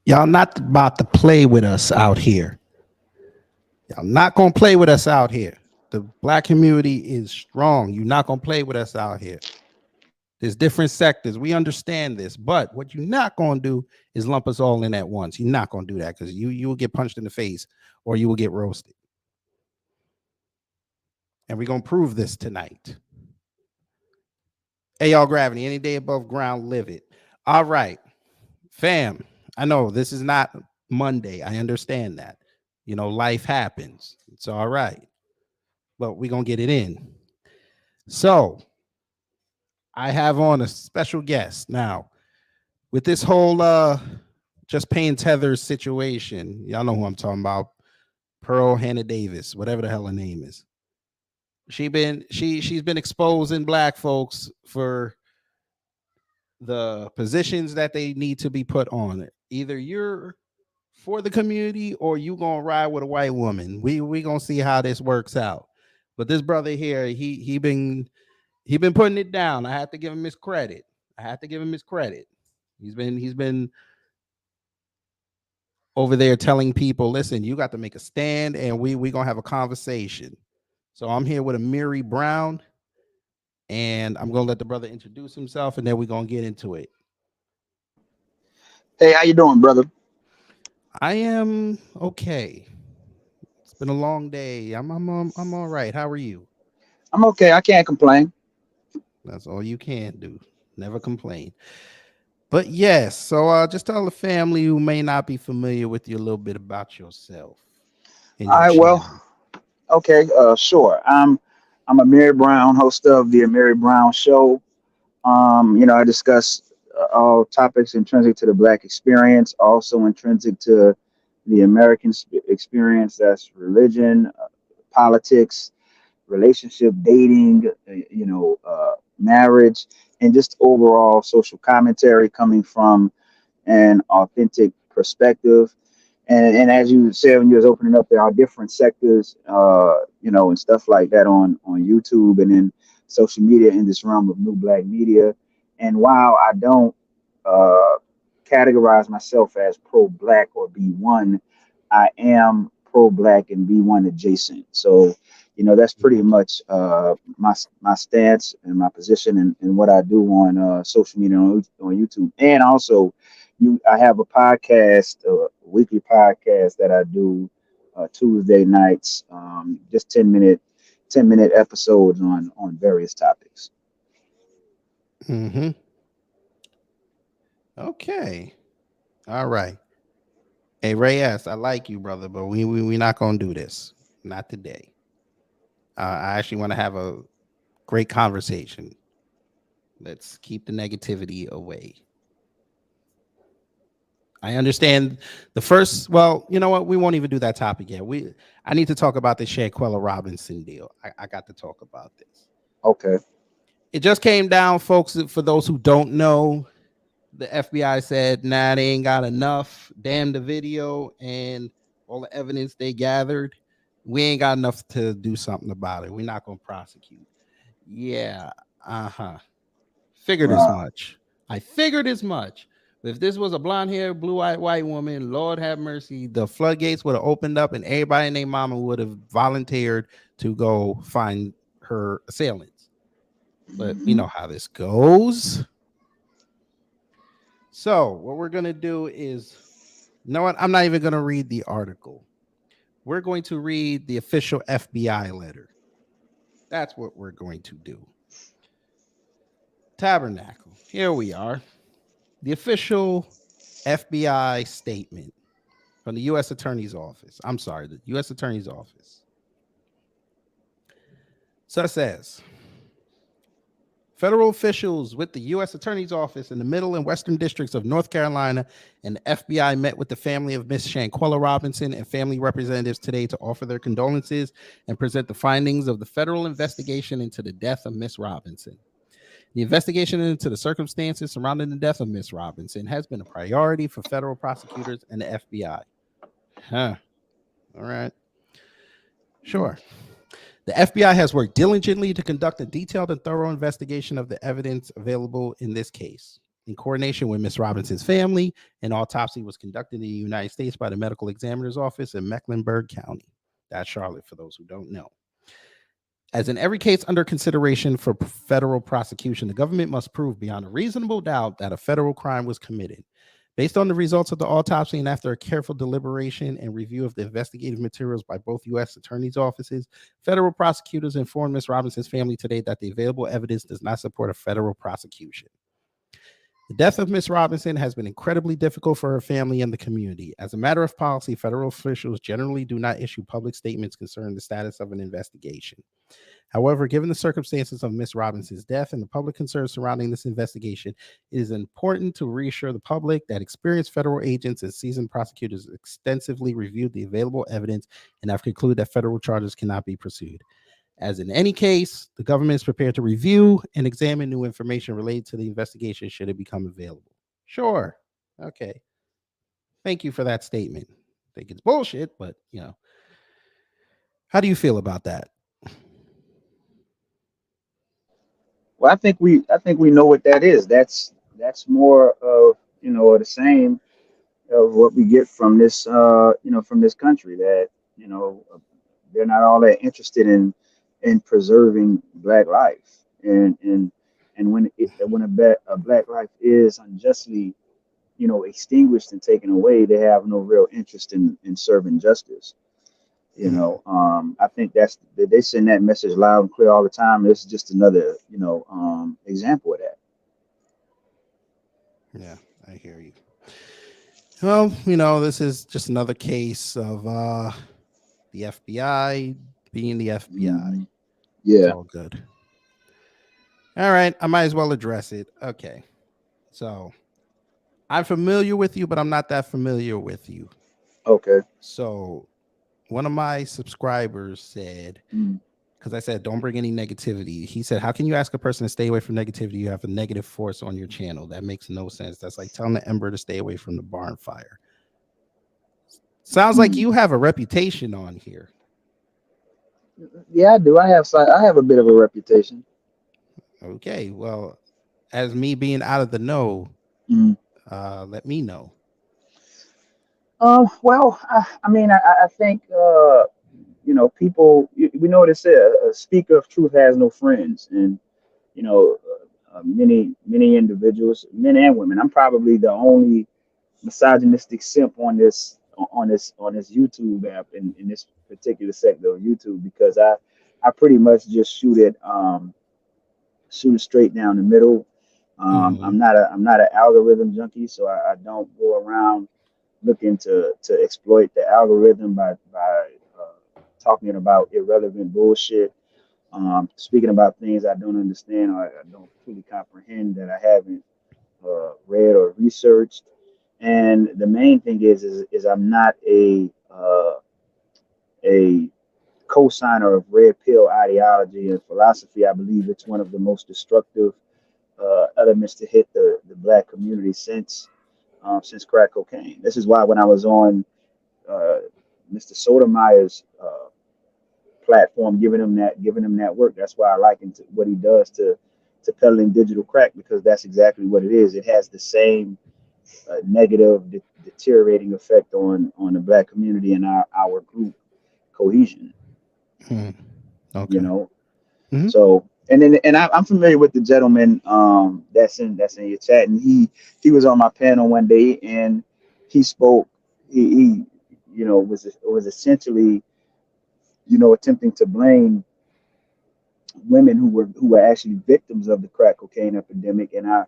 Y'all not about to play with us out here. Y'all not gonna play with us out here. The black community is strong. You're not gonna play with us out here. There's different sectors. We understand this, but what you're not gonna do is lump us all in at once. You're not gonna do that because you will get punched in the face or you will get roasted. And we're gonna prove this tonight. Hey, y'all, gravity. Any day above ground, live it. All right, fam. I know this is not Monday. I understand that. You know, life happens. It's all right. But we're going to get it in. So I have on a special guest. Now, with this whole just paying tethers situation, y'all know who I'm talking about. Pearl Hannah Davis, whatever the hell her name is. She's been exposing black folks for the positions that they need to be put on. Either you're for the community or you gonna ride with a white woman. We gonna see how this works out. But this brother here, he been putting it down. I have to give him his credit. He's been over there telling people, listen, you got to make a stand, and we gonna have a conversation. So I'm here with Amiri Brown, and I'm gonna let the brother introduce himself, and then we're gonna get into it. Hey, how you doing, brother? I am okay. It's been a long day. I'm all right. How are you? I'm okay. I can't complain. That's all you can do. Never complain. But yes, so just tell the family who may not be familiar with you a little bit about yourself and All your right, well, channel. okay, sure. I'm Amiri Brown, host of the Amiri Brown Show. I discuss all topics intrinsic to the Black experience, also intrinsic to the American experience. That's religion, politics, relationship, dating, marriage, and just overall social commentary coming from an authentic perspective. And as you said when you was opening up, there are different sectors, and stuff like that on YouTube and in social media in this realm of new black media. And while I don't uh, categorize myself as pro black or B1, I am pro black and B1 adjacent. So, that's pretty Mhm. much my stance and my position and what I do on social media on YouTube. And also, I have a podcast, a weekly podcast that I do Tuesday nights, just 10-minute episodes on various topics. Mhm. Okay. All right. Hey Reyes, I like you, brother, but we not gonna do this. Not today. I actually want to have a great conversation. Let's keep the negativity away. I understand the first. Well, you know what? We won't even do that topic yet. I need to talk about the Shanquella Robinson deal. I got to talk about this. Okay. It just came down, folks. For those who don't know, the FBI said, nah, they ain't got enough. Damn the video and all the evidence they gathered. We ain't got enough to do something about it. We're not going to prosecute. Yeah. Uh-huh. Figured as Wow. much. I figured as much. If this was a blonde haired, blue eyed white woman, Lord have mercy, the floodgates would have opened up and everybody and their mama would have volunteered to go find her assailants. But we Mhm. know how this goes. So, what we're going to do is, you know what? I'm not even going to read the article. We're going to read the official FBI letter. That's what we're going to do. Tabernacle. Here we are. The official FBI statement from the U.S. Attorney's Office. I'm sorry, the U.S. Attorney's Office. So it says federal officials with the U.S. Attorney's Office in the Middle and Western Districts of North Carolina and the FBI met with the family of Miss Shanquella Robinson and family representatives today to offer their condolences and present the findings of the federal investigation into the death of Miss Robinson. The investigation into the circumstances surrounding the death of Miss Robinson has been a priority for federal prosecutors and the FBI. Huh. All right. Sure. The FBI has worked diligently to conduct a detailed and thorough investigation of the evidence available in this case. In coordination with Miss Robinson's family, an autopsy was conducted in the United States by the medical examiner's office in Mecklenburg County. That's Charlotte, for those who don't know. As in every case under consideration for federal prosecution, the government must prove beyond a reasonable doubt that a federal crime was committed. Based on the results of the autopsy and after a careful deliberation and review of the investigative materials by both U.S. attorneys' offices, federal prosecutors informed Ms. Robinson's family today that the available evidence does not support a federal prosecution. The death of Ms. Robinson has been incredibly difficult for her family and the community. As a matter of policy, federal officials generally do not issue public statements concerning the status of an investigation. However, given the circumstances of Ms. Robinson's death and the public concerns surrounding this investigation, it is important to reassure the public that experienced federal agents and seasoned prosecutors extensively reviewed the available evidence and have concluded that federal charges cannot be pursued. As in any case, the government is prepared to review and examine new information related to the investigation should it become available. Sure. Okay. Thank you for that statement. I think it's bullshit, but how do you feel about that? Well, I think we know what that is. That's more of the same of what we get from this from this country, that they're not all that interested in preserving black life, and when a black life is unjustly extinguished and taken away, they have no real interest in serving justice. I think they send that message loud and clear all the time. This is just another example of that. Yeah, I hear you. Well, this is just another case of the FBI being the FBI. It's Yeah. all good. All right, I might as well address it. Okay. So I'm familiar with you, but I'm not that familiar with you. Okay. So one of my subscribers said, because I said, don't bring any negativity. He said, how can you ask a person to stay away from negativity? You have a negative force on your channel. That makes no sense. That's like telling the ember to stay away from the barn fire. Sounds like you have a reputation on here. Yeah, I do. I have a bit of a reputation. Okay. Well, as me being out of the know, let me know. Well, I mean, I think people. We know what it said. A speaker of truth has no friends, and many individuals, men and women. I'm probably the only misogynistic simp on this YouTube app in this particular sector of YouTube, because I pretty much just shoot it straight down the middle. I'm not an algorithm junkie, so I don't go around looking to exploit the algorithm by talking about irrelevant bullshit, speaking about things I don't understand or I don't fully comprehend, that I haven't read or researched. And the main thing is I'm not a co-signer of red pill ideology and philosophy. I believe it's one of the most destructive elements to hit the black community since crack cocaine. This is why when I was on uh, Mr. Sotomayor's platform, giving him that work, that's why I like him what he does to peddling digital crack, because that's exactly what it is. It has the same negative, deteriorating effect on the black community and our group cohesion. Okay. You know, so I'm familiar with the gentleman that's in your chat, and he was on my panel one day, and he spoke. He was essentially attempting to blame women who were actually victims of the crack cocaine epidemic, and I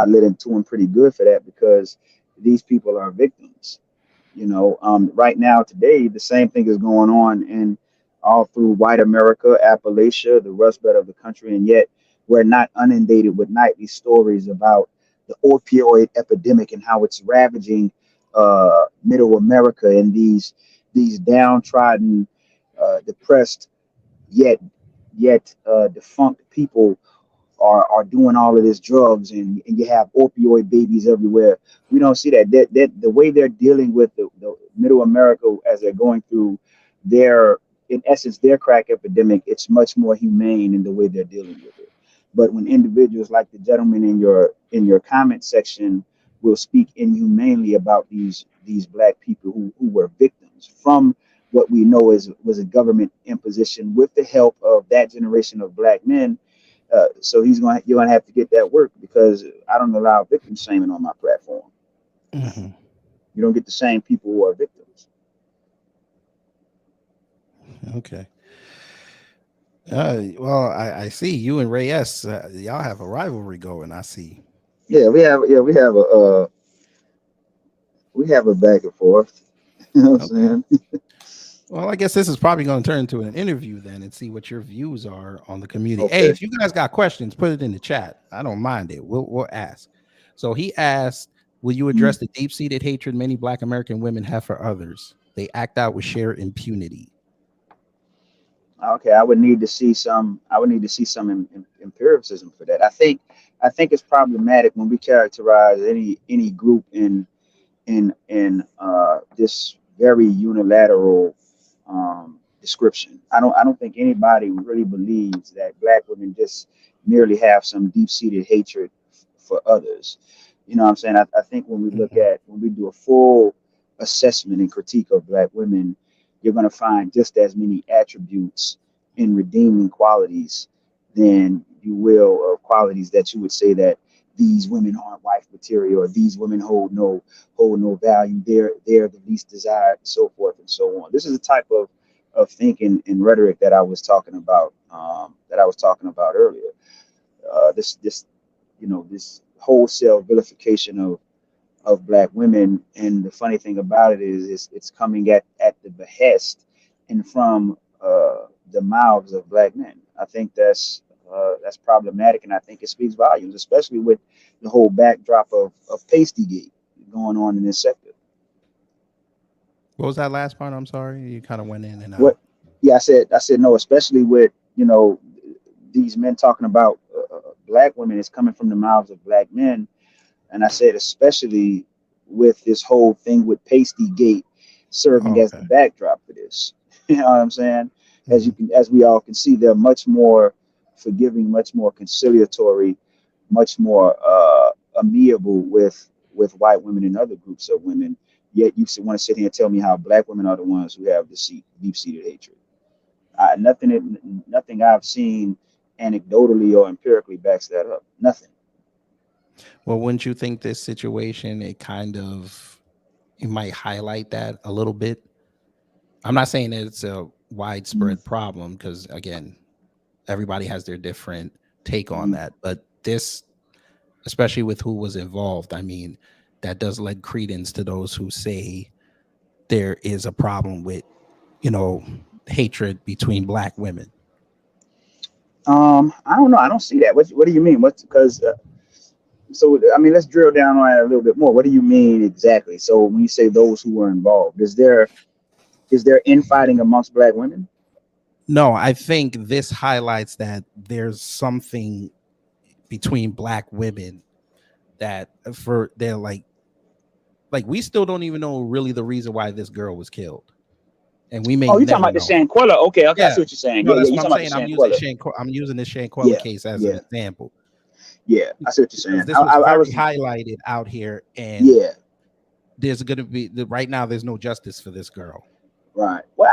lit into him pretty good for that, because these people are victims. Right now today, the same thing is going on in all through white America, Appalachia, the Rust Belt of the country, and yet we're not inundated with nightly stories about the opioid epidemic and how it's ravaging Middle America, and these downtrodden, depressed, yet defunct people are doing all of this drugs, and you have opioid babies everywhere. We don't see that the way they're dealing with the middle America as they're going through their, in essence, their crack epidemic. It's much more humane in the way they're dealing with it. But when individuals like the gentleman in your comment section will speak inhumanely about these black people who were victims from what we know is was a government imposition with the help of that generation of black men. So you're gonna have to get that work because I don't allow victim shaming on my platform. Mhm. You don't get the same people who are victims. Okay. Well, I see you and Ray S. Y'all have a rivalry going. I see. We have a back and forth. You know what Okay. I'm saying? Well, I guess this is probably going to turn into an interview then and see what your views are on the community. Hey, Okay. if you guys got questions, put it in the chat. I don't mind it. We'll ask. So he asked, will you Mm. address the deep-seated hatred many black American women have for others? They act out with sheer impunity. Okay, I would need to see some empiricism for that. I think it's problematic when we characterize any group in this very unilateral description. I don't think anybody really believes that black women just merely have some deep seated hatred for others. You know what I'm saying? I think Mhm. when we do a full assessment and critique of black women, you're going to find just as many attributes in redeeming qualities than you will of qualities that you would say that these women aren't wife material or these women hold no value. They're the least desired, and so forth and so on. This is the type of thinking and rhetoric that I was talking about earlier. This this wholesale vilification of black women, and the funny thing about it is it's coming at the behest and from the mouths of black men. I think that's problematic, and I think it speaks volumes, especially with the whole backdrop of Pastygate going on in this sector. What was that last part? I'm sorry. You kind of went in and What? out. Yeah, I said no, especially with these men talking about black women is coming from the mouths of black men, and I said especially with this whole thing with Pasty Gate serving as the Okay. backdrop for this. You know what I'm saying? Mhm. As we all can see, they're much more forgiving, much more conciliatory, much more amiable with white women and other groups of women. Yet you want to sit here and tell me how black women are the ones who have this deep seated hatred. Nothing I've seen anecdotally or empirically backs that up. Nothing. Well, wouldn't you think this situation, it might highlight that a little bit? I'm not saying that it's a Mm-hmm. widespread problem because, again, everybody has their different take on Mm-hmm. that. But this, especially with who was involved, I mean, that does lend credence to those who say there is a problem with, you know, hatred between black women. I don't know. I don't see that. What do you mean? What's because so I mean, let's drill down on it a little bit more. What do you mean exactly? So when you say those who were involved, is there infighting amongst black women? No, I think this highlights that there's something between black women that for they're like we still don't even know really the reason why this girl was killed, and we may Oh, you talking never about the know. Shanquella? Okay, okay, I Yeah, see what you're saying. no, Yeah, yeah, that's you what I'm talking about the saying. Shanquella? I'm using the Shanquella Yeah, case as an yeah, example yeah. I see what you're because saying. this was I very was, highlighted out here, and yeah. there's going to be right now. There's no justice for this girl. Right. Well,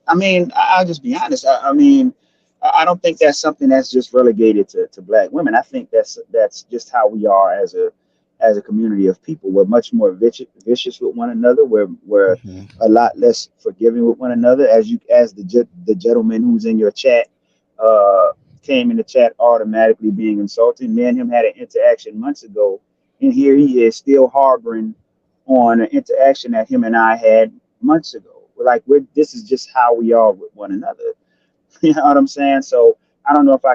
I mean, I'll just be honest. I mean, I don't think that's something that's just relegated to black women. I think that's just how we are as a community of people. We're much more vicious with one another. We're Mhm. a lot less forgiving with one another. As the gentleman who's in your chat uh, came in the chat automatically being insulted. Me and him had an interaction months ago, and here he is still harboring on an interaction that him and I had months ago. We're this is just how we are with one another. You know what I'm saying? So I don't know if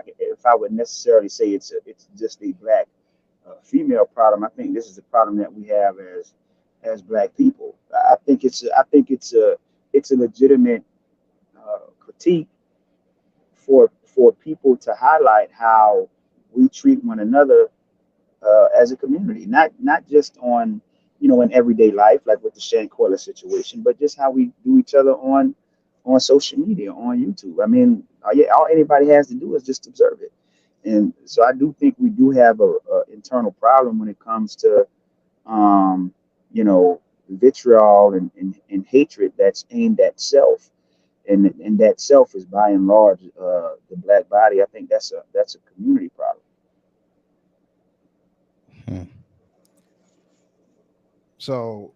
I would necessarily say it's just a black female problem. I think this is a problem that we have as black people. I think it's a legitimate critique for people to highlight how we treat one another as a community, not just on in everyday life like with the Shanquella situation, but just how we do each other on social media, on YouTube. I mean, yeah, all anybody has to do is just observe it. And so I do think we do have a internal problem when it comes to um, you know, vitriol and hatred that's aimed at self, and that self is by and large the black body. I think that's a community problem. Hmm. So,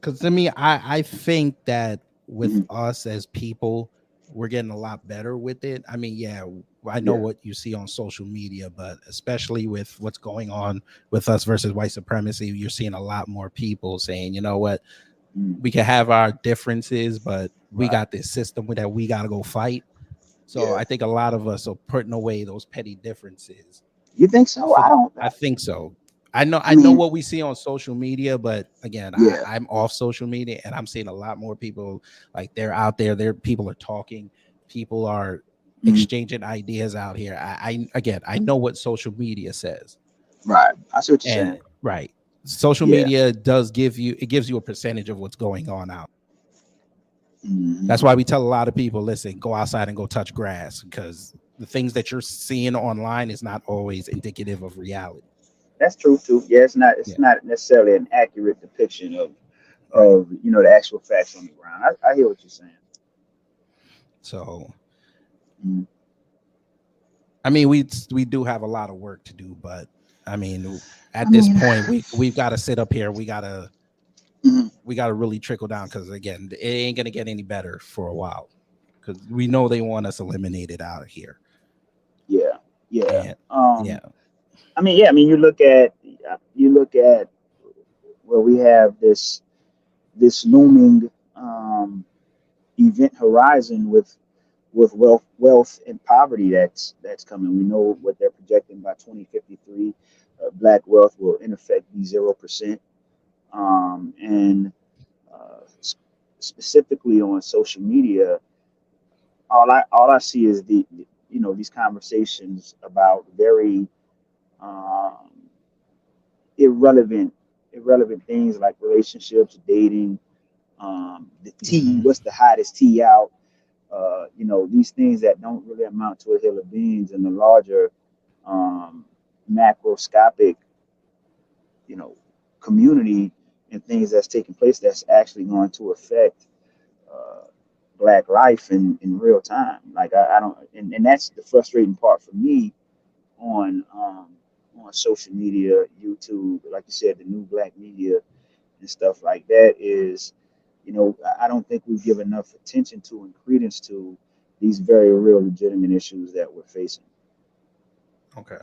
because to me, I think that with Hmm. us as people, we're getting a lot better with it. I mean, yeah, I know Yeah. what you see on social media, but especially with what's going on with us versus white supremacy, you're seeing a lot more people saying, you know what, Mm. we can have our differences, but we Right. got this system that we got to go fight. So Yeah. I think a lot of us are putting away those petty differences You think so? for I the, don't. I think so. I know mean, what we see on social media, but again, yeah. I'm off social media and I'm seeing a lot more people like they're out there. There people are talking, people are Mm. exchanging ideas out here. I again I know what social media says. Right. I see what you're And saying. right. Social Yeah. media does gives you a percentage of what's going on out. Hmm. That's why we tell a lot of people, listen, go outside and go touch grass because the things that you're seeing online is not always indicative of reality. That's true too. Yeah, it's not. It's Yeah. not necessarily an accurate depiction Right. of the actual facts on the ground. I hear what you're saying. So Mm. I mean, we do have a lot of work to do, but I mean, I at this mean, point, we've got to sit up here. mhm. We got to really trickle down because again, it ain't gonna get any better for a while because we know they want us eliminated out of here. Yeah, yeah. And yeah, I mean, yeah. I mean, you look at where we have this looming event horizon with wealth and poverty that's coming. We know what they're projecting by 2053. Black wealth will in effect be 0%. And uh, specifically on social media, all I see is these conversations about very um, irrelevant irrelevant things like relationships, dating, the tea, hmm what's the hottest tea out, these things that don't really amount to a hill of beans in the larger um, macroscopic, you know, community and things that's taking place that's actually going to affect uh, black life in real time. Like I don't, and that's the frustrating part for me on social media, YouTube, like you said, the new black media and stuff like that is, I don't think we give enough attention to and credence to these very real legitimate issues that we're facing. okay.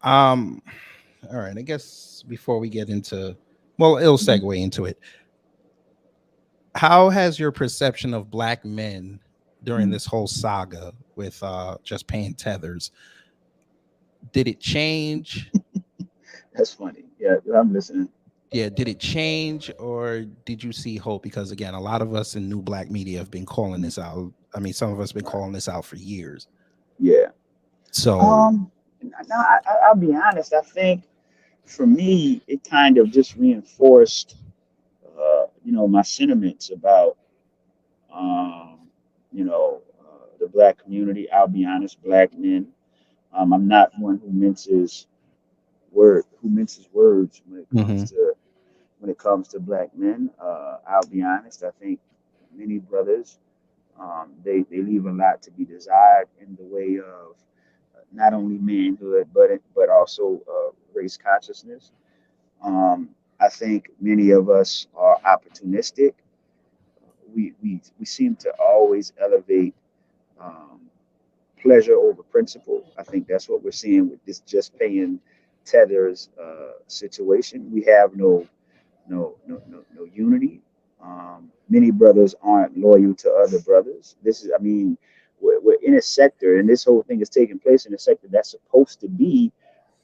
Um, all right. I guess before we get into, well, it'll Mhm. segue into it. How has your perception of black men during Mm. this whole saga with just paying tethers, did it change? That's funny. Yeah, I'm listening. Yeah, did it change or did you see hope? Because again, a lot of us in new black media have been calling Mm. this out. I mean, some of us have been Right. calling this out for years. Yeah. So, Um. No, I'll be honest. I think for me, it kind of just reinforced, my sentiments about, the black community. I'll be honest, black men. I'm not one who minces words mhm, when it comes to black men. I'll be honest. I think many brothers, they leave a lot to be desired in the way of not only manhood but also race consciousness. I think many of us are opportunistic. We seem to always elevate um, pleasure over principle. I think that's what we're seeing with this just paying tethers situation. We have no unity. Many brothers aren't loyal to other brothers. I mean, we're in a sector, and this whole thing is taking place in a sector that's supposed to be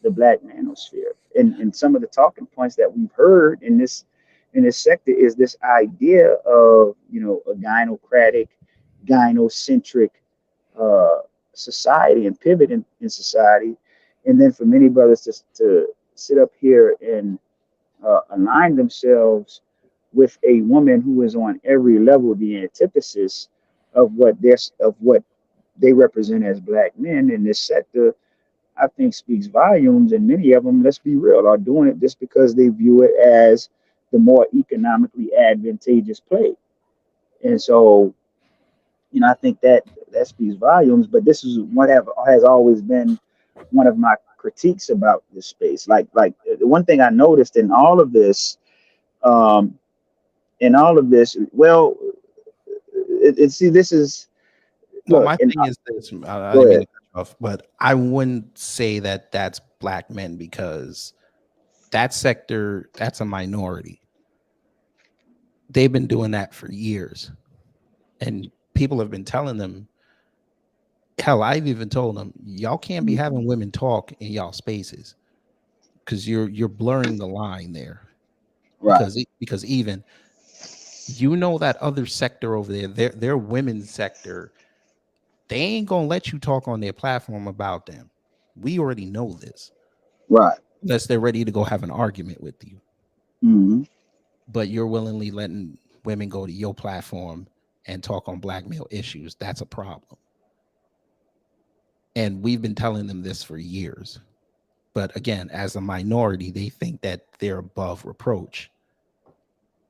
the black manosphere. And some of the talking points that we've heard in this sector is this idea of a gynocratic, gynocentric uh, society and pivot in society, and then for many brothers to sit up here and align themselves with a woman who is on every level the antithesis of what they represent as black men in this sector. I think speaks volumes. And many of them, let's be real, are doing it just because they view it as the more economically advantageous play. And so, I think that speaks volumes. But this is what has always been one of my critiques about this space. Like the one thing I noticed um, in all of this, well, see, this is Well, look. my And thing is this. I go didn't mean ahead. to cut you off, but I wouldn't say that that's black men because that sector, that's a minority. They've been doing that for years. And people have been telling them, hell, I've even told them, y'all can't be having women talk in y'all spaces because you're blurring the line there. Right, Because even that other sector over there, their women's sector, they ain't gonna let you talk on their platform about them. We already know this. right. Unless they're ready to go have an argument with you. Hmm. But you're willingly letting women go to your platform and talk on black male issues. That's a problem. And we've been telling them this for years. But again, as a minority, they think that they're above reproach.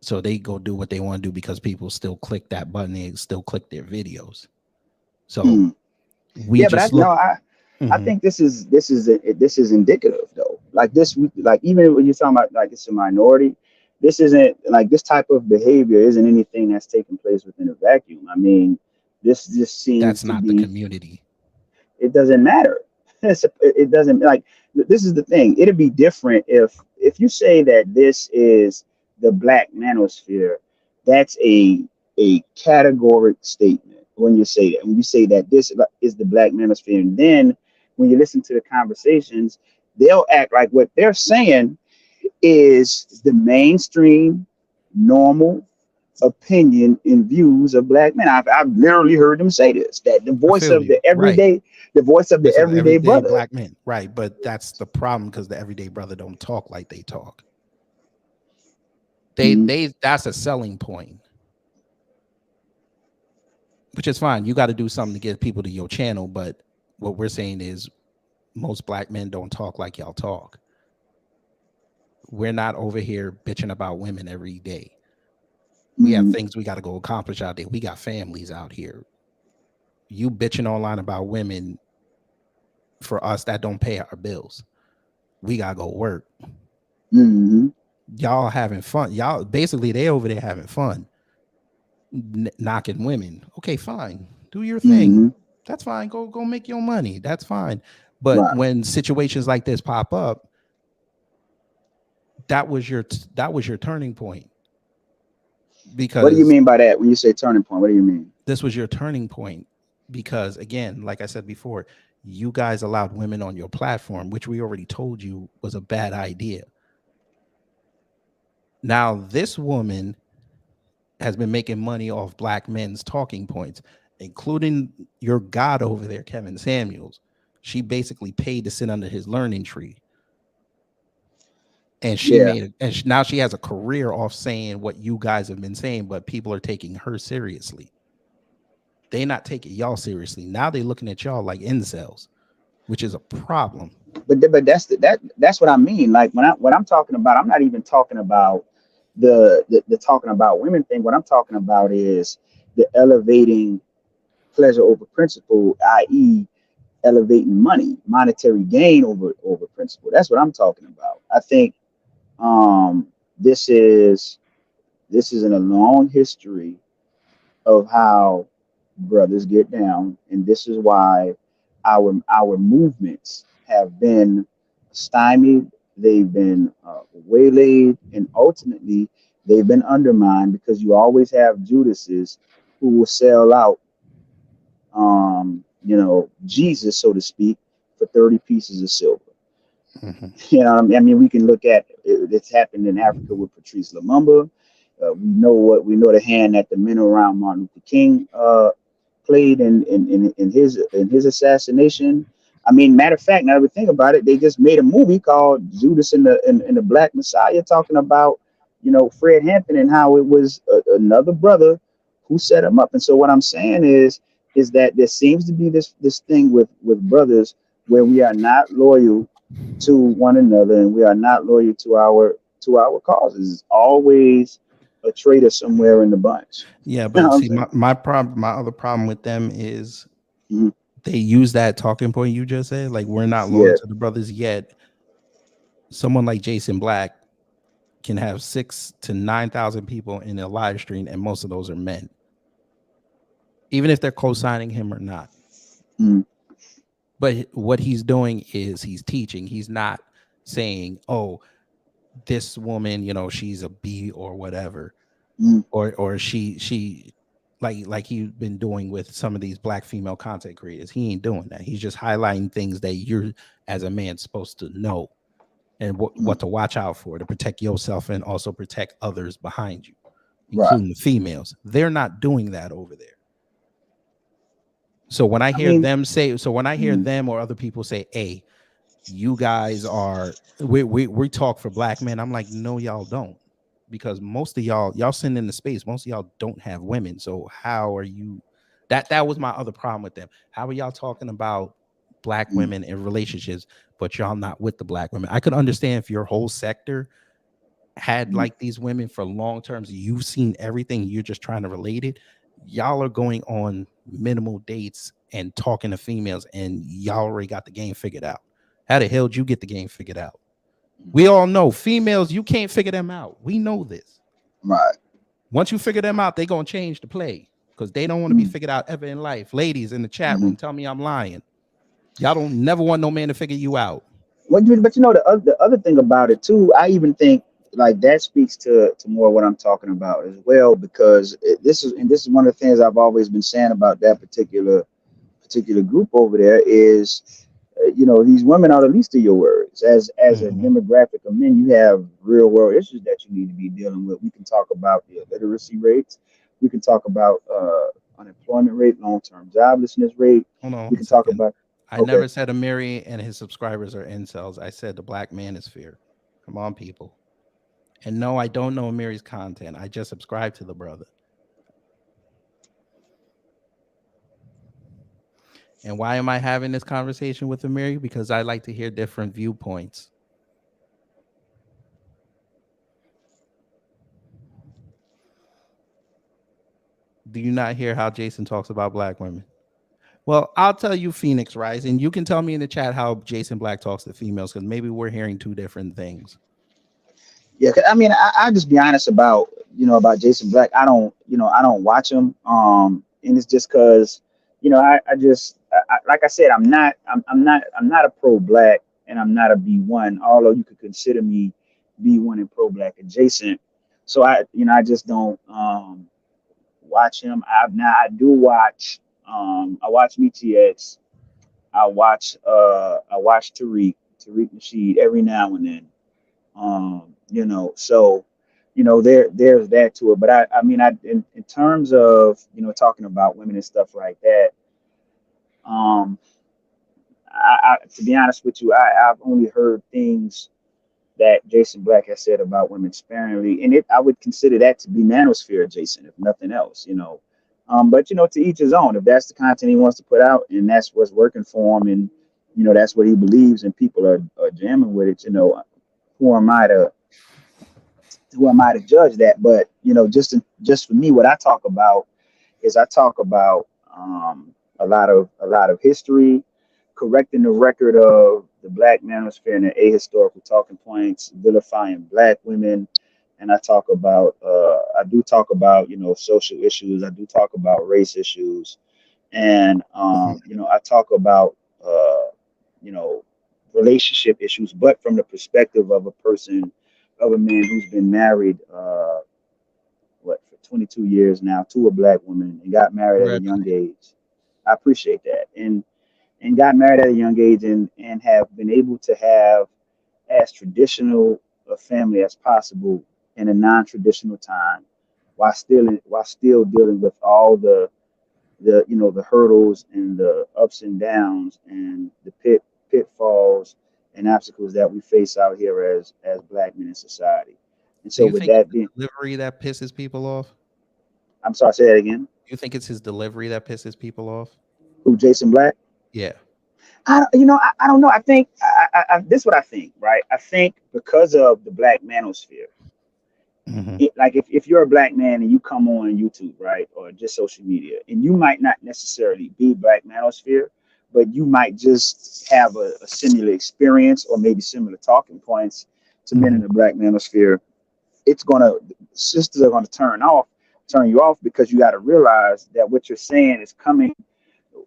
So they go do what they want to do because people still click that button, they still click their videos. So Hmm. we Yeah, but I just no, look. I Mhm. think this is indicative though. Like this, like even when you're talking about like it's a minority, this isn't like this type of behavior isn't anything that's taking place within a vacuum. I mean, this just seems That's to not the be. community. It doesn't matter. It doesn't like this is the thing. It'd be different if you say that this is the black manosphere. That's a categoric statement when you say that. When you say that this is the black manosphere, and then when you listen to the conversations, they'll act like what they're saying is the mainstream, normal opinion and views of black men. I've literally heard them say this, that I feel you. Right. the voice of the Voice of everyday everyday brother. black men. Right. But that's the problem because the everyday brother don't talk like they talk. Mhm. That's a selling point, which is fine. You got to do something to get people to your channel. But what we're saying is most black men don't talk like y'all talk. We're not over here bitching about women every day. We have Mhm. things we got to go accomplish out there. We got families out here. You bitching online about women for us that don't pay our bills. We gotta go work. Mhm. Y'all having fun. Y'all basically they over there having fun, knocking women. Okay, fine. Do your thing. Mhm. That's fine. Go make your money. That's fine. But Right. when situations like this pop up, that was your turning point What do you because mean by that when you say turning point? What do you mean? this was your turning point because again, like I said before, you guys allowed women on your platform, which we already told you was a bad idea. Now this woman has been making money off black men's talking points, including your god over there, Kevin Samuels. She basically paid to sit under his learning tree, and she Yeah. made it. And now she has a career off saying what you guys have been saying, but people are taking her seriously. They not taking y'all seriously. Now they looking at y'all like incels, which is a problem. But that's what I mean. Like when I'm talking about, I'm not even talking about the talking about women thing. What I'm talking about is the elevating pleasure over principle, i.e., elevating monetary gain over principle. That's what I'm talking about. I think um, this is this is in a long history of how brothers get down, and this is why our movements have been stymied. They've been waylaid, and ultimately they've been undermined because you always have Judases who will sell out, Jesus, so to speak, for 30 pieces of silver. Mhm. I mean, we can look at it's happened in Africa with Patrice Lumumba. We know the hand that the men around Martin Luther King played in his assassination. I mean, matter of fact, now that we think about it, they just made a movie called Judas and the Black Messiah, talking about Fred Hampton and how it was another brother who set him up. And so what I'm saying is that there seems to be this thing with brothers where we are not loyal to one another and we are not loyal to our causes. It's always a traitor somewhere in the bunch. Yeah, You know but what I'm see, saying? my other problem with them is Mhm. they use that talking point you just said, like we're not loyal Yeah. to the brothers yet. Someone like Jason Black can have 6 to 9,000 people in a live stream, and most of those are men, even if they're co-signing him or not. Mm, But what he's doing is he's teaching. He's not saying, "Oh, this woman, she's a B or whatever," mm, or she like he's been doing with some of these black female content creators. He ain't doing that. He's just highlighting things that you're as a man supposed to know and mm. what to watch out for to protect yourself and also protect others behind you, Right. including the females. They're not doing that over there. So when I I hear mean, them say, so when I hear mm, them or other people say, "Hey, you guys are we talk for black men," I'm like, no, y'all don't, because most of y'all sitting in the space, most of y'all don't have women. So how are you? That was my other problem with them. How are y'all talking about black mm, women in relationships, but y'all not with the black women? I could understand if your whole sector had mm, like these women for long terms, you've seen everything, you're just trying to relate it. Y'all are going on minimal dates and talking to females, and y'all already got the game figured out. How the hell did you get the game figured out? mm. We all know females, you can't figure them out. We know this. Right. Once you figure them out, they're gonna change the play because they don't want to be Mm, figured out ever in life. Ladies in the chat mm-hmm. room, tell me I'm lying. Y'all don't never want no man to figure you out. But you know the other thing about it too, I even think like that speaks to more what I'm talking about as well because this is one of the things I've always been saying about that particular group over there is these women are the least of your worries. As a Mhm. demographic of men, you have real world issues that you need to be dealing with. We can talk about the illiteracy rates. We can talk about unemployment rate, long term joblessness rate. Hold on We one can talk second. about I okay. never said Amiri and his subscribers are incels. I said the black manosphere. Come on, people. And no, I don't know Amiri's content. I just subscribe to the brother. And why am I having this conversation with Amiri? Because I like to hear different viewpoints. Do you not hear how Jason talks about black women? Well, I'll tell you, Phoenix Rising. You can tell me in the chat how Jason Black talks to females because maybe we're hearing two different things. Yeah, 'cause, I mean, I just be honest about about Jason Black. I don't watch him. And it's just because I just like I said, I'm not a pro black, and I'm not a B1. Although you could consider me B1 and pro black adjacent. So I just don't watch him. I do watch. I watch BTX. I watch Tariq Nasheed every now and then. So there's that to it. But I mean, in terms of talking about women and stuff like that, um, to be honest with you, I've only heard things that Jason Black has said about women sparingly, and I would consider that to be manosphere adjacent, if nothing else. But to each his own. If that's the content he wants to put out, and that's what's working for him, and that's what he believes, and people are jamming with it, who am I to judge that? But just for me, what I talk about is I talk about a lot of history, correcting the record of the black manosphere and the ahistorical talking points, vilifying black women, and I do talk about social issues. I do talk about race issues, and I talk about you know relationship issues, but from the perspective of a man who's been married for 22 years now to a black woman and got married at a young Congratulations. age. I appreciate that, and got married at a young age, and have been able to have as traditional a family as possible in a non-traditional time, while still dealing with all the hurdles and the ups and downs and the pitfalls and obstacles that we face out here as black men in society. And Do so you with think it's that the being, delivery that pisses people off? I'm sorry, say that again. Do you think it's his delivery that pisses people off? Who, Jason Black? Yeah. I don't know. I think this is what I think, right? I think because of the black manosphere, Hmm. like if you're a black man and you come on YouTube, right, or just social media, and you might not necessarily be black manosphere, but you might just have a similar experience or maybe similar talking points to men in Hmm. the black manosphere. It's gonna Sisters are gonna turn you off because you got to realize that what you're saying is coming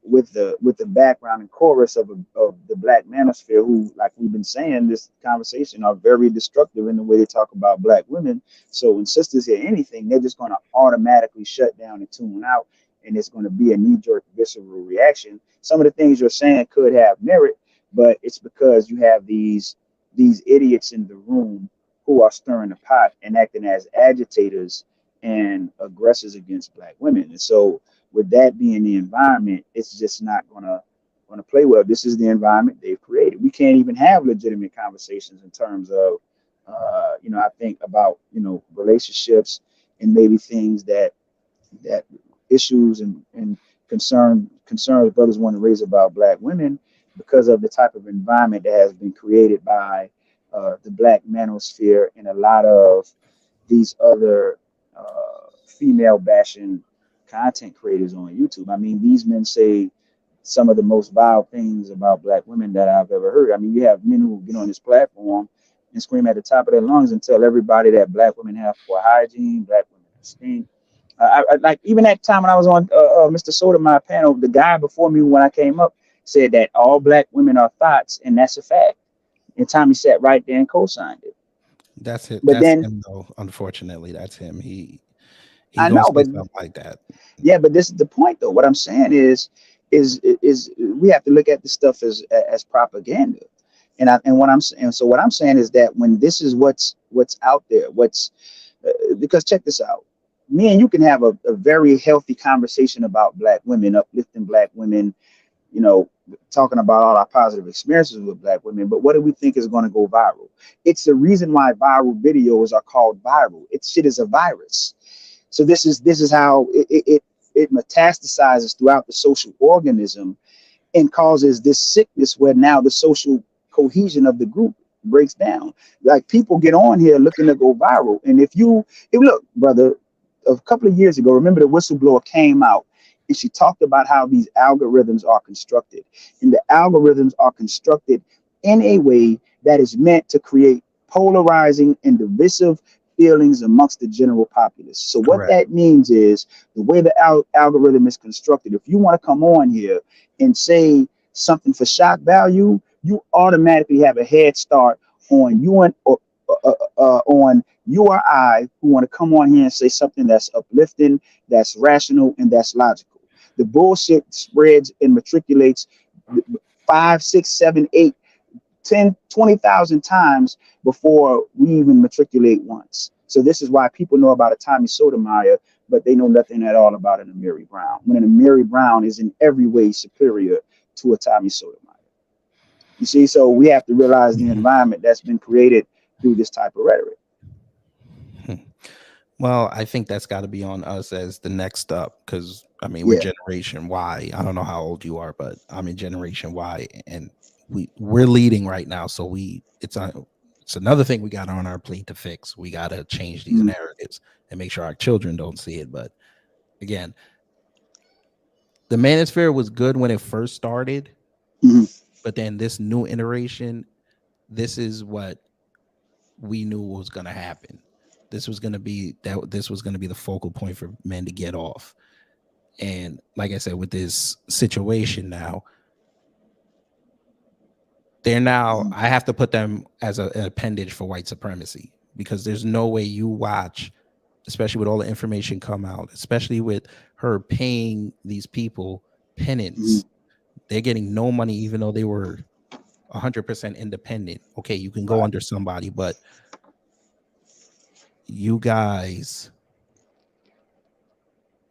with the background and chorus of the black manosphere, who, like we've been saying this conversation, are very destructive in the way they talk about black women. So when sisters hear anything, they're just going to automatically shut down and tune out, and it's going to be a knee-jerk visceral reaction. Some of the things you're saying could have merit, but it's because you have these idiots in the room who are stirring the pot and acting as agitators and aggressors against black women. And so with that being the environment, it's just not gonna play well. This is the environment they've created. We can't even have legitimate conversations in terms of, I think about relationships and maybe things that issues and concerns brothers want to raise about black women because of the type of environment that has been created by the black manosphere and a lot of these other female bashing content creators on YouTube. I mean, these men say some of the most vile things about black women that I've ever heard. I mean, you have men who get on this platform and scream at the top of their lungs and tell everybody that black women have poor hygiene, black women stink. Like even that time when I was on Mr. Sotomayor panel, the guy before me when I came up said that all black women are thoughts, and that's a fact. And Tommy sat right there and co-signed it. That's it. But That's then him, though. Unfortunately, that's him. He I gonna know, say but something like that. yeah, but this is the point though. What I'm saying is we have to look at this stuff as propaganda. And what I'm saying, so what I'm saying is that when this is what's out there, because check this out. Me and you can have a very healthy conversation about black women, uplifting black women, you know, talking about all our positive experiences with black women. But what do we think is going to go viral? It's the reason why viral videos are called viral. It shit is a virus. So this is how it metastasizes throughout the social organism and causes this sickness where now the social cohesion of the group breaks down. Like people get on here looking to go viral, and if look, brother, a couple of years ago, remember the whistleblower came out and she talked about how these algorithms are constructed, and the algorithms are constructed in a way that is meant to create polarizing and divisive feelings amongst the general populace. So what Correct. that means is the way the algorithm is constructed. If you want to come on here and say something for shock value, you automatically have a head start on you and on you or I who want to come on here and say something that's uplifting, that's rational, and that's logical. The bullshit spreads and matriculates five, six, seven, eight, 10, 20,000 times before we even matriculate once. So this is why people know about a Tommy Sotomayor, but they know nothing at all about an Amiri Brown. When an Amiri Brown is in every way superior to a Tommy Sotomayor. You see, so we have to realize the Mhm. environment that's been created through this type of rhetoric. Well, I think that's got to be on us as the next up because I mean we're Yeah. Generation Y. I don't know how old you are, but I'm in Generation Y, and we're leading right now. So it's another thing we got on our plate to fix. We got to change these Mm-hmm. narratives and make sure our children don't see it. But again, the manosphere was good when it first started, Mm-hmm. but then this new iteration, this is what we knew was going to happen. This was going to be the focal point for men to get off. And like I said, with this situation now, they're now Mm-hmm. I have to put them as an appendage for white supremacy because there's no way you watch, especially with all the information come out, especially with her paying these people Mm-hmm. penance. They're getting no money even though they were 100% independent. Okay, you can go Right. under somebody, but you guys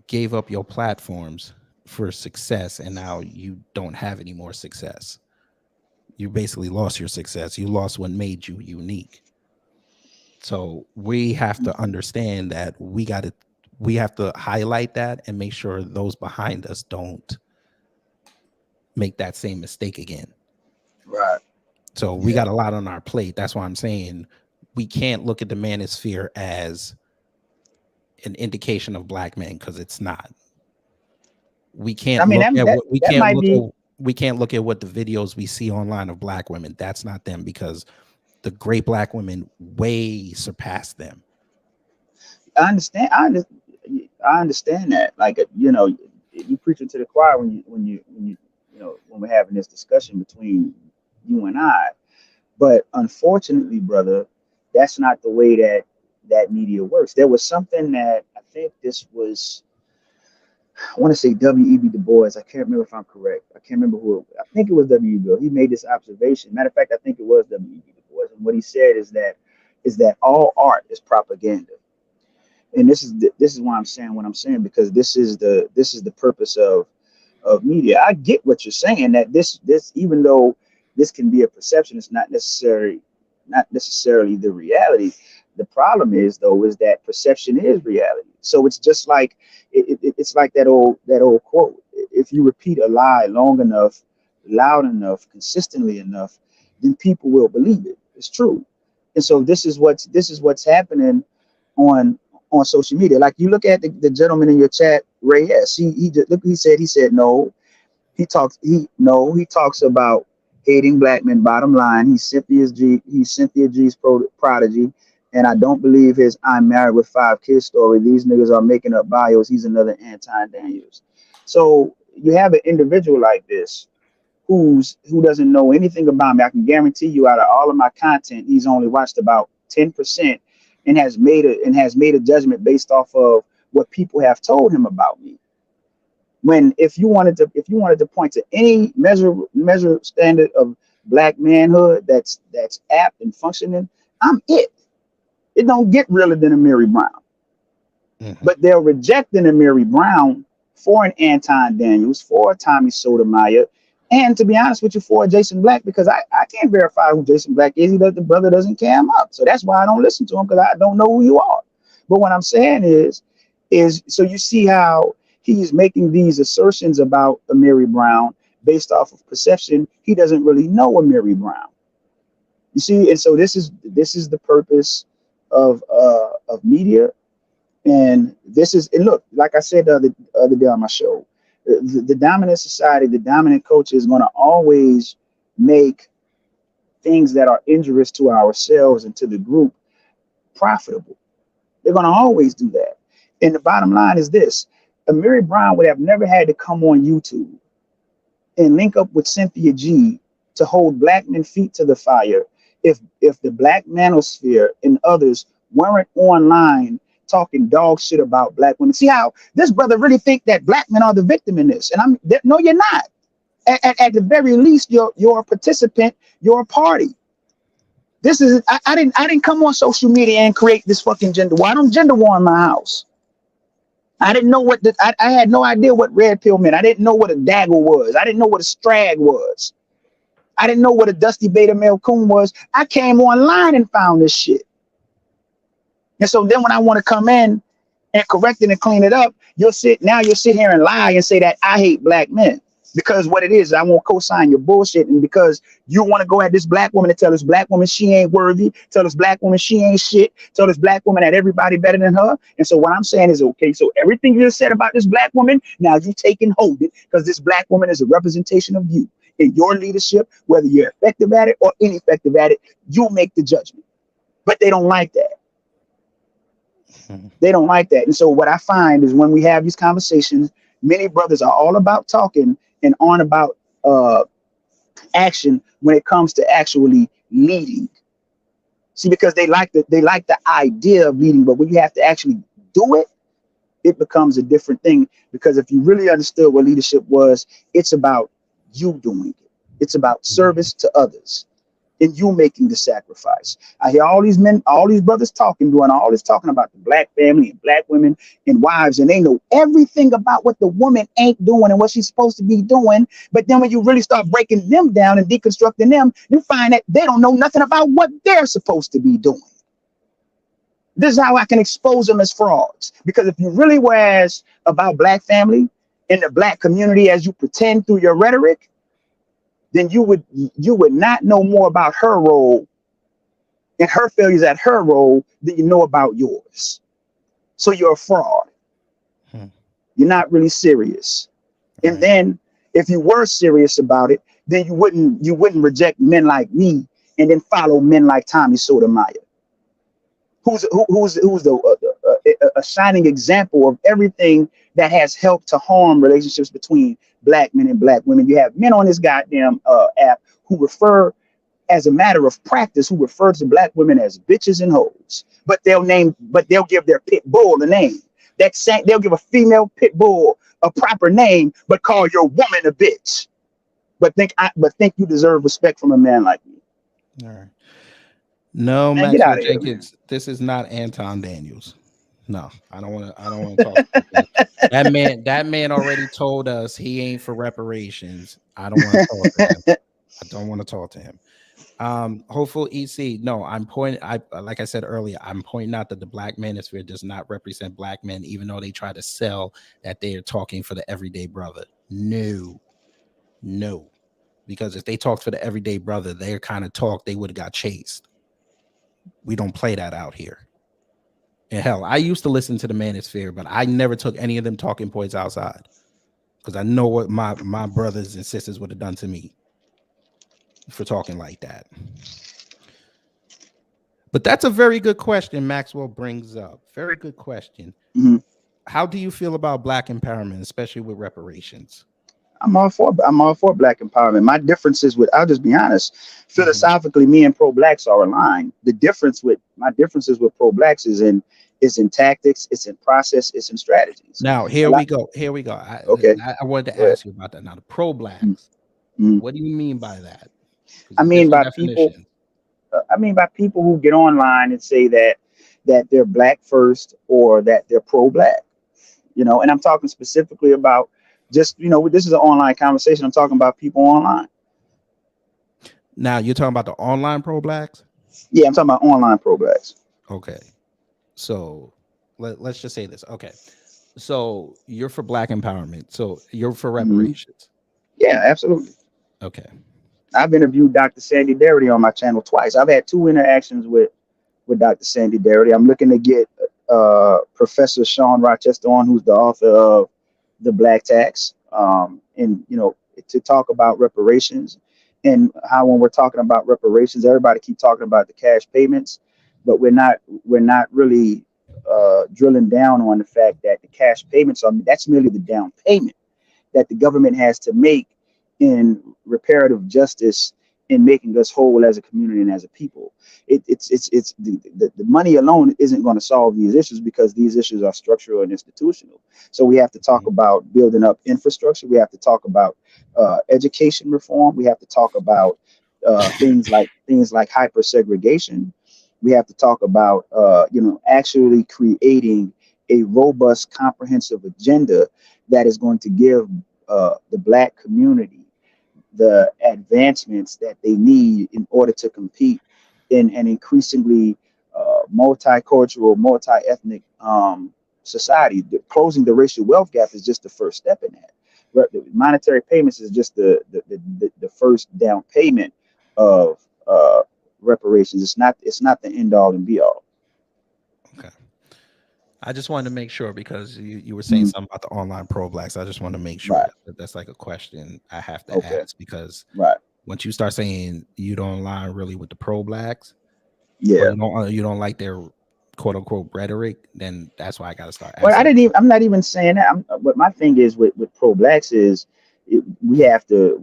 gave up your platforms for success and now you don't have any more success. You basically lost your success. You lost what made you unique. So we have to Mm-hmm. understand that we have to highlight that and make sure those behind us don't make that same mistake again. Right. So we Yeah. got a lot on our plate. That's why I'm saying we can't look at the manosphere as an indication of black men, because it's not. We I can't mean, look at what that might be. we can't look at what the videos we see online of black women. That's not them, because the great black women way surpass them. I understand. I understand that. Like, you preaching to the choir when we're having this discussion between you and I. But unfortunately, brother, that's not the way that media works. There was something that I think this was. I want to say W.E.B. Du Bois. I can't remember if I'm correct. I can't remember who. I think it was W.E.B. He made this observation. Matter of fact, I think it was W.E.B. Du Bois. And what he said is that all art is propaganda. And this is why I'm saying what I'm saying, because this is the purpose of media. I get what you're saying, that this even though this can be a perception, it's not necessarily the reality. The problem is that perception is reality. So it's just like it's like that old quote. If you repeat a lie long enough, loud enough, consistently enough, then people will believe it. It's true. And so this is what's happening on on social media. Like, you look at the gentleman in your chat, Ray S. He just, look. He said no. He talks about hating black men. Bottom line, He's Cynthia G's prodigy, and I don't believe his "I'm married with 5 kids" story. These niggas are making up bios. He's another Anton Daniels. So you have an individual like this who doesn't know anything about me. I can guarantee you, out of all of my content, he's only watched about 10%, and has made a judgment based off of what people have told him about me. When if you wanted to point to any measure standard of black manhood that's apt and functioning, I'm it. It don't get realer than Amiri Brown. Mhm. But they're rejecting Amiri Brown for an Anton Daniels, for a Tommy Sotomayor, and to be honest with you, for a Jason Black, because I can't verify who Jason Black is. The brother doesn't cam up. So that's why I don't listen to him, because I don't know who you are. But what I'm saying is so you see how he's making these assertions about Amiri Brown based off of perception. He doesn't really know Amiri Brown. You see, and so this is the purpose of media. And look, like I said the other day on my show, the dominant society, the dominant culture is going to always make things that are injurious to ourselves and to the group profitable. They're going to always do that. And the bottom line is this: Amiri Brown would have never had to come on YouTube and link up with Cynthia G to hold black men feet to the fire if the black manosphere and others weren't online talking dog shit about black women. See how this brother really think that black men are the victim in this? And no, you're not. At the very least, you're a participant. You're a party. I didn't come on social media and create this fucking gender war. I don't gender war in my house. I didn't know I had no idea what red pill meant. I didn't know what a dagger was. I didn't know what a strag was. I didn't know what a dusty beta male coon was. I came online and found this shit. And so then when I want to come in and correct it and clean it up, you'll sit here and lie and say that I hate black men. Because what it is, I won't co-sign your bullshit. And because you want to go at this black woman and tell this black woman she ain't worthy, tell this black woman she ain't shit, tell this black woman that everybody better than her. And so what I'm saying is, okay, so everything you said about this black woman, now you take and hold it, because this black woman is a representation of you in your leadership, whether you're effective at it or ineffective at it. You'll make the judgment. But they don't like that. They don't like that. And so what I find is, when we have these conversations, many brothers are all about talking and aren't about action when it comes to actually leading. See, because they like the idea of leading, but when you have to actually do it, it becomes a different thing. Because if you really understood what leadership was, it's about you doing it. It's about service to others and you making the sacrifice. I hear all these men, all these brothers doing all this talking about the black family and black women and wives, and they know everything about what the woman ain't doing and what she's supposed to be doing. But then when you really start breaking them down and deconstructing them, you find that they don't know nothing about what they're supposed to be doing. This is how I can expose them as frauds. Because if you really were as about black family and the black community as you pretend through your rhetoric, then you would not know more about her role and her failures at her role than you know about yours. So you're a fraud. Hmm. You're not really serious. And Right. then if you were serious about it, then you wouldn't reject men like me and then follow men like Tommy Sotomayor, who's a shining example of everything that has helped to harm relationships between black men and black women. You have men on this goddamn app who refer, as a matter of practice, who refer to black women as bitches and hoes, but they'll give their pit bull a name. They'll give a female pit bull a proper name, but call your woman a bitch. But think you deserve respect from a man like me. All right. No, Man, get Maxwell out of here, man. Jenkins, this is not Anton Daniels. No, I don't want to. I don't want to talk about that. That man already told us he ain't for reparations. I don't want to talk to him. I don't want to talk to him. Hopeful EC. No, I'm pointing. I like I said earlier, I'm pointing out that the Black Manosphere does not represent black men, even though they try to sell that they are talking for the everyday brother. No, no, because if they talked for the everyday brother, their kind of talk, they would have got chased. We don't play that out here. And hell, I used to listen to the Manosphere, but I never took any of them talking points outside because I know what my brothers and sisters would have done to me for talking like that. But that's a very good question Maxwell brings up. Very good question. Mhm. How do you feel about black empowerment, especially with reparations? I'm all for black empowerment. My differences with I'll just be honest. Mhm. Philosophically, me and pro blacks are aligned. My differences with pro blacks is in tactics, it's in process, it's in strategies. Now, A here we lot. go. Here we go. I, Okay, I I wanted to go ahead. ask you about that. Now, the pro Mm, blacks. mm. What do you mean by that? Because I there's mean different by people. definitions. I mean by people who get online and say that they're black first or that they're pro black. And I'm talking specifically about just this is an online conversation. I'm talking about people online. Now, you're talking about the online pro blacks. Yeah, I'm talking about online pro blacks. Okay. So let's just say this. Okay. So you're for black empowerment. So you're for Mhm. reparations. Yeah, absolutely. Okay. I've interviewed Dr. Sandy Darity on my channel twice. I've had two interactions with Dr. Sandy Darity. I'm looking to get Professor Sean Rochester on, who's the author of The Black Tax, and to talk about reparations and how when we're talking about reparations, everybody keep talking about the cash payments, but we're not really drilling down on the fact that the cash payments that's merely the down payment that the government has to make in reparative justice in making us whole as a community and as a people. It's the money alone isn't going to solve these issues because these issues are structural and institutional. So we have to talk Mhm. about building up infrastructure. We have to talk about education reform. We have to talk about things like hyper segregation. We have to talk about actually creating a robust, comprehensive agenda that is going to give the black community the advancements that they need in order to compete in an increasingly multicultural, multi-ethnic society. Closing the racial wealth gap is just the first step in that. The monetary payments is just the first down payment of reparations. It's not the end all and be all. Okay. I just wanted to make sure because you were saying Mhm. something about the online pro blacks. I just want to make sure Right. that that's like a question I have to Okay. ask because Right. once you start saying you don't align really with the pro blacks or Yeah. you don't like their quote unquote rhetoric, then that's why I got to start Well, I asking. didn't even. I'm not even saying that. But my thing is with pro blacks is we have to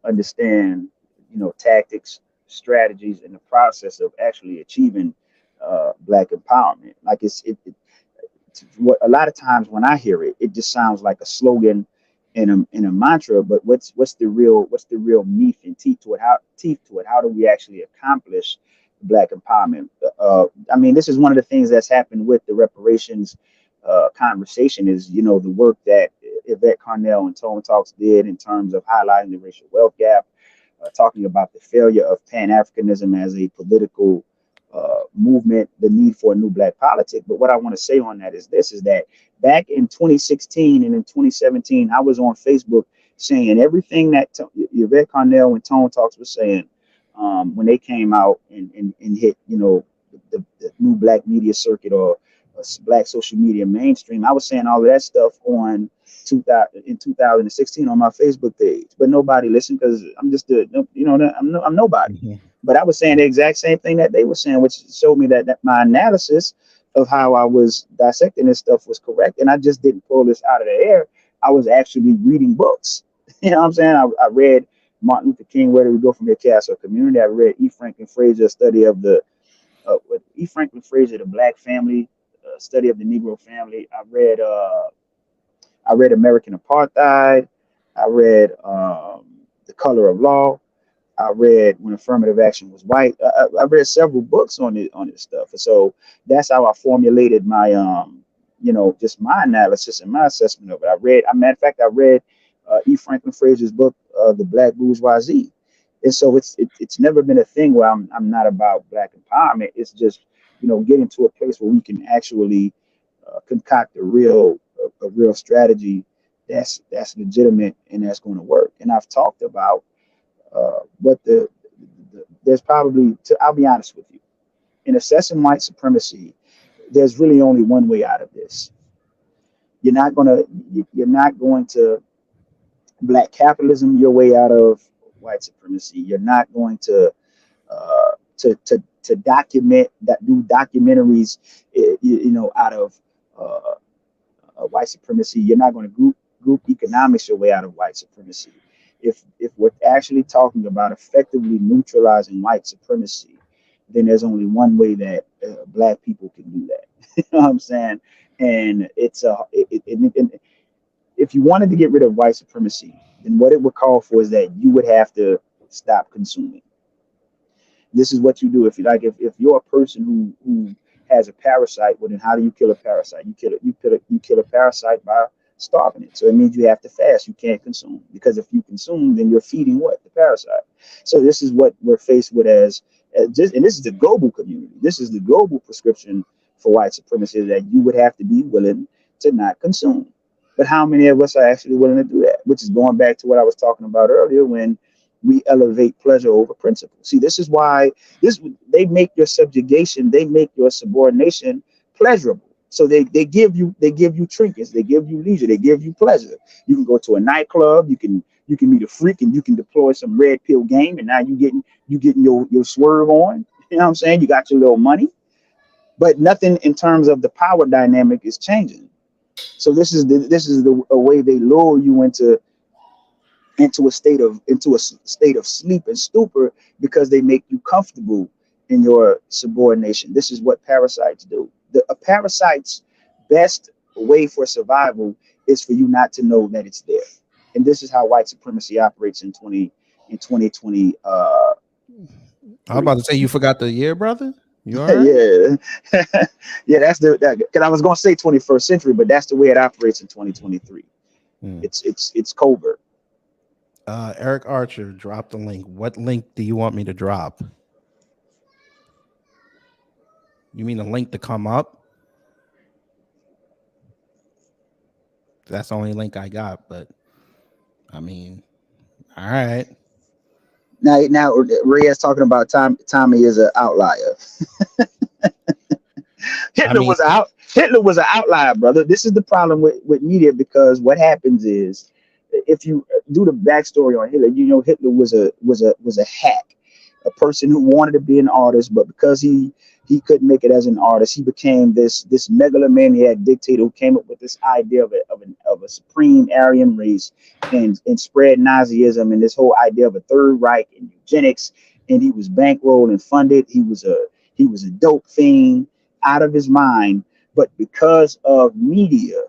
understand tactics, strategies, and the process of actually achieving black empowerment. Like what a lot of times when I hear it, it just sounds like a slogan and a mantra. But what's the real meat and teeth to it? How do we actually accomplish black empowerment? I mean, this is one of the things that's happened with the reparations conversation is the work that Yvette Carnell and Tone Talks did in terms of highlighting the racial wealth gap, talking about the failure of Pan Africanism as a political movement, the need for a new black politic. But what I want to say on that is this: is that back in 2016 and in 2017, I was on Facebook saying everything that Yvette Carnell and Tone Talks was saying when they came out and hit, the new black media circuit or black social media mainstream. I was saying all of that stuff on 2000 in 2016 on my Facebook page, but nobody listened because I'm just I'm nobody. Mhm. But I was saying the exact same thing that they were saying, which showed me that my analysis of how I was dissecting this stuff was correct, and I just didn't pull this out of the air. I was actually reading books. You know what I'm saying? I read Martin Luther King, Where Do We Go From Here, Chaos or Community. I read E. Franklin Frazier's study of with E. Franklin Frazier, the Black Family, study of the Negro family. I read American Apartheid. I read The Color of Law. I read When Affirmative Action Was White. I read several books on this stuff, and so that's how I formulated my just my analysis and my assessment of it. Matter of fact, I read E. Franklin Frazier's book, The Black Bourgeoisie, and so it's never been a thing where I'm not about black empowerment. It's just getting to a place where we can actually concoct a real strategy that's legitimate and that's going to work. And I've talked about what there's probably I'll be honest with you, in assessing white supremacy, there's really only one way out of this. You're not going to black capitalism your way out of white supremacy. You're not going to document that do documentaries out of uh, white supremacy. You're not going to group economics your way out of white supremacy. If we're actually talking about effectively neutralizing white supremacy, then there's only one way that black people can do that. You know what I'm saying? And if you wanted to get rid of white supremacy, then what it would call for is that you would have to stop consuming. This is what you do. If you're a person who has a parasite, well then how do you kill a parasite? You kill a parasite by starving it. So it means you have to fast. You can't consume, because if you consume, then you're feeding what? The parasite. So this is what we're faced with and this is the global community. This is the global prescription for white supremacy, that you would have to be willing to not consume. But how many of us are actually willing to do that? Which is going back to what I was talking about earlier, when we elevate pleasure over principle. See, this is why they make your subjugation, they make your subordination pleasurable. So they give you trinkets, they give you leisure, they give you pleasure. You can go to a nightclub, you can meet a freak, and you can deploy some red pill game, and now you getting your swerve on. You know what I'm saying? You got your little money, but nothing in terms of the power dynamic is changing. So this is a way they lure you into a state of sleep and stupor, because they make you comfortable in your subordination. This is what parasites do. A parasite's best way for survival is for you not to know that it's there. And this is how white supremacy operates in 2023. I was about to say, you forgot the year, brother. You all right? Yeah. Yeah, because I was going to say 21st century, but that's the way it operates in 2023. Hmm. It's covert. Eric Archer dropped the link. What link do you want me to drop? You mean a link to come up? That's the only link I got, but I mean, all right. Now Reyes talking about Tommy is an outlier. I Hitler mean, was out. Hitler was an outlier, brother. This is the problem with media, because what happens is, if you do the backstory on Hitler, Hitler was a hack, a person who wanted to be an artist, but because he couldn't make it as an artist, he became this megalomaniac dictator who came up with this idea of a supreme Aryan race, and spread Nazism and this whole idea of a third Reich and eugenics. And he was bankrolled and funded. He was a dope fiend out of his mind, but because of media,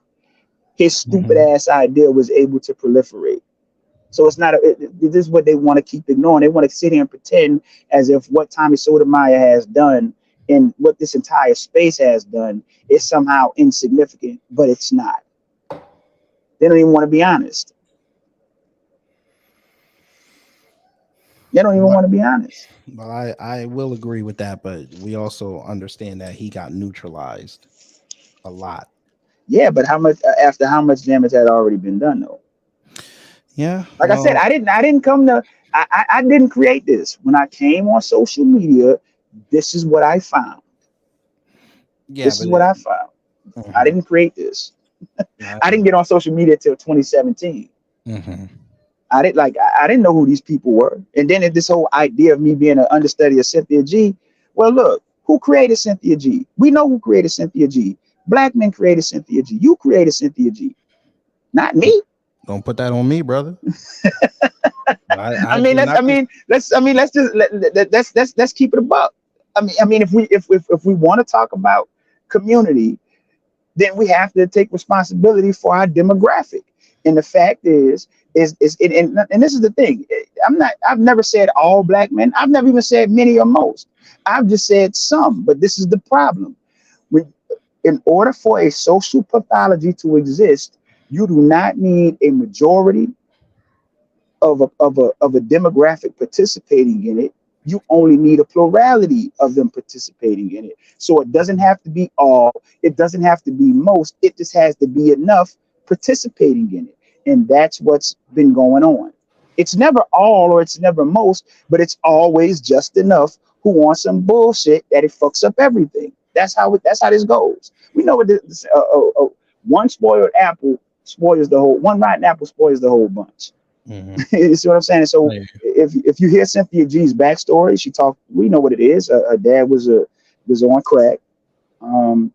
his stupid mhm. ass idea was able to proliferate. So it's not this is what they want to keep ignoring. They want to sit here and pretend as if what Tommy Sotomayor has done and what this entire space has done is somehow insignificant, but it's not. They don't even want to be honest. They don't even Well, want to be honest. I will agree with that, but we also understand that he got neutralized a lot. Yeah, but how much damage had already been done though? Yeah. Like I said, Well, I didn't come to I didn't create this. When I came on social media, this is what I found. yeah, This is but what I found. I mhm. didn't create this. I I, didn't get on social media till 2017. mhm. I didn't know who these people were. And then this whole idea of me being an understudy of Cynthia G. Well, look, who created Cynthia G? We know who created Cynthia G. Black men created Cynthia G. You created Cynthia G, not Don't, me. don't put that on me, brother. I I mean, did let's. not. Let's just let's keep it a buck. If we want to talk about community, then we have to take responsibility for our demographic. And the fact and this is the thing. I've never said all black men. I've never even said many or most. I've just said some. But this is the problem. When, in order for a social pathology to exist, you do not need a majority of a demographic participating in it. You only need a plurality of them participating in it. So it doesn't have to be all, it doesn't have to be most, it just has to be enough participating in it. And that's what's been going on. It's never all or it's never most, but it's always just enough who wants some bullshit that it fucks up everything. That's how this goes. We know what one spoiled apple spoils the whole, one rotten apple spoils the whole bunch. Mhm. You see what I'm saying? So Hey, if you hear Cynthia G's backstory, she talked. We know what it is. Her dad was on crack. Um,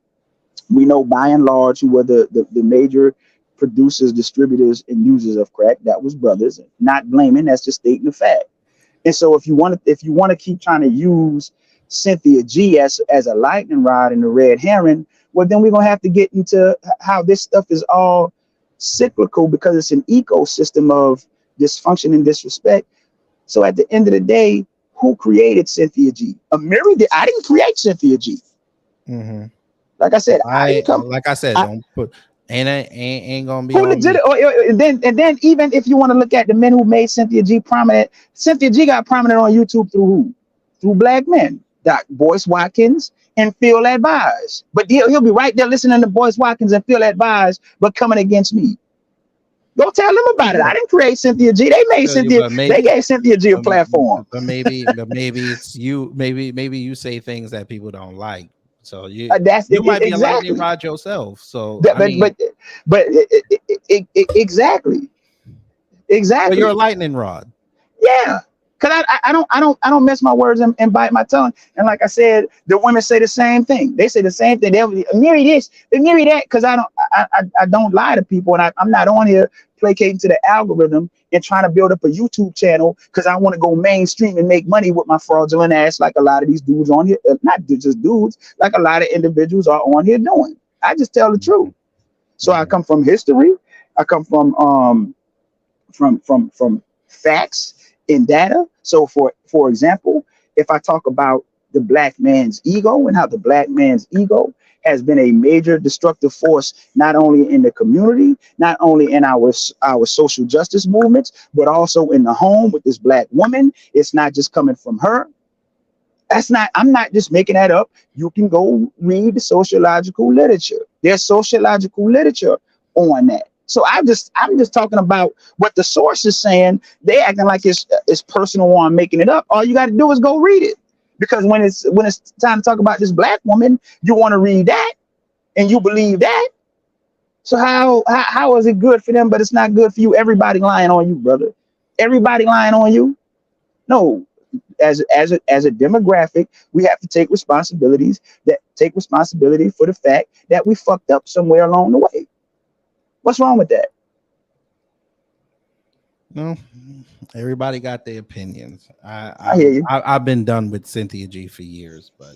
we know by and large who were the major producers, distributors, and users of crack. That was brothers. Not blaming. That's just stating the fact. And so if you want to keep trying to use Cynthia G as a lightning rod and a red herring, well then we're gonna have to get into how this stuff is all cyclical because it's an ecosystem of dysfunction and disrespect. So at the end of the day, who created Cynthia G? Amiri did. I didn't create Cynthia G. mhm. Like I said, I I didn't come. like I said, I, don't put ain't gonna be who on legit me. and then even if you want to look at the men who made Cynthia G prominent, Cynthia G got prominent on YouTube through who? Through black men. Doc Boyce Watkins and Phil Advise. But he'll be right there listening to Boyce Watkins and Phil Advise, but coming against me. Go tell them about it. Yeah, I didn't create Cynthia G. They made feel you, Cynthia, but they maybe, gave Cynthia G a but, platform. but maybe it's you. Maybe you say things that people don't like. So That's you might be a lightning exactly. rod yourself. So That, I mean, but exactly. well, you're a Exactly. lightning rod. Yeah, because I don't mess my words and bite my tongue. And like I said, the women say the same thing. They say the same thing. They'll be marry this, they marry that. Because I don't lie to people, and I'm not on here placating to the algorithm and trying to build up a YouTube channel because I want to go mainstream and make money with my fraudulent ass, like a lot of these dudes on here. Not just dudes, like a lot of individuals are on here doing. I just tell the truth. Mhm, So I mhm. come from history. I come from facts and data. So for example, if I talk about the black man's ego and how the black man's ego has been a major destructive force not only in the community, not only in our social justice movements, but also in the home with this black woman. It's not just coming from her. I'm not just making that up. You can go read the sociological literature. There's sociological literature on that. So I'm just talking about what the source is saying. They acting like it's personal or I'm making it up. All you got to do is go read it. Because when it's time to talk about this black woman, you want to read that and you believe that. So how is it good for them, but it's not good for you? Everybody lying on you, brother. Everybody lying on you. No, as a demographic, we have to take responsibility for the fact that we fucked up somewhere along the way. What's wrong with that? No, everybody got their opinions. I hear you. I've been done with Cynthia G for years, but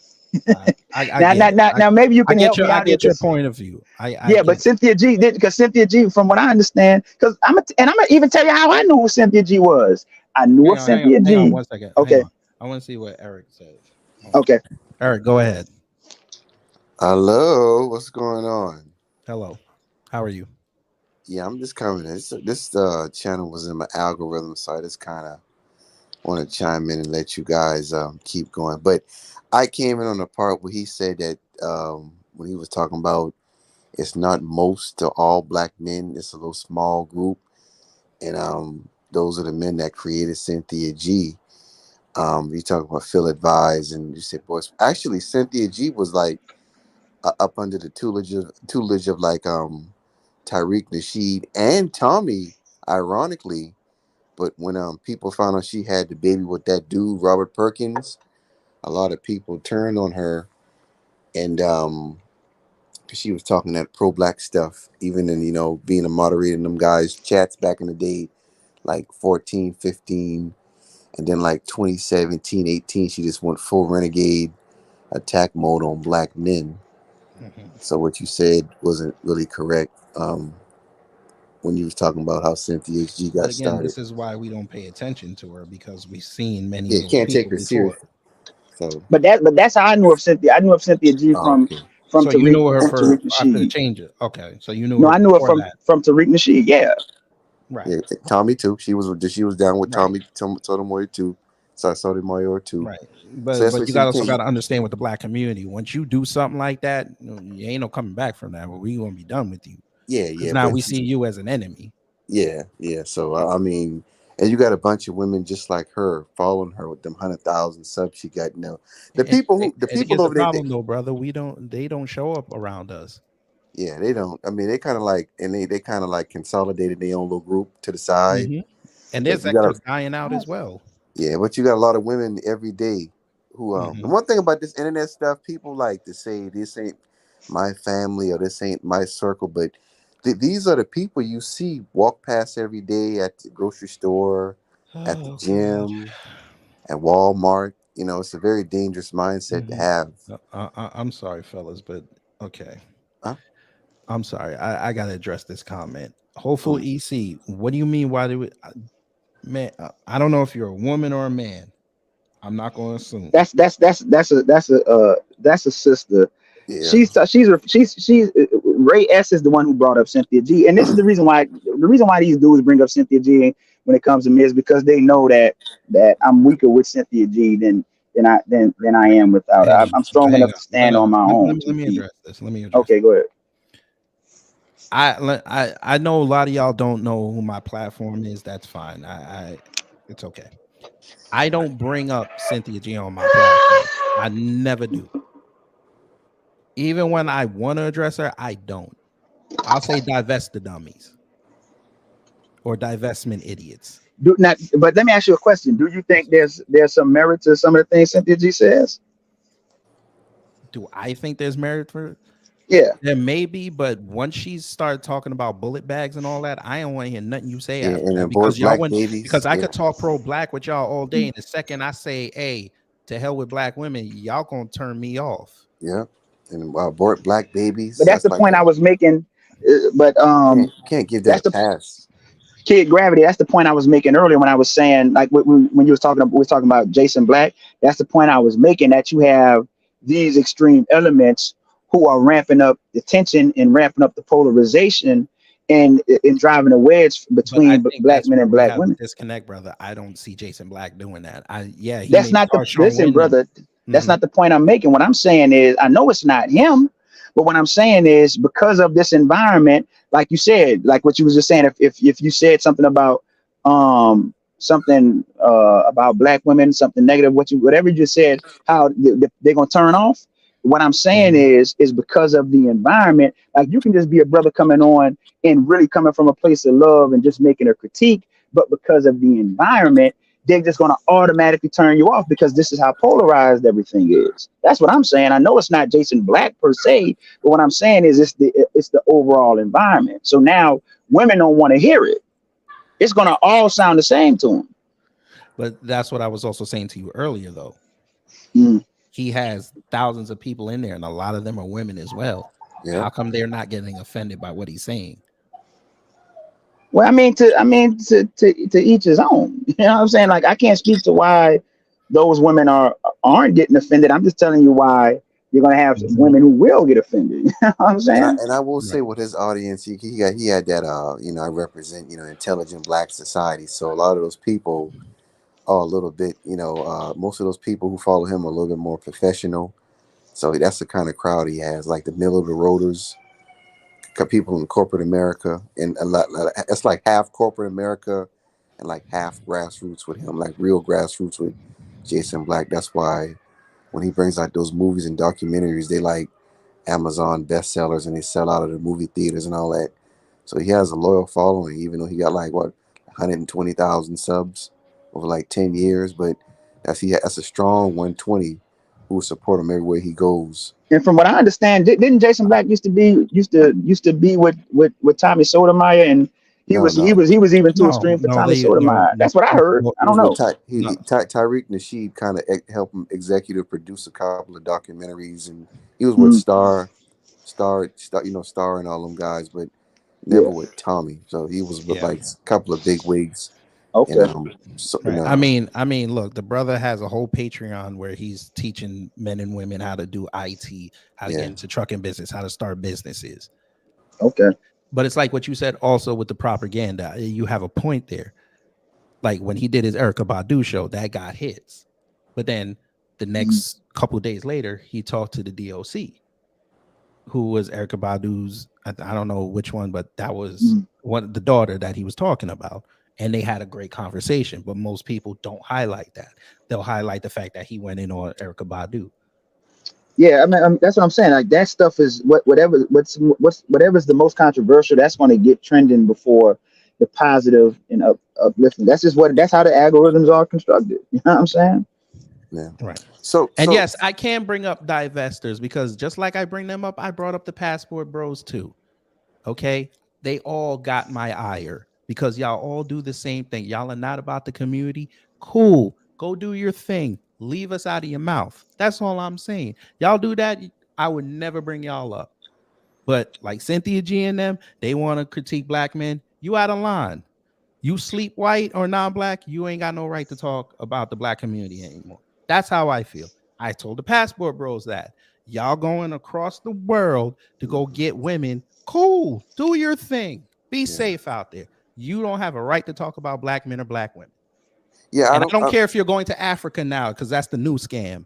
I now, get now, it. now, now, maybe you can help me I out here, get your because point of view. I yeah, get but it. Cynthia G did, because Cynthia G, from what I understand, I'm gonna even tell you how I knew who Cynthia G was. I knew of Cynthia Hang on G. one second. Hang Okay, on. I want to see what Eric says. Hold on. okay. Eric, go ahead. Hello, what's going on? Hello. How are you? Yeah, I'm just coming. This channel was in my algorithm, so I just kind of want to chime in and let you guys keep going. But I came in on the part where he said that when he was talking about it's not most to all black men, it's a little small group. and those are the men that created Cynthia G. You talk about Phil Advise, and you said, boys, actually, Cynthia G was like up under the tutelage of like Tariq Nasheed and Tommy, ironically. But when people found out she had the baby with that dude Robert Perkins, a lot of people turned on her, and 'cause she was talking that pro-black stuff, even in being a moderator in them guys chats back in the day, like 14, 15, and then like 2017, 18, she just went full renegade attack mode on black men. Mhm. So what you said wasn't really correct when you was talking about how Cynthia G But got again, started. this is why we don't pay attention to her because we've seen many Yeah, of you those can't take people her before. serious. So, But that's how I knew of Cynthia. I knew of Cynthia G oh, okay. from So you Tariq knew her from for Tariq after the Nasheed. change it. Okay. So you knew No, her I knew her before that. from Tariq Nasheed. Yeah, Right. Yeah, Tommy too. She was down with Right. Tommy Sotomayor too. Sotomayor too. Right. So But that's but what you you got also can't. got to understand with the black community. Once you do something like that, you ain't no coming back from that. But we gonna be done with you Yeah, because yeah, now but we see you as an enemy. yeah, yeah. So I mean, and you got a bunch of women just like her following her with them 100,000 subs she got. The And, people and the and people here's the over there, problem though, brother. They don't show up around us. yeah, they don't. I mean, they kind of like, and they kind of like consolidated their own little group to the side. Hmm. And their But you got a sector's dying out as well. Yeah, but you got a lot of women every day who the Hmm. one thing about this internet stuff, people like to say this ain't my family or this ain't my circle, but these are the people you see walk past every day at the grocery store, at the Oh God. gym, at Walmart. It's a very dangerous mindset to Hmm. have. I'm sorry, fellas, but okay. Huh? I'm sorry. I gotta address this comment. Hopeful Mm. EC. What do you mean? Why do it, man? I don't know if you're a woman or a man. I'm not going to assume. that's a sister. Yeah, Ray S is the one who brought up Cynthia G, and this is the reason why these dudes bring up Cynthia G when it comes to me is because they know that I'm weaker with Cynthia G than I am without her. Hang on, I'm strong hang enough on. to stand on my own Let two me feet. address this. Let me address. Okay, go ahead. I know a lot of y'all don't know who my platform is. That's fine. It's okay. I don't bring up Cynthia G on my platform. I never do. Even when I want to address her, I don't. I'll say divest the dummies or divestment idiots. Do not, but let me ask you a question. Do you think there's some merit to some of the things Cynthia G says? Do I think there's merit for it? Yeah. There may be, but once she started talking about bullet bags and all that, I don't want to hear nothing you say yeah, after and that abort because y'all black went because babies. I Yeah, could talk pro black with y'all all day, and the second I say, "Hey, to hell with black women," y'all gonna turn me off. yeah, and abort black But babies. that's That's the like point I a was making. But can't give that that's a the pass. kid gravity. That's the point I was making earlier when I was saying, like when you was talking, we was talking about Jason Black. That's the point I was making, that you have these extreme elements who are ramping up the tension and ramping up the polarization and driving a wedge But I between think black that's men where and we black have a women. disconnect, brother. I don't see Jason Black doing that. Yeah, he That's may not the start strong listen, winning. brother. That's Hmm. not the point I'm making. What I'm saying is, I know it's not him, but what I'm saying is, because of this environment, like you said, like what you was just saying, if you said something about something about black women, something negative, whatever you just said, how they're gonna turn off. What I'm saying Hmm. is because of the environment. Like, you can just be a brother coming on and really coming from a place of love and just making a critique, but because of the environment, they're just going to automatically turn you off because this is how polarized everything is. That's what I'm saying. I know it's not Jason Black per se, but what I'm saying is it's the overall environment. So now women don't want to hear it. It's going to all sound the same to them. But that's what I was also saying to you earlier, though. Mm. He has thousands of people in there, and a lot of them are women as well. Yeah. How come they're not getting offended by what he's saying? Well, to each his own. You know what I'm saying? Like, I can't speak to why those women aren't getting offended. I'm just telling you why you're going to have Mhm. women who will get offended. You know what I'm And I saying? and I will say Right. with his audience, he had that I represent intelligent black society. So a lot of those people are a little bit most of those people who follow him are a little bit more professional. So that's the kind of crowd he has, like the middle of the roaders. people in corporate America, and it's like half corporate America and like half grassroots with him, like real grassroots with Jason Black. That's why when he brings out those movies and documentaries, they like Amazon bestsellers and they sell out of the movie theaters and all that. So he has a loyal following, even though he got like what 120,000 subs over like 10 years. But that's a strong 120 who will support him everywhere he goes. And from what I understand, didn't Jason Black used to be with Tommy Sotomayor, and he No, was he no, was he was even too No, extreme for no, Tommy they no, Sotomayor. no, That's what I heard. no, I he don't was with know. Ty, no. Tyreek Nasheed kind of helped him executive produce a couple of documentaries, and he was with Mm, Star and all them guys, but never yeah. with Tommy. So he was with Yeah. like a couple of big wigs, and Okay. so Right. I mean, look, the brother has a whole Patreon where he's teaching men and women how to do IT, how to get yeah, into trucking business, how to start businesses. Okay. But it's like what you said also with the propaganda. You have a point there. Like when he did his Erica Badu show, that got hits. But then the Mm, next couple of days later, he talked to the DOC, who was Erica Badu's, I don't know which one, but that was mm. one the daughter that he was talking about. And they had a great conversation. But most people don't highlight that. They'll highlight the fact that he went in on Erica Badu. Yeah, I mean, that's what I'm saying. Like that stuff is whatever's the most controversial. That's going to get trending before the positive and uplifting. That's how the algorithms are constructed. You know what I'm saying? yeah. Right. So And so yes, I can bring up divestors because just like I bring them up, I brought up the passport bros too. Okay. They all got my ire because y'all all do the same thing. Y'all are not about the community. Cool. Go do your thing. Leave us out of your mouth. That's all I'm saying. Y'all do that. I would never bring y'all up. But like Cynthia G and them, they want to critique black men. You out of line. You sleep white or non-black, you ain't got no right to talk about the black community anymore. That's how I feel. I told the passport bros that y'all going across the world to go mhm, get women. Cool, do your thing. Be yeah, safe out there. You don't have a right to talk about black men or black women. yeah. I And I don't. don't care if you're going to Africa now because that's the new scam.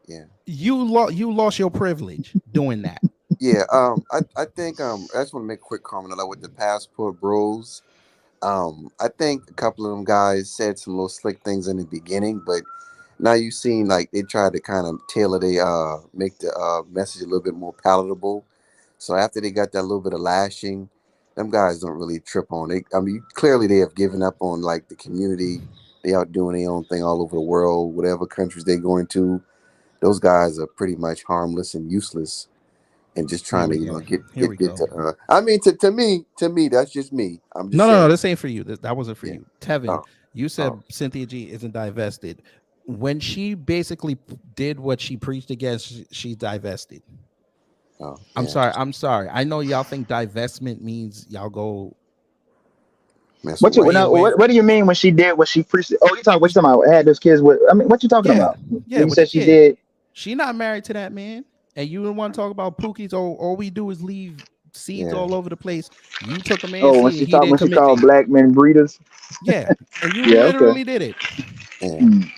Yeah, You lost your privilege doing that. yeah. I think I just want to make a quick comment on that with the passport bros. I think a couple of them guys said some little slick things in the beginning, but now you've seen like they tried to kind of tailor they make the message a little bit more palatable. So after they got that little bit of lashing, them guys don't really trip on it. I mean, clearly they have given up on like the community. They out doing their own thing all over the world, whatever countries they go into. Those guys are pretty much harmless and useless, and just Here trying to we go. Here we get go. to. I mean, to me, that's just me. I'm just No, saying. this ain't for you. That wasn't for Yeah. you. Tevin, Oh. you Oh. said Cynthia G isn't divested. When she basically did what she preached against, she divested. Oh. I'm Yeah. sorry. I'm sorry. I know y'all think divestment means y'all go Mess with What you white way now? away. What do you mean when she did what she preached? Oh, you talking? What you talking about? Had those kids with? I mean, what you talking Yeah, about? yeah, When you with the said she kid. did? She not married to that man. And you don't want to talk about Pookie's. All we do is leave seeds Yeah. all over the place. You took a man's Oh, seed and he when didn't she commit to called you. black men breeders. Yeah. And you Yeah. Okay. literally did it. Yeah. Mm,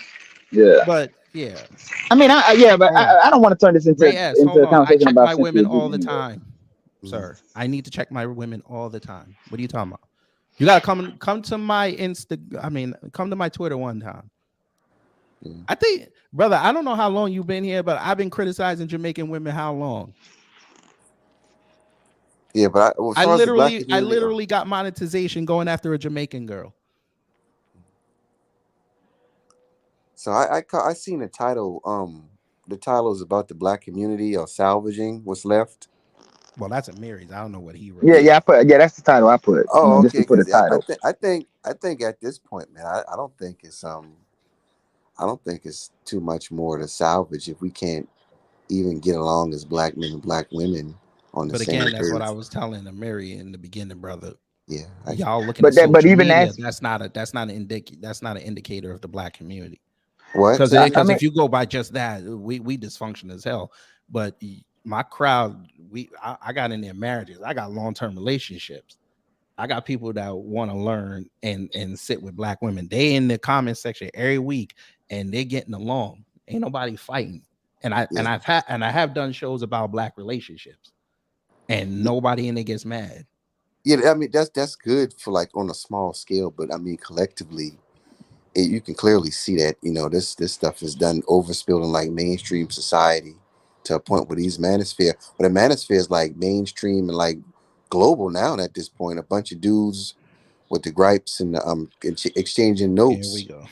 yeah. But yeah. I mean, yeah, but Hold on. I don't want to turn this Ray S, into hold a on. I conversation check about my Cynthia women G all the anyway. time, Mm. sir. I need to check my women all the time. What are you talking about? You gotta come to my come to my Twitter one time. Yeah. I think, brother, I don't know how long you've been here, but I've been criticizing Jamaican women how long? Yeah, but as I far as the black literally, I community, literally got monetization going after a Jamaican girl. so I seen the title. The title is about the black community or salvaging what's left. Well, that's Amiri's. I don't know what he wrote. Yeah, Yeah. yeah, that's the title I put. Oh, Just okay. to put a Because title. I think at this point, man, I don't think it's too much more to salvage if we can't even get along as black men and black women on the But same again, that's what I page. was telling Amiri in the beginning, brother. Yeah. Y'all looking at But social even media, that's that's not an indicator of the black community. What? Because Say it again. I because mean, if you go by just that, we dysfunction as hell. But my crowd, I got in their marriages. I got long-term relationships. I got people that want to learn and sit with black women. They in the comment section every week and they're getting along. Ain't nobody fighting. And Yeah. I have done shows about black relationships. and nobody in it gets mad. Yeah, I mean that's good for like on a small scale, but I mean collectively, you can clearly see that this stuff is done overspilled in like mainstream society to a point where these manosphere, but the manosphere is like mainstream and like global now. And at this point, a bunch of dudes with the gripes and exchanging Here we notes go.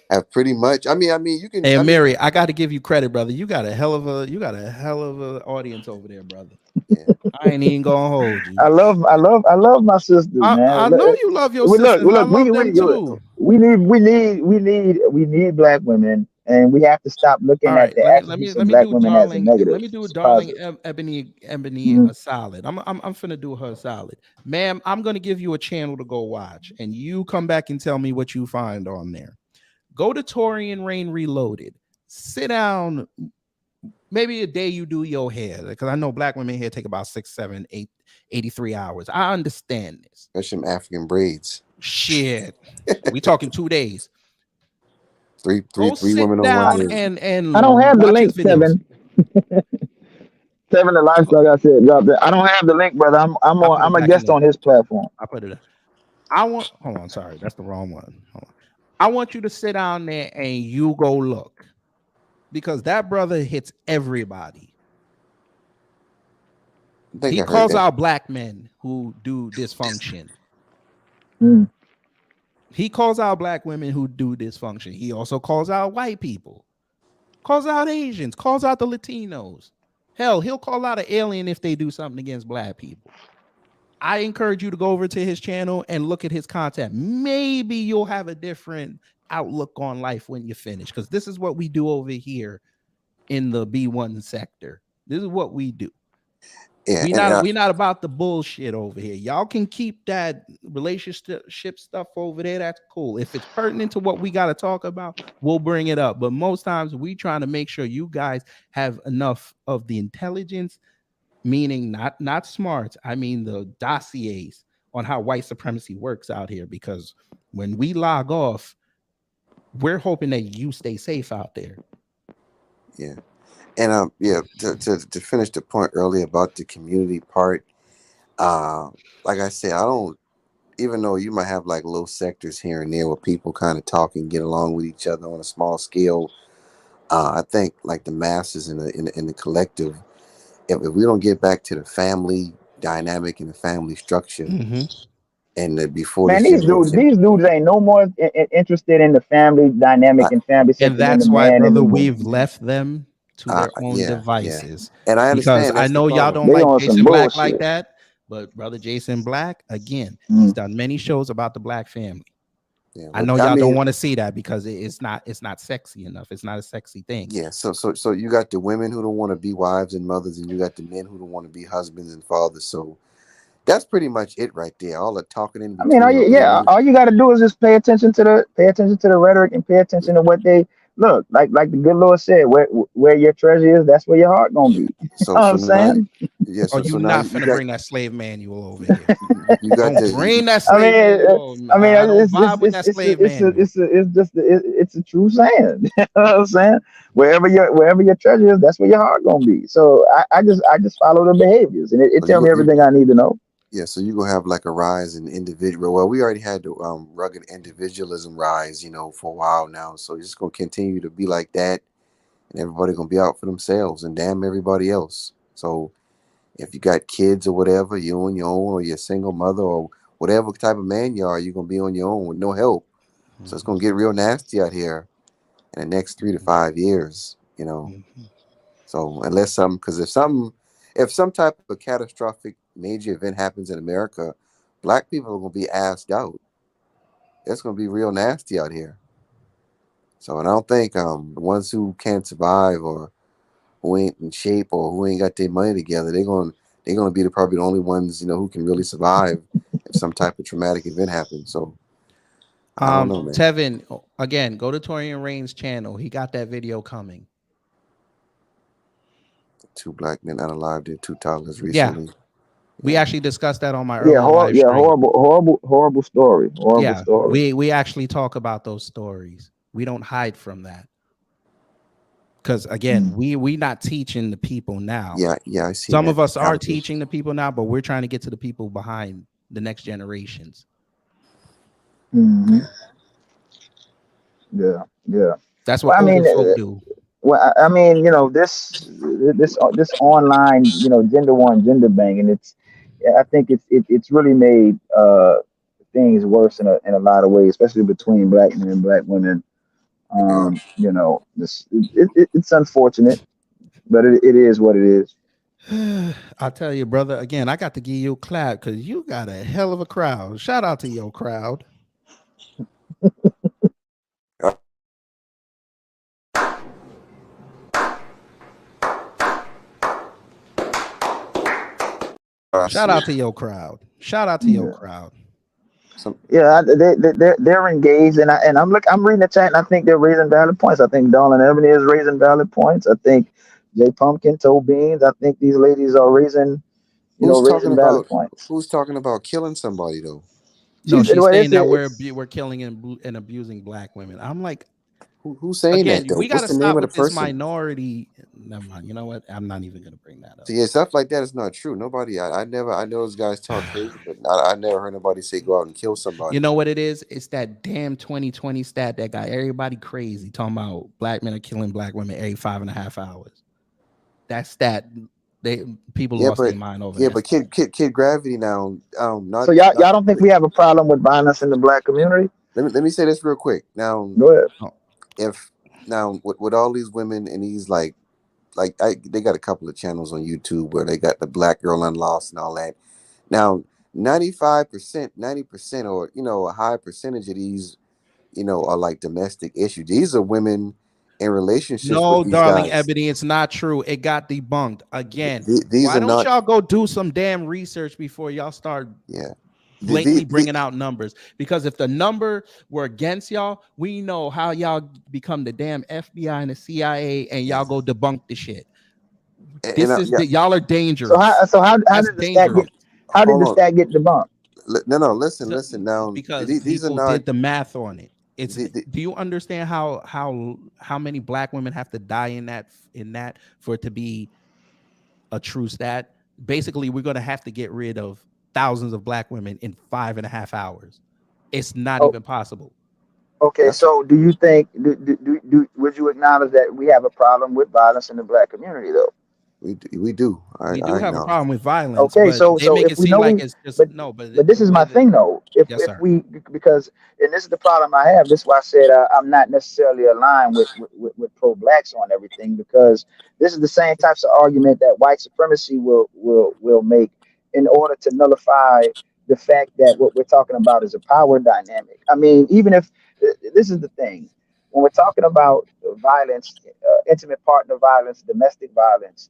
have pretty much. I mean, you can. Hey, I mean, Mary, I got to give you credit, brother. You got a hell of a audience over there, brother. yeah, I ain't even gonna hold you. I love my sisters, man. I know you love your Look, sisters, and I look, love them too. we need black women, and we have to stop All looking at right, the attributes let of me black do women as a darling. negative. Let me do It's darling positive. Ebony Mhm. a solid. I'm finna do her a solid, ma'am. I'm gonna give you a channel to go watch, and you come back and tell me what you find on there. Go to Torian Rain Reloaded. Sit down. Maybe a day you do your hair, because I know black women here take about 6, 7, 8, 83 hours. I understand this. especially them African braids. Shit, we talking 2 days. Three, three, Go three sit women on one down day. I don't and have the watch his link, videos. Tevin. Tevin the livestock. I said, drop that. I don't have the link, brother. I put it I'm a back in guest there. on his platform. I put it. I want. Hold on. Sorry, that's the wrong one. Hold on. I want you to sit down there and you go look, because that brother hits everybody. I think He I heard calls that. out black men who do dysfunction. Mm. He calls out black women who do dysfunction. He also calls out white people, calls out Asians, calls out the Latinos. Hell, he'll call out an alien if they do something against black people. I encourage you to go over to his channel and look at his content. Maybe you'll have a different outlook on life when you finish, because this is what we do over here in the B1 sector. This is what we do. Yeah, We and not we not about the bullshit over here. Y'all can keep that relationship stuff over there. That's cool. If it's pertinent to what we got to talk about, we'll bring it up. But most times we trying to make sure you guys have enough of the intelligence, meaning not smarts. I mean the dossiers on how white supremacy works out here. Because when we log off, we're hoping that you stay safe out there. yeah. And yeah, to finish the point earlier about the community part, uh, like I said, I don't. Even though you might have like little sectors here and there where people kind of talk and get along with each other on a small scale, I think like the masses in the collective, if we don't get back to the family dynamic and the family structure, Mm-hmm. and before Man, this generation, these dudes ain't no more interested in the family I, dynamic and family And sector than the that's why, man and the brother, we've woman. left them to their own yeah, devices. and I Because understand I that's the know y'all problem. don't They like on some Jason Black like bullshit. that, but brother Jason Black, again, he's Mm. done many shows about the black family. Yeah, I know but I y'all don't mean, want to see that because it's not sexy enough. It's not a sexy thing. yeah. So you got the women who don't want to be wives and mothers, and you got the men who don't want to be husbands and fathers. So that's pretty much it right there. All the talking in I mean, between. all you got to do is just pay attention to the rhetoric and pay attention to what they look like. The good Lord said, where your treasure is, that's where your heart gonna be. You know So what so I'm now, saying? yeah. Are So you now not you finna got bring that slave manual over here? you got Don't the bring that I slave mean, manual. I don't vibe with that slave manual. it's a true saying. You know what I'm saying? Wherever your treasure is, that's where your heart gonna be. So I just follow the behaviors, and it so tell me you everything I need to know. yeah. So you gonna have like a rise in individual. Well, we already had the rugged individualism rise, for a while now. So it's just gonna continue to be like that, and everybody gonna be out for themselves and damn everybody else. So if you got kids or whatever, you on your own, or you're a single mother, or whatever type of man you are, you're gonna be on your own with no help. So it's gonna get real nasty out here in the next 3 to 5 years. Mhm. So unless because if some type of catastrophic major event happens in America, black people are gonna be asked out. It's gonna be real nasty out here. So and I don't think the ones who can't survive or who ain't in shape or who ain't got their money together, they're gonna be probably the only ones who can really survive if some type of traumatic event happens. So I don't know, man. Tevin, again, go to Torian Rain's channel. He got that video coming. Two black men unalived their two toddlers Yeah, recently. we Yeah, actually discussed that on my Yeah, earlier live stream. horrible story. Horrible Yeah, story. we actually talk about those stories. We don't hide from that. Because again, Mm. we not teaching the people now. Yeah, yeah, I seen Some that of us are allegation. teaching the people now, but we're trying to get to the people behind the next generations. Hmm. Yeah, yeah. That's what Well, I older mean, folk do. well, I mean, this online, gender one, gender banging. I think it's really made things worse in a lot of ways, especially between black men and black women. Yeah. It's unfortunate, but it is what it is. I'll tell you, brother. Again, I got to give you a clap because you got a hell of a crowd. Shout out to your crowd. I Shout see out it. to your crowd. Shout out to your Yeah. crowd. Some Yeah, they're engaged, and I'm reading the chat, and I think they're raising valid points. I think Dawn Ebony is raising valid points. I think Jay Pumpkin, Toe Beans. I think these ladies are raising valid points. who's talking about killing somebody though? No, she's Well, saying that it's we're killing and abusing black women. I'm like, Who's saying again, that though? we got What's to the name stop of the with this person? minority. Never mind. You know what? I'm not even gonna bring that So yeah, stuff like that is not true. Nobody, I know those guys talk up. crazy, but I never heard nobody say go out and kill You somebody. know what it is? It's that damn 2020 stat that got everybody crazy talking about black men are killing black women every 5.5 hours. That stat, they people Yeah, lost but their mind over yeah, that but stat. Kid Gravity now, So not y'all don't think we have a problem with violence in the black community? let me say this real quick. Now, Go ahead. Oh, if now with all these women and these they got a couple of channels on YouTube where they got the Black Girl Unlost and all that. Now, 95%, 90%, or a high percentage of these, are like domestic issues. These are women in relationships with no, these darling guys. Ebony, it's not true. It got debunked again. These Why are don't not, y'all go do some damn research before y'all start yeah. blatantly bringing out numbers? Because if the number were against y'all, we know how y'all become the damn FBI and the CIA, and Yeah. y'all go debunk the shit. And This is yeah, y'all are So dangerous. how That's did the stat dangerous. get how did hold the on. stat get debunked? No, listen, So- listen. Now, because these are people not. did the math on it. It's The, do you understand how many black women have to die in that for it to be a true stat? Basically, we're gonna have to get rid of thousands of black women in 5.5 hours. It's not Oh, even possible. okay. that's So do you think would you acknowledge that we have a problem with violence in the black community though? we do. We do I have a acknowledge. problem with violence, Okay, but so they so make if it we seem know like we it's just but no. But but this the is way my that thing though. yes, If sir. we because and this is the problem I have. This is why I said I'm not necessarily aligned with pro blacks on everything because this is the same types of argument that white supremacy will make in order to nullify the fact that what we're talking about is a power dynamic. I mean, even if this is the thing when we're talking about violence, intimate partner violence, domestic violence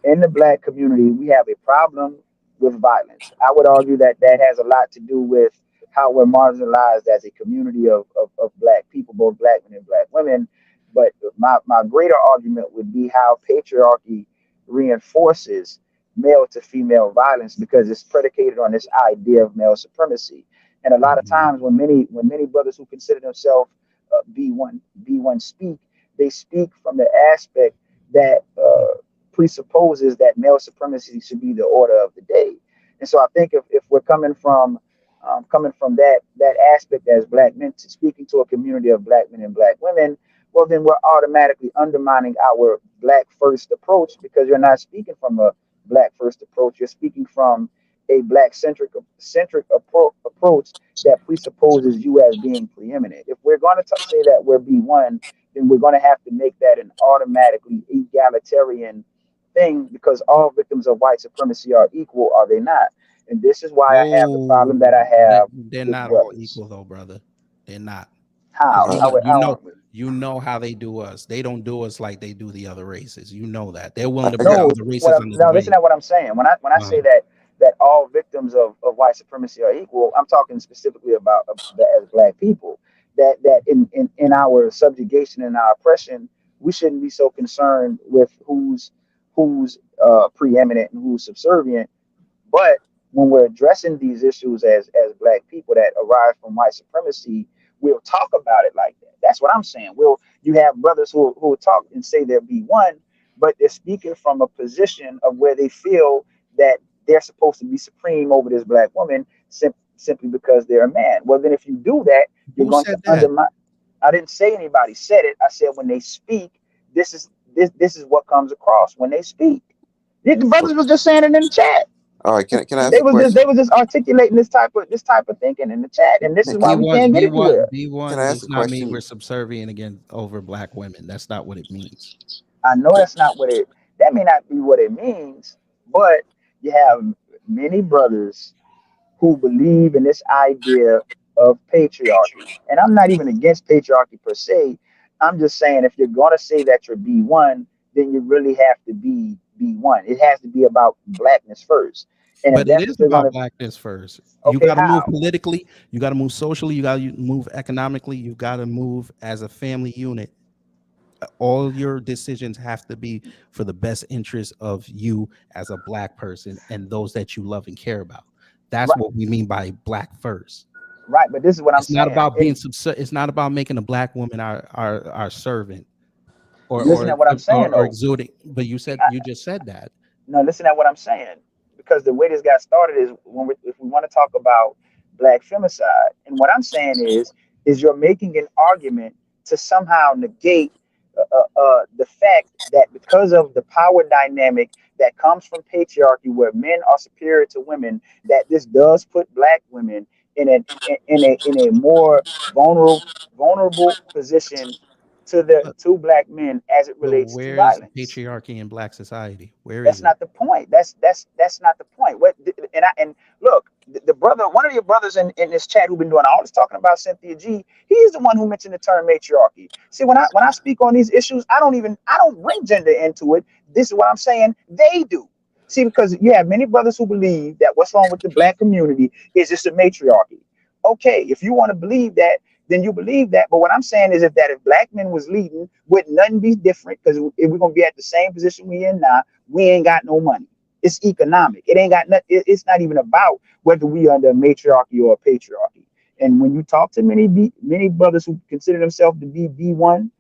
in the black community, we have a problem with violence. I would argue that that has a lot to do with how we're marginalized as a community of black people, both black men and black women. But my greater argument would be how patriarchy reinforces male to female violence because it's predicated on this idea of male supremacy. And a lot of Mhm. times when many brothers who consider themselves B1 speak, they speak from the aspect that presupposes that male supremacy should be the order of the day. And so I think if we're coming from that aspect as black men to speaking to a community of black men and black women, well then we're automatically undermining our black first approach because you're not speaking from a black first approach. You're speaking from a black centric approach that presupposes you as being preeminent. If we're going to say that we're B1, then we're going to have to make that an automatically egalitarian thing because all victims of white supremacy are equal, are they not? And this is why I have the problem that Whoa, I have they're with not all brothers. equal though, brother. They're not. Because How? Uh, How aren't we? you know how they do us. They don't do us like they do the other races. You know that they're willing to I put got. the No, other races under the no, this is wing. not what I'm saying. When I say Uh, that all victims of white supremacy are equal, I'm talking specifically about as black people. That in our subjugation and our oppression, we shouldn't be so concerned with who's preeminent and who's subservient. But when we're addressing these issues as black people that arise from white supremacy, will talk about it like that. That's what I'm saying. You have brothers who will talk and say they're B1, but they're speaking from a position of where they feel that they're supposed to be supreme over this black woman simply because they're a man. Well, then if you do that, you're Who going to said that? undermine. I didn't say anybody said it. I said when they speak, this is what comes across when they speak. The brothers was just saying it in the chat. All right, can I ask They a was just question? they was just articulating this type of thinking in the chat, and this is why B we one can't get B anywhere. one B Can I one ask does a not mean question? we're subservient against over black women. That's not what it means. I know that's not what it. That may not be what it means, but you have many brothers who believe in this idea of patriarchy. And I'm not even against patriarchy per se. I'm just saying if you're going to say that you're B1, then you really have to be B1. It has to be about blackness first. And if But it that's is what you're going about to, blackness first. You okay, got to move how? politically. You got to move socially. You got to move economically. You got to move as a family unit. All your decisions have to be for the best interest of you as a black person and those that you love and care about. That's Right, what we mean by black first. right. But this is what I'm It's not saying. about being it's not about making a black woman our servant or Listen or at what I'm saying, or though. exuding. But you just said that. No, listen at what I'm saying. Because the way this got started is if we want to talk about black femicide, and what I'm saying is you're making an argument to somehow negate the fact that because of the power dynamic that comes from patriarchy, where men are superior to women, that this does put black women in a more vulnerable position to black men as it But relates to where is the violence. patriarchy in black society? Where is That's it? not the point. That's not the point. And look, the brother, one of your brothers in this chat who been doing all this talking about Cynthia G, he's the one who mentioned the term matriarchy. See, when I speak on these issues, I don't bring gender into it. This is what I'm saying. They do. See, because you have many brothers who believe that what's wrong with the black community is just a matriarchy. Okay, if you want to believe that, then you believe that. But what I'm saying is if black men was leading, would nothing be different? Because if we're gonna be at the same position we in now, we ain't got no money. It's economic. It ain't got nothing. It's not even about whether we under a matriarchy or a patriarchy. And when you talk to many brothers who consider themselves to be B1,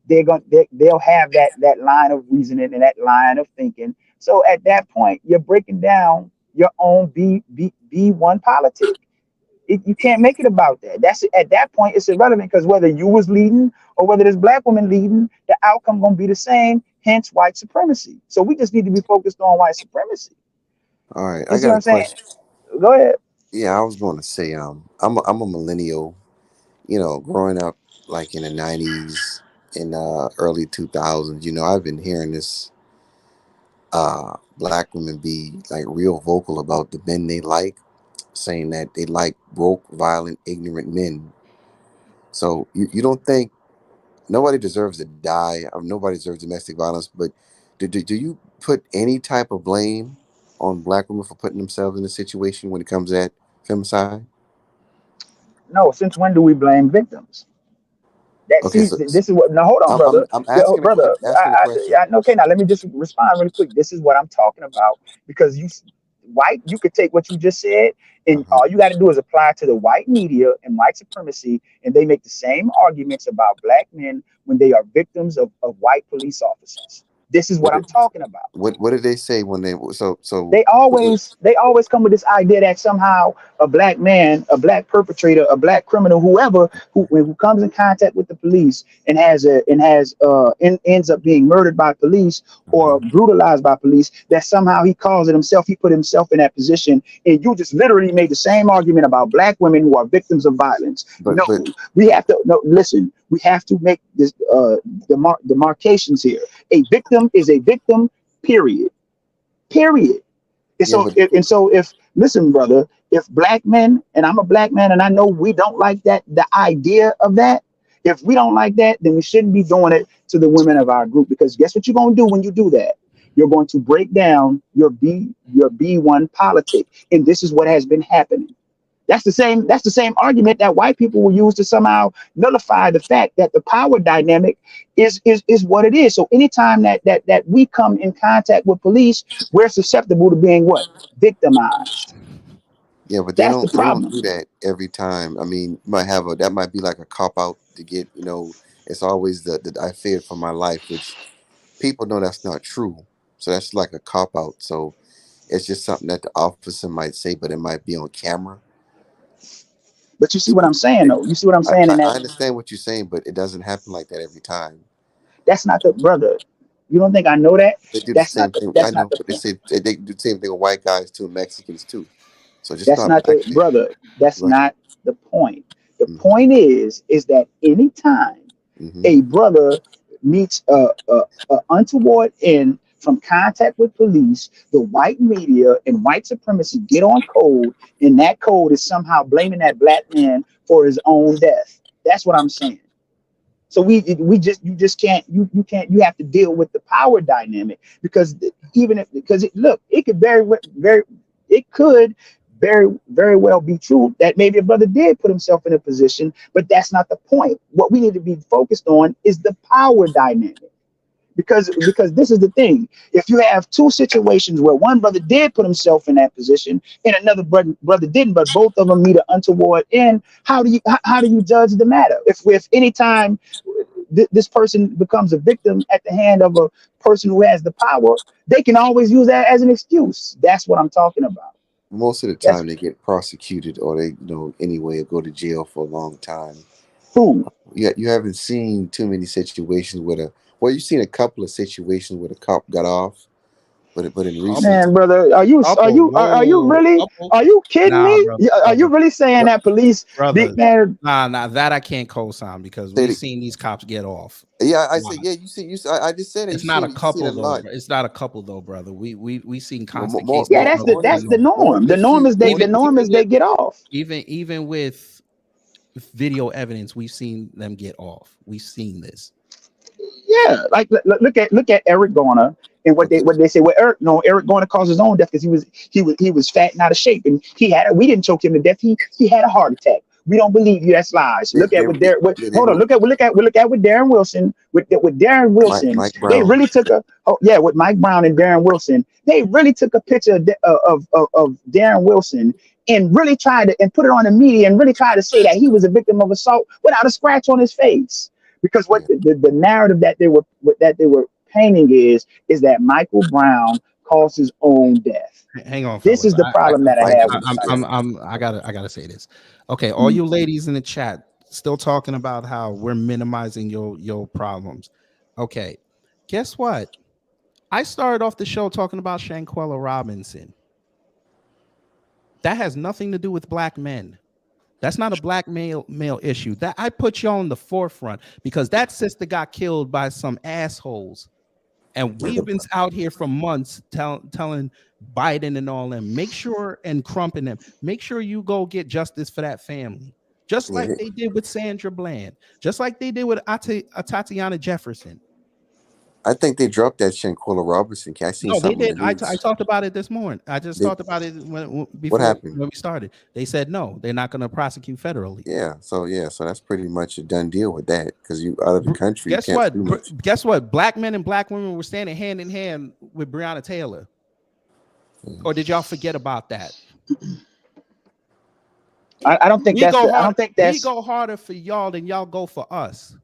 they'll have that line of reasoning and that line of thinking. So at that point, you're breaking down your own B1 politic. You can't make it about that. That's at that point it's irrelevant because whether you was leading or whether this black woman leading, the outcome gonna be the same. Hence, white supremacy. So we just need to be focused on white supremacy. All right, You I see got what a I'm saying? question. Go ahead. Yeah, I was going to say, I'm a millennial. Growing up like in the '90s and early 2000s. I've been hearing this black women be like real vocal about the men they like, saying that they like broke, violent, ignorant men. So you don't think nobody deserves to die? Nobody deserves domestic violence, but do you put any type of blame on black women for putting themselves in a situation when it comes at femicide? No, since when do we blame victims? That Okay, see, so this is what. Now hold on, brother. I'm Yo, asking brother. asking a question. Okay, now let me just respond really quick. This is what I'm talking about because white, you could take what you just said, and Uh-huh. all you got to do is apply to the white media and white supremacy, and they make the same arguments about black men when they are victims of white police officers. This is What what did I'm talking about. what did they say when they they always they always come with this idea that somehow a black man, a black perpetrator, a black criminal, whoever who comes in contact with the police and ends up being murdered by police or Mhm. brutalized by police, that somehow he calls it himself, he put himself in that position. And you just literally made the same argument about black women who are victims of violence. But No, we have to no listen, we have to make this demarcations here. A victim is a victim, period. Period. And yeah, so, but if listen, brother, if black men, and I'm a black man, and I know we don't like that, the idea of that. If we don't like that, then we shouldn't be doing it to the women of our group. Because guess what you're gonna do when you do that? You're going to break down your B1 politic, and this is what has been happening. That's the same argument that white people will use to somehow nullify the fact that the power dynamic is what it is. So anytime that we come in contact with police, we're susceptible to being what? Victimized. Yeah, but That's the they don't problem. do that every time. I mean, you might have a that might be like a cop out to get, you know, it's always the I feared for my life, which people know that's not true. So that's like a cop out. So it's just something that the officer might say, but it might be on camera. But you see what So I'm saying, though. You see what I'm saying in I that. understand what you're saying, but it doesn't happen like that every time. That's not the brother. You don't think I know that? They do the That's not same the. thing. I That's not know, the but they point. say they do the same thing with white guys too, Mexicans too. So just That's not not black the men. brother. That's Right. not the point. The Mm-hmm. point is that anytime Mm-hmm. a brother meets a untoward end from contact with police, the white media and white supremacy get on code, and that code is somehow blaming that black man for his own death. That's what I'm saying. So we just you just can't you can't you have to deal with the power dynamic because even if because look it could very it could very well be true that maybe a brother did put himself in a position, but that's not the point. What we need to be focused on is the power dynamic because this is the thing. If you have two situations where one brother did put himself in that position and another brother didn't, but both of them meet an untoward end, how do you judge the matter? If any time this person becomes a victim at the hand of a person who has the power, they can always use that as an excuse. That's what I'm talking about. Most of the That's time, they get prosecuted or they, you know, anyway, go to jail for a long time. who. Yeah, you haven't seen too many situations with a. Well, you've seen a couple of situations where the cop got off, but in recent, Couple, Man, brother, couple, are you whoa, really couple. are you kidding Nah, me? brother, Are you brother, really saying br- that police brother. big man? Nah, that I can't co-sign because say we've that, seen these cops get off. yeah, I Nah, said, yeah, you see, I just said it. it's not a You seen a couple though. lot. It's not a couple though, brother. We seen More, constant cases Yeah, of brothers that's getting the off. norm. The norm is more the Even norm even is they with get off. even with video evidence, we've seen them get off. We've seen this. Yeah, like look at Eric Garner and okay, what they say. Well, Eric Garner caused his own death because he was fat and out of shape, and we didn't choke him to death. He had a heart attack. We don't believe you. That's lies. Look at what Darren. they Hold on. wrote Look at what Darren Wilson with Darren Wilson. Mike They Brown. really took a with Mike Brown and Darren Wilson. They really took a picture of Darren Wilson and really tried to and put it on the media and really tried to say that he was a victim of assault without a scratch on his face. Because what Yeah, the narrative that they were painting is that Michael Brown caused his own death. Hang on, This fellas. is the problem that I Mike. have with the Yeah, title. I gotta say this. Okay, all Mm. you ladies in the chat still talking about how we're minimizing your problems. Okay, guess what? I started off the show talking about Shanquella Robinson. That has nothing to do with black men. That's not a black male issue. That I put you on the forefront because that sister got killed by some assholes. And yeah, we've been out here for months telling Biden and all them, make sure, and Trump and them, make sure you go get justice for that family. Just like yeah. they did with Sandra Bland, just like they did with Tatiana Jefferson. I think they dropped that Shanquella Robinson. I seen No, they something did. in the I news. talked about it this morning. I just They talked about it what before happened? when we started. They said no, they're not going to prosecute federally. Yeah, so that's pretty much a done deal with that because you out of the country, you Guess can't what? do much. Guess what? Black men and black women were standing hand in hand with Breonna Taylor. Or did y'all forget about that? I don't think We that's go the. I hard. don't think We that's go harder for y'all than y'all go for us.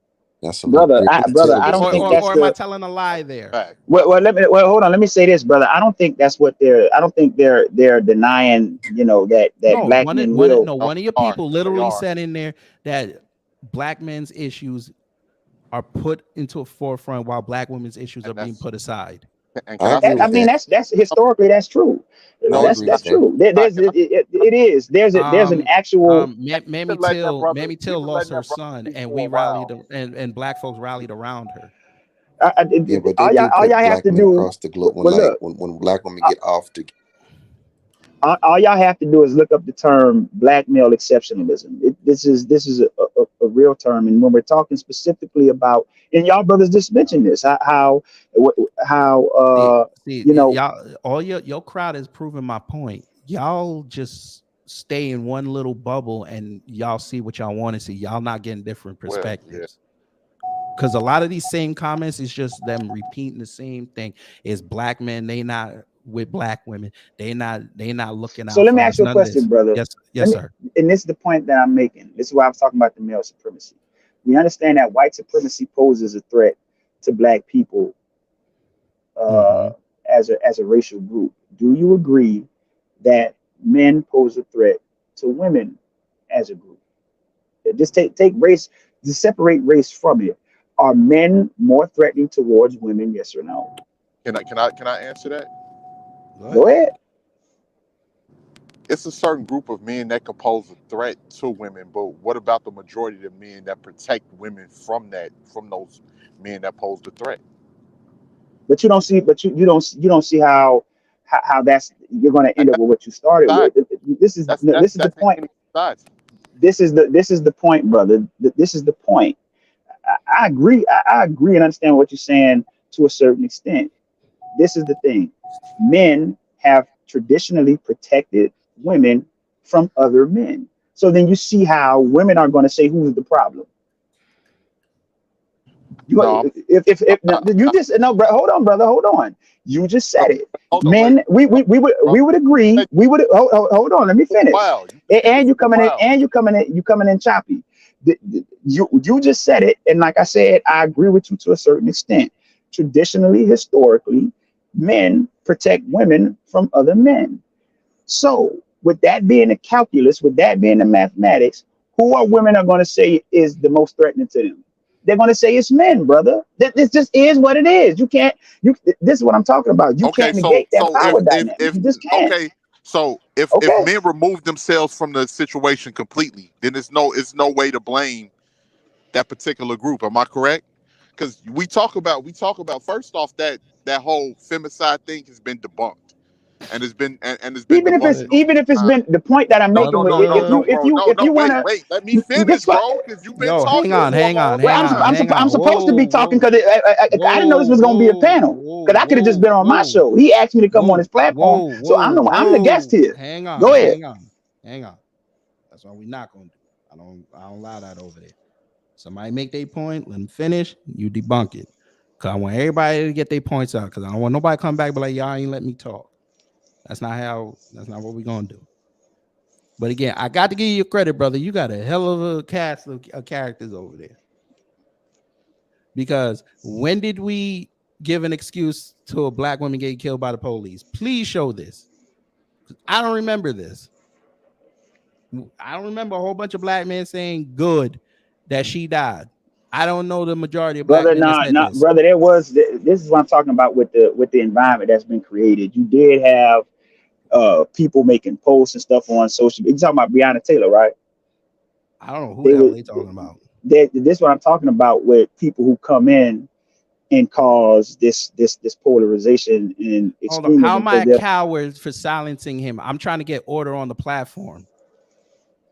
That's some brother. Breonna Brother, Taylor I was don't think heavy. that's Or am I the. telling a lie there? Fact. Well, hold on. Let me say this, brother. I don't think that's what they're. I don't think they're denying. That No, black men will. No, one of your they are. people They literally are. said in there that black men's issues are put into a forefront while black women's issues are And being that's put aside. and can I I agree say I with mean, that. that's historically that's true. I no? agree That's with that. true. Can It is. There's an Um, actual. been letting that brother? Mammy We've Till been lost letting her that brother son, speak and for we a while. rallied, and black folks rallied around her. Yeah, but they do All put y'all have black to men do. across the globe when Well, like look. when black women get off the All y'all have to do is look up the term black male exceptionalism. This is a real term, and when we're talking specifically about, and y'all brothers just mentioned this, how See, you know y'all, all your crowd is proving my point. Y'all just stay in one little bubble, and y'all see what y'all want to see. Y'all not getting different Well, yeah. perspectives. Because a lot of these same comments is just them repeating the same thing. Is black men they not with black women. They not looking So out let me for ask us. you a None of question, this. brother. Yes, Let yes, me, sir. and this is the point that I'm making. This is why I'm talking about the male supremacy. We understand that white supremacy poses a threat to black people uh, Mm-hmm. as a racial group. Do you agree that men pose a threat to women as a group? Just take race, just separate race from it. Are men more threatening towards women? Yes or no? Can I answer that? Go Go ahead. ahead. It's a certain group of men that can pose a threat to women, but what about the majority of the men that protect women from those men that pose the threat? But you don't see, but you don't see how that's you're going to And end up with what you started that's with. This is that's no, that's this is the that's in point. any society. This is the point, brother. This is the point. I agree. I agree and understand what you're saying to a certain extent. This is the thing. Men have traditionally protected women from other men. So then you see how women are going to say who's the problem. No, If no, you I'm just no, bro, hold on, brother, hold on. You just not, said it. hold on, wait, Men, bro. we would agree. We would hold on. Let me finish. Wow, you can take it And you for a coming in, while. you coming in choppy. You just said it, and like I said, I agree with you to a certain extent. Traditionally, historically, men protect women from other men. So, with that being the calculus, with that being the mathematics, who are women are going to say is the most threatening to them? They're going to say it's men, brother. This just is what it is. You can't. You. This is what I'm talking about. You Okay, can't so negate that if power if dynamic. if You just can't. okay, so if Okay. men remove themselves from the situation completely, then it's no way to blame that particular group. Am I correct? Because we talk about first off that whole femicide thing has been debunked, and it's been Even if it's debunked But even if it's numerous times. been the point that I'm No, making no, brother, with no, no, no, if bro. you No, if no, you want wait, to wait. Let me this finish, bro. Because you've been yo, hang talking on, for a hang long on, well, hang I'm time. on, I'm, hang I'm on. supposed to Whoa, be talking whoa, because I didn't know this whoa, was going to be a whoa, panel whoa, because I could have just whoa, been on my whoa, show. He asked me to come on his platform, whoa, so whoa, I'm the guest whoa. here. Hang on, Go ahead. hang on, hang on. That's what we're not gonna do. I don't allow that over there. Somebody make their point, let them finish, you debunk it. Cause I want everybody to get their points out. Cause I don't want nobody come back and be like, y'all ain't let me talk. That's not what we're gonna do. But again, I got to give you credit, brother. You got a hell of a cast of characters over there. Because when did we give an excuse to a black woman getting killed by the police? Please show this. I don't remember this. I don't remember a whole bunch of black men saying good that she died. I don't know the majority of black Brother, men that nah, said nah, this. brother. There was this is what I'm talking about with the environment that's been created. You did have people making posts and stuff on social. You talking about Breonna Taylor, right? I don't know who They the hell would. they talking about. This is what I'm talking about with people who come in and cause this polarization and Hold on. How extremism am I because a they're coward for silencing him? I'm trying to get order on the platform.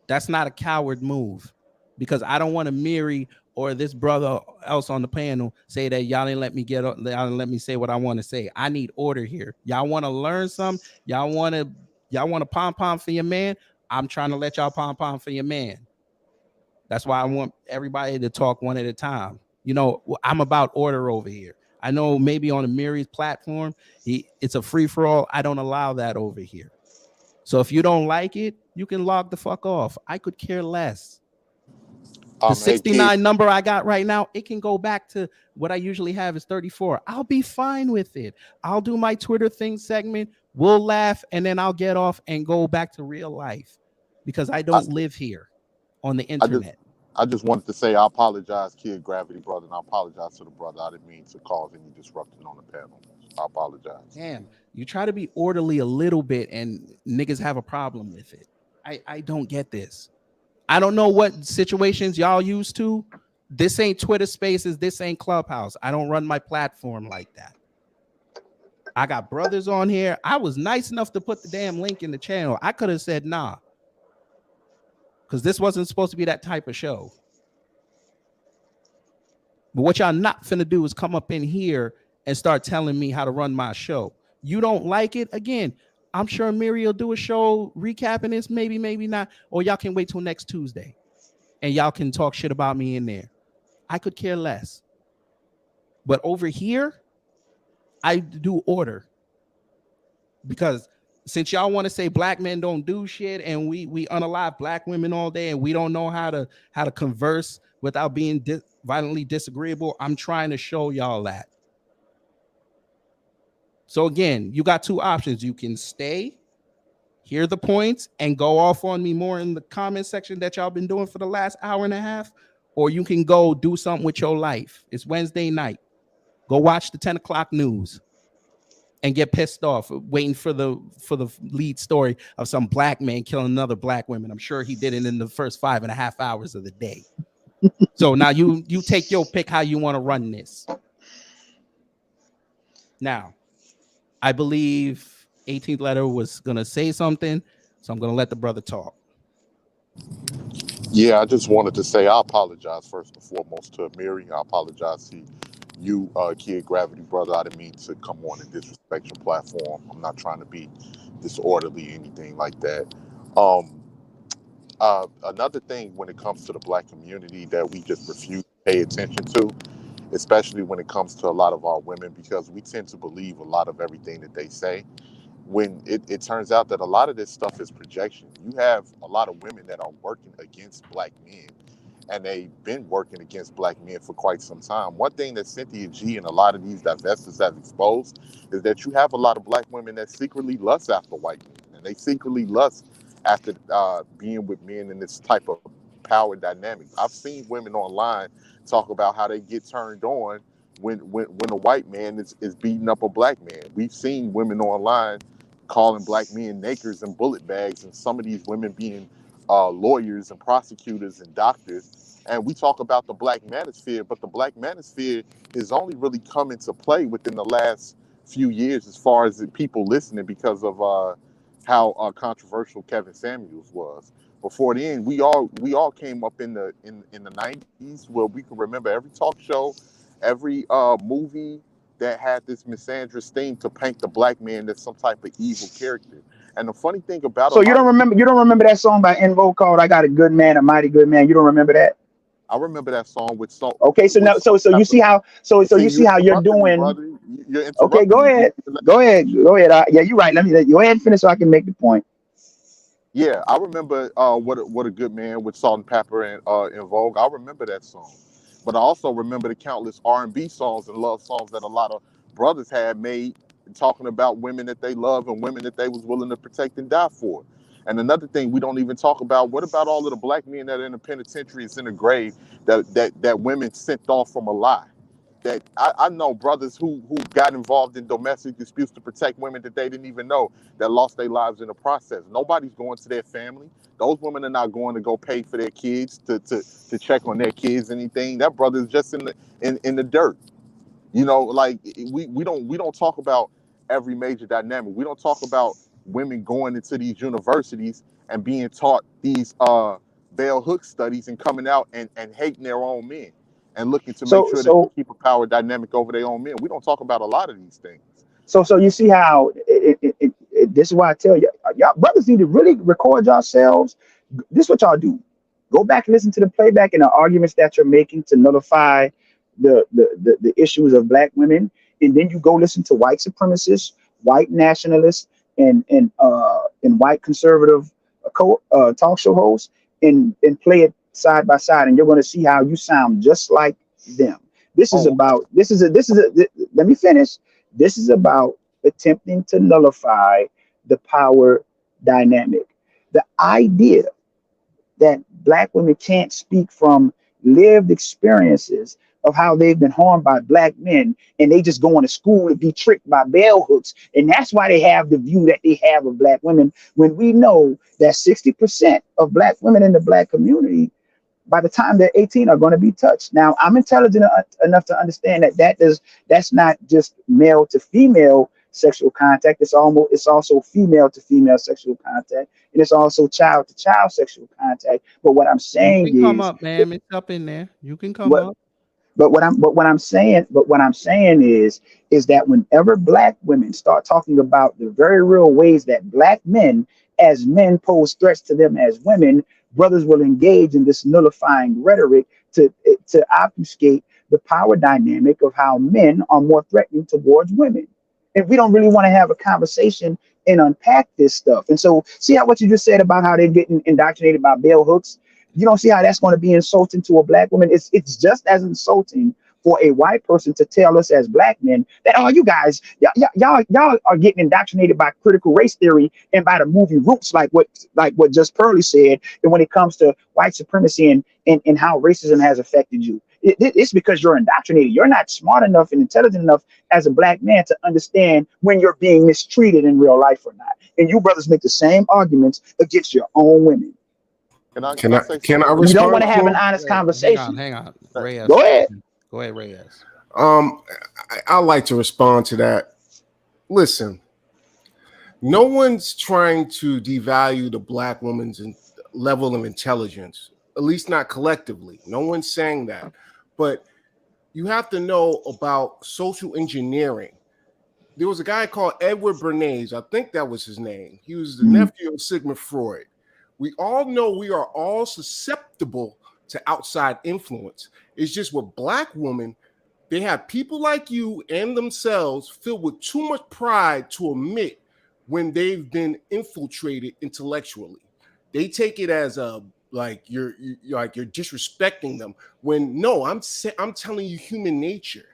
That's not a coward move because I don't want Amiri or this brother else on the panel say that y'all didn't let me y'all didn't let me say what I want to say. I need order here. Y'all want to learn something? Y'all want to pom pom for your man? I'm trying to let y'all pom pom for your man. That's why I want everybody to talk one at a time. I'm about order over here. I know maybe on Amiri's platform, it's a free for all. I don't allow that over here. So if you don't like it, you can log the fuck off. I could care less. The Hey, kid. 69 number I got right now, it can go back to what I usually have is 34. I'll be fine with it. I'll do my Twitter thing segment. We'll laugh and then I'll get off and go back to real life because I I, don't live here on the I just internet. I just wanted to say I apologize, Kid Gravity brother, and I apologize to the brother. I didn't mean to cause any disruption on the panel. I apologize. Damn, you try to be orderly a little bit and niggas have a problem with it. I don't get this. I don't know what situations y'all used to. This ain't Twitter Spaces. This ain't Clubhouse. I don't run my platform like that. I got brothers on here. I was nice enough to put the damn link in the channel. I could have said nah, because this wasn't supposed to be that type of show. But what y'all not finna do is come up in here and start telling me how to run my show. You don't like it? Again, I'm sure Miri will do a show recapping this, maybe, maybe not. Or y'all can wait till next Tuesday and y'all can talk shit about me in there. I could care less. But over here, I do order. because since y'all want to say black men don't do shit and we unalive black women all day and we don't know how to converse without being violently disagreeable, I'm trying to show y'all that. So again, you got two options. You can stay, hear the points, and go off on me more in the comment section that y'all been doing for the last hour and a half, or you can go do something with your life. It's Wednesday night. Go watch the 10 o'clock news and get pissed off waiting for the lead story of some black man killing another black woman. I'm sure he did it in the first 5.5 hours of the day. So now you take your pick how you want to run this. Now, I believe 18th letter was going to say something, so I'm going to let the brother talk. Yeah, I just wanted to say I apologize first and foremost to Amiri. I apologize to you, Kid Gravity brother. I didn't mean to come on and disrespect your platform. I'm not trying to be disorderly or anything like that. Another thing when it comes to the black community that we just refuse to pay attention to, especially when it comes to a lot of our women, because we tend to believe a lot of everything that they say, when it turns out that a lot of this stuff is projection. You have a lot of women that are working against black men, and they've been working against black men for quite some time. One thing that Cynthia G and a lot of these divestors have exposed is that you have a lot of black women that secretly lust after white men, and they secretly lust after being with men in this type of power dynamic. I've seen women online talk about how they get turned on when a white man is beating up a black man. We've seen women online calling black men nakers and bullet bags, and some of these women being lawyers and prosecutors and doctors. And we talk about the black manosphere, but the black manosphere has only really come into play within the last few years as far as people listening because of how controversial Kevin Samuels was. Before then, we all came up in the 90s where we can remember every talk show, every movie that had this misandrous theme to paint the black man as some type of evil character. And the funny thing about a So lot of people, you don't remember that song by Invo called "I Got a Good Man, a Mighty Good Man"? You don't remember that? I remember that song with salt. Okay, so now, With so salt so you see pepper. how See, you see you how you're interrupted me, doing. brother. You're Okay, interrupting me. go ahead. Yeah, you're right. Let me go ahead and finish so I can make the point. Yeah, I remember what a good man with salt and pepper and in Vogue. I remember that song, but I also remember the countless R&B songs and love songs that a lot of brothers had made, talking about women that they love and women that they was willing to protect and die for. And another thing we don't even talk about: what about all of the black men that are in the penitentiaries in the grave that women sent off from a lie? That I know brothers who got involved in domestic disputes to protect women that they didn't even know that lost their lives in the process. Nobody's going to their family. Those women are not going to go pay for their kids to check on their kids, anything. That brother's just in the dirt. You know, like we don't talk about every major dynamic. We don't talk about women going into these universities and being taught these bell hook studies and coming out and hating their own men and looking to make So sure that they so keep a power dynamic over their own men. We don't talk about a lot of these things. so you see how this is why I tell you, y'all brothers need to really record yourselves. This is what y'all do. Go back and listen to the playback and the arguments that you're making to nullify the issues of black women, and then you go listen to white supremacists, white nationalists, and white conservative talk show hosts, and play it side by side, and you're going to see how you sound just like them. This is Oh, about let me finish. This is about attempting to nullify the power dynamic. The idea that black women can't speak from lived experiences of how they've been harmed by black men, and they just go into school and be tricked by bell hooks, and that's why they have the view that they have of black women, when we know that 60% of black women in the black community by the time they're 18 are going to be touched. Now, I'm intelligent enough to understand that that's not just male to female sexual contact. It's also female to female sexual contact, and it's also child to child sexual contact. But what I'm You saying can come is up, man. It's up in there. You can come what up. what I'm saying is that whenever black women start talking about the very real ways that black men as men pose threats to them as women, brothers will engage in this nullifying rhetoric to obfuscate the power dynamic of how men are more threatening towards women. And we don't really want to have a conversation and unpack this stuff. And so, see how what you just said about how they're getting indoctrinated by bell hooks. You don't see how that's going to be insulting to a black woman. It's just as insulting for a white person to tell us as black men that, oh, you guys, y'all are getting indoctrinated by critical race theory and by the movie Roots, like what Just Pearly said. And when it comes to white supremacy and how racism has affected you, it's because you're indoctrinated. You're not smart enough and intelligent enough as a black man to understand when you're being mistreated in real life or not. And you brothers make the same arguments against your own women. Can I You don't want respond to to have an him? honest Hang conversation. on. Reyes. Go ahead. Go ahead, Reyes. I like to respond to that. Listen, no one's trying to devalue the black woman's level of intelligence, at least not collectively. No one's saying that. But you have to know about social engineering. There was a guy called Edward Bernays. I think that was his name. He was the nephew of Sigmund Freud. We all know we are all susceptible to outside influence. It's just with black women, they have people like you and themselves filled with too much pride to admit when they've been infiltrated intellectually. They take it as a like you're disrespecting them. When no, I'm telling you human nature,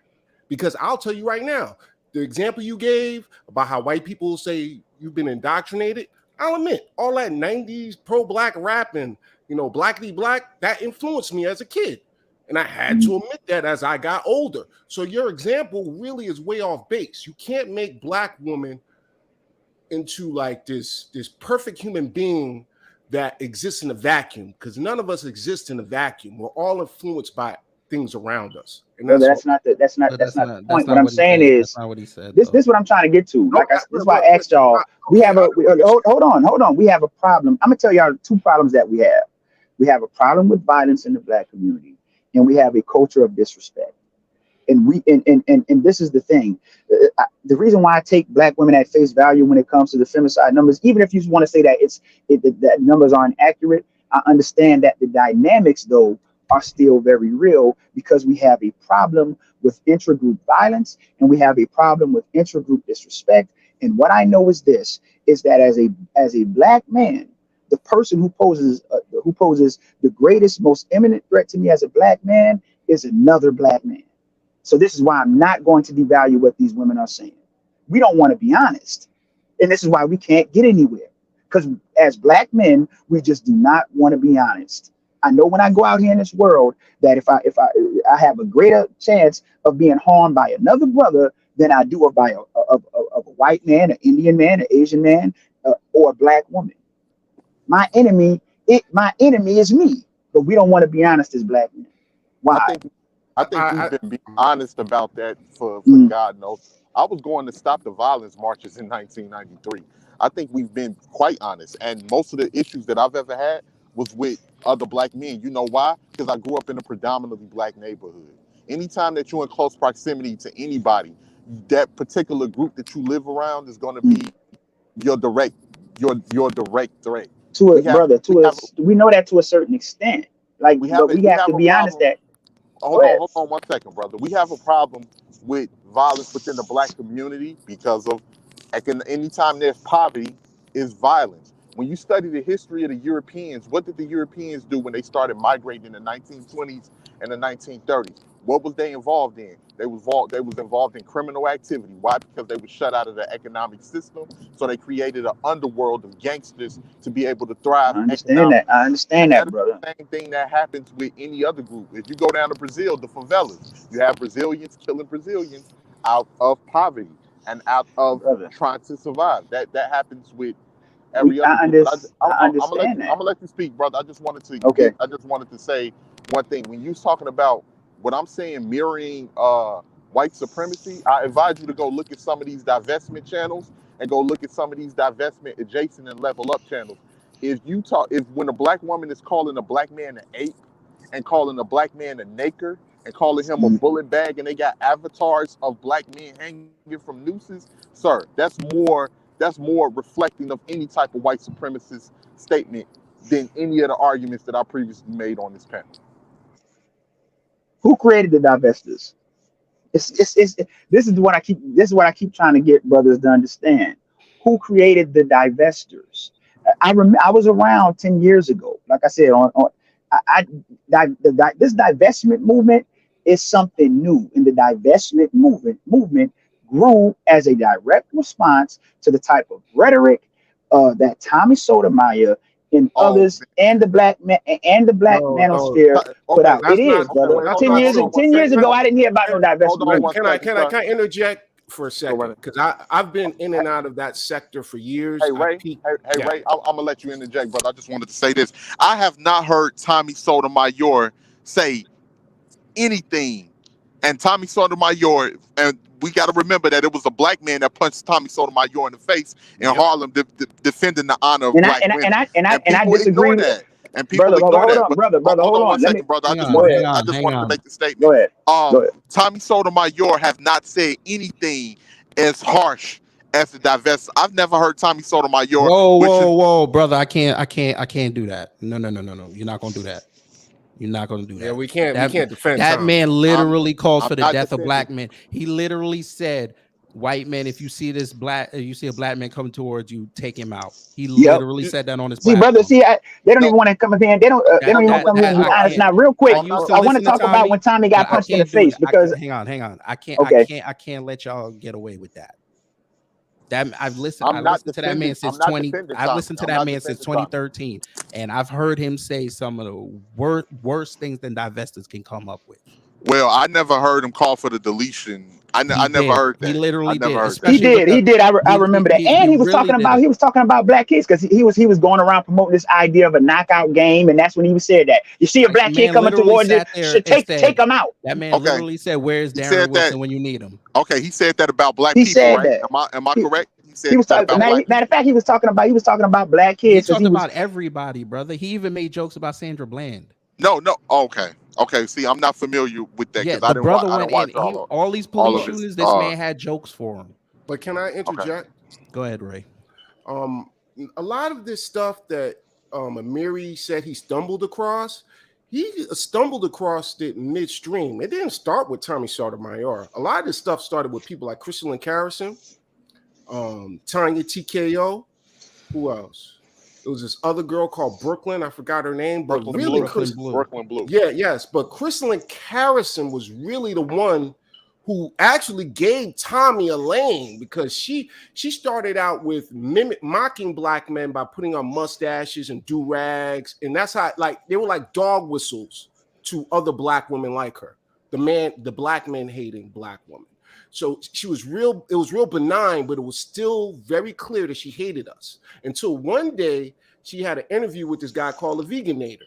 because I'll tell you right now, the example you gave about how white people say you've been indoctrinated. I'll admit all that 90s pro-black rap and blackity black, that influenced me as a kid. And I had to admit that as I got older. So your example really is way off base. You can't make black women into like this perfect human being that exists in a vacuum, because none of us exist in a vacuum. We're all influenced by things around us. And that's not the point. What I'm saying is, that's not what he said. this is what I'm trying to get to. This is why I asked y'all. Hold on. We have a problem. I'm gonna tell y'all two problems that we have. We have a problem with violence in the black community, and we have a culture of disrespect. And this is the thing. The reason why I take black women at face value when it comes to the femicide numbers, even if you want to say that that numbers aren't accurate, I understand that the dynamics though are still very real, because we have a problem with intragroup violence and we have a problem with intragroup disrespect. And what I know is this: is that as a black man, the person who poses the greatest, most imminent threat to me as a black man is another black man. So this is why I'm not going to devalue what these women are saying. We don't want to be honest. And this is why we can't get anywhere. Because as black men, we just do not want to be honest. I know when I go out here in this world that if I have a greater chance of being harmed by another brother than I do of a white man, an Indian man, an Asian man, or a black woman. My enemy is me. But we don't want to be honest as black men. Why? I think we've been being honest about that for God knows. I was going to stop the violence marches in 1993. I think we've been quite honest. And most of the issues that I've ever had was with other black men. You know why? Because I grew up in a predominantly black neighborhood. Anytime that you're in close proximity to anybody, that particular group that you live around is going to be your direct threat. We know that to a certain extent. Like, we have to be honest that. Hold on 1 second, brother. We have a problem with violence within the black community because of anytime there's poverty is violence. When you study the history of the Europeans, what did the Europeans do when they started migrating in the 1920s and the 1930s? What was they involved in? They was involved in criminal activity. Why? Because they were shut out of the economic system. So they created an underworld of gangsters to be able to thrive. I understand that, brother. The same thing that happens with any other group. If you go down to Brazil, the favelas, you have Brazilians killing Brazilians out of poverty and out of trying to survive. That happens with every other group. I'm gonna let you speak, brother. I just wanted to say one thing. When you was talking about what I'm saying, mirroring white supremacy, I advise you to go look at some of these divestment channels and go look at some of these divestment adjacent and level up channels. If when a black woman is calling a black man an ape and calling a black man a naker and calling him a bullet bag, and they got avatars of black men hanging from nooses, sir, that's more reflecting of any type of white supremacist statement than any of the arguments that I previously made on this panel. Who created the divestors? This is what I keep trying to get brothers to understand. who created the divestors. I was around 10 years ago. Like I said, this divestment movement is something new, and the divestment movement grew as a direct response to the type of rhetoric that Tommy Sotomayor and Oh, others and the black No, no, manosphere put okay. out. It that's not. is, Okay, brother. wait, That's 10 not years true. 10 years ago, I didn't hear about no hold divestment on movement. one second, sir. Can I interject for a Go second? right Because I've been in and out of that sector for years. Hey I Ray, peaked. hey Yeah. Ray, I'm gonna let you interject, brother. I just wanted to say this. I have not heard Tommy Sotomayor say anything. And Tommy Sotomayor, and we got to remember that it was a black man that punched Tommy Sotomayor in the face in Yep. Harlem, defending the honor of And I black and I and women. I and I And and I people disagree ignore with that. And people brother. ignore Hold that. on, But brother. hold Hold on one on. Let me second, brother. I Hang just on, go wanted, ahead. hang I on, just hang wanted to on. make the statement. Go ahead. Go ahead. Tommy Sotomayor have not said anything as harsh as the divest. I've never heard Tommy Sotomayor, Whoa, which is whoa, brother! I can't do that. No. You're not gonna do that. You're not gonna do Yeah, that. we can't That defend that Tommy. man literally calls I'm for the not death of defending. black men. He literally said, "White men, if you see this black, you see a black man coming towards you, take him out." He Yep. literally said that on his See, brother. platform. See, they don't No, even want to come up here. They don't. They don't That even want that to come here that and be I honest. can't. Now, real I quick, I'm not used to I want to listen to talk about Tommy, when Tommy but got I punched in the can't do face it. because Hang on. okay, I can't let y'all get away with that. That I I'm not listened to that man defending. I'm since not 20. defending I've Tommy. listened to I'm that not man since defending Tommy. 2013, and I've heard him say some of the worst things than divestors can come up with. Well, I never heard him call for the deletion. He I never did. heard He that. I literally never did, heard that. he especially with did. He the did. I remember that. he And really did it. he was talking about black kids because he was going around promoting this idea of a knockout game, and that's when he was said that you see a black kid Man coming literally towards you, sat there should and take said, him out. that man Okay, literally said, "Where's he Darren said that. Wilson when you need him?" Okay, he said that about black He people, said right? that. Am I He, correct? He he said was that talking. about black Matter of people. fact, he was talking about black He kids because talked he was. about everybody, brother. He even made jokes about Sandra Bland. No, no. Okay, okay. See, I'm not familiar with that Yeah, because the brother I went didn't in. watch He all these all police of his. shootings. This man had jokes for him. But can I Okay. interject? Go ahead, Ray. A lot of this stuff that Amiri said he stumbled across, he stumbled across it midstream. It didn't start with Tommy Sotomayor. A lot of this stuff started with people like Crystal and Carrison, Tanya TKO. Who else? It was this other girl called Brooklyn. I forgot her name, but Brooklyn really, Blue. Brooklyn Blue. Brooklyn Blue. yes. But Crystal and Carrison was really the one who actually gave Tommy a lane because she started out with mocking black men by putting on mustaches and do-rags, and that's how they were like dog whistles to other black women like her. The black men hating black woman. So she was real. It was real benign, but it was still very clear that she hated us. Until one day she had an interview with this guy called the Veganator.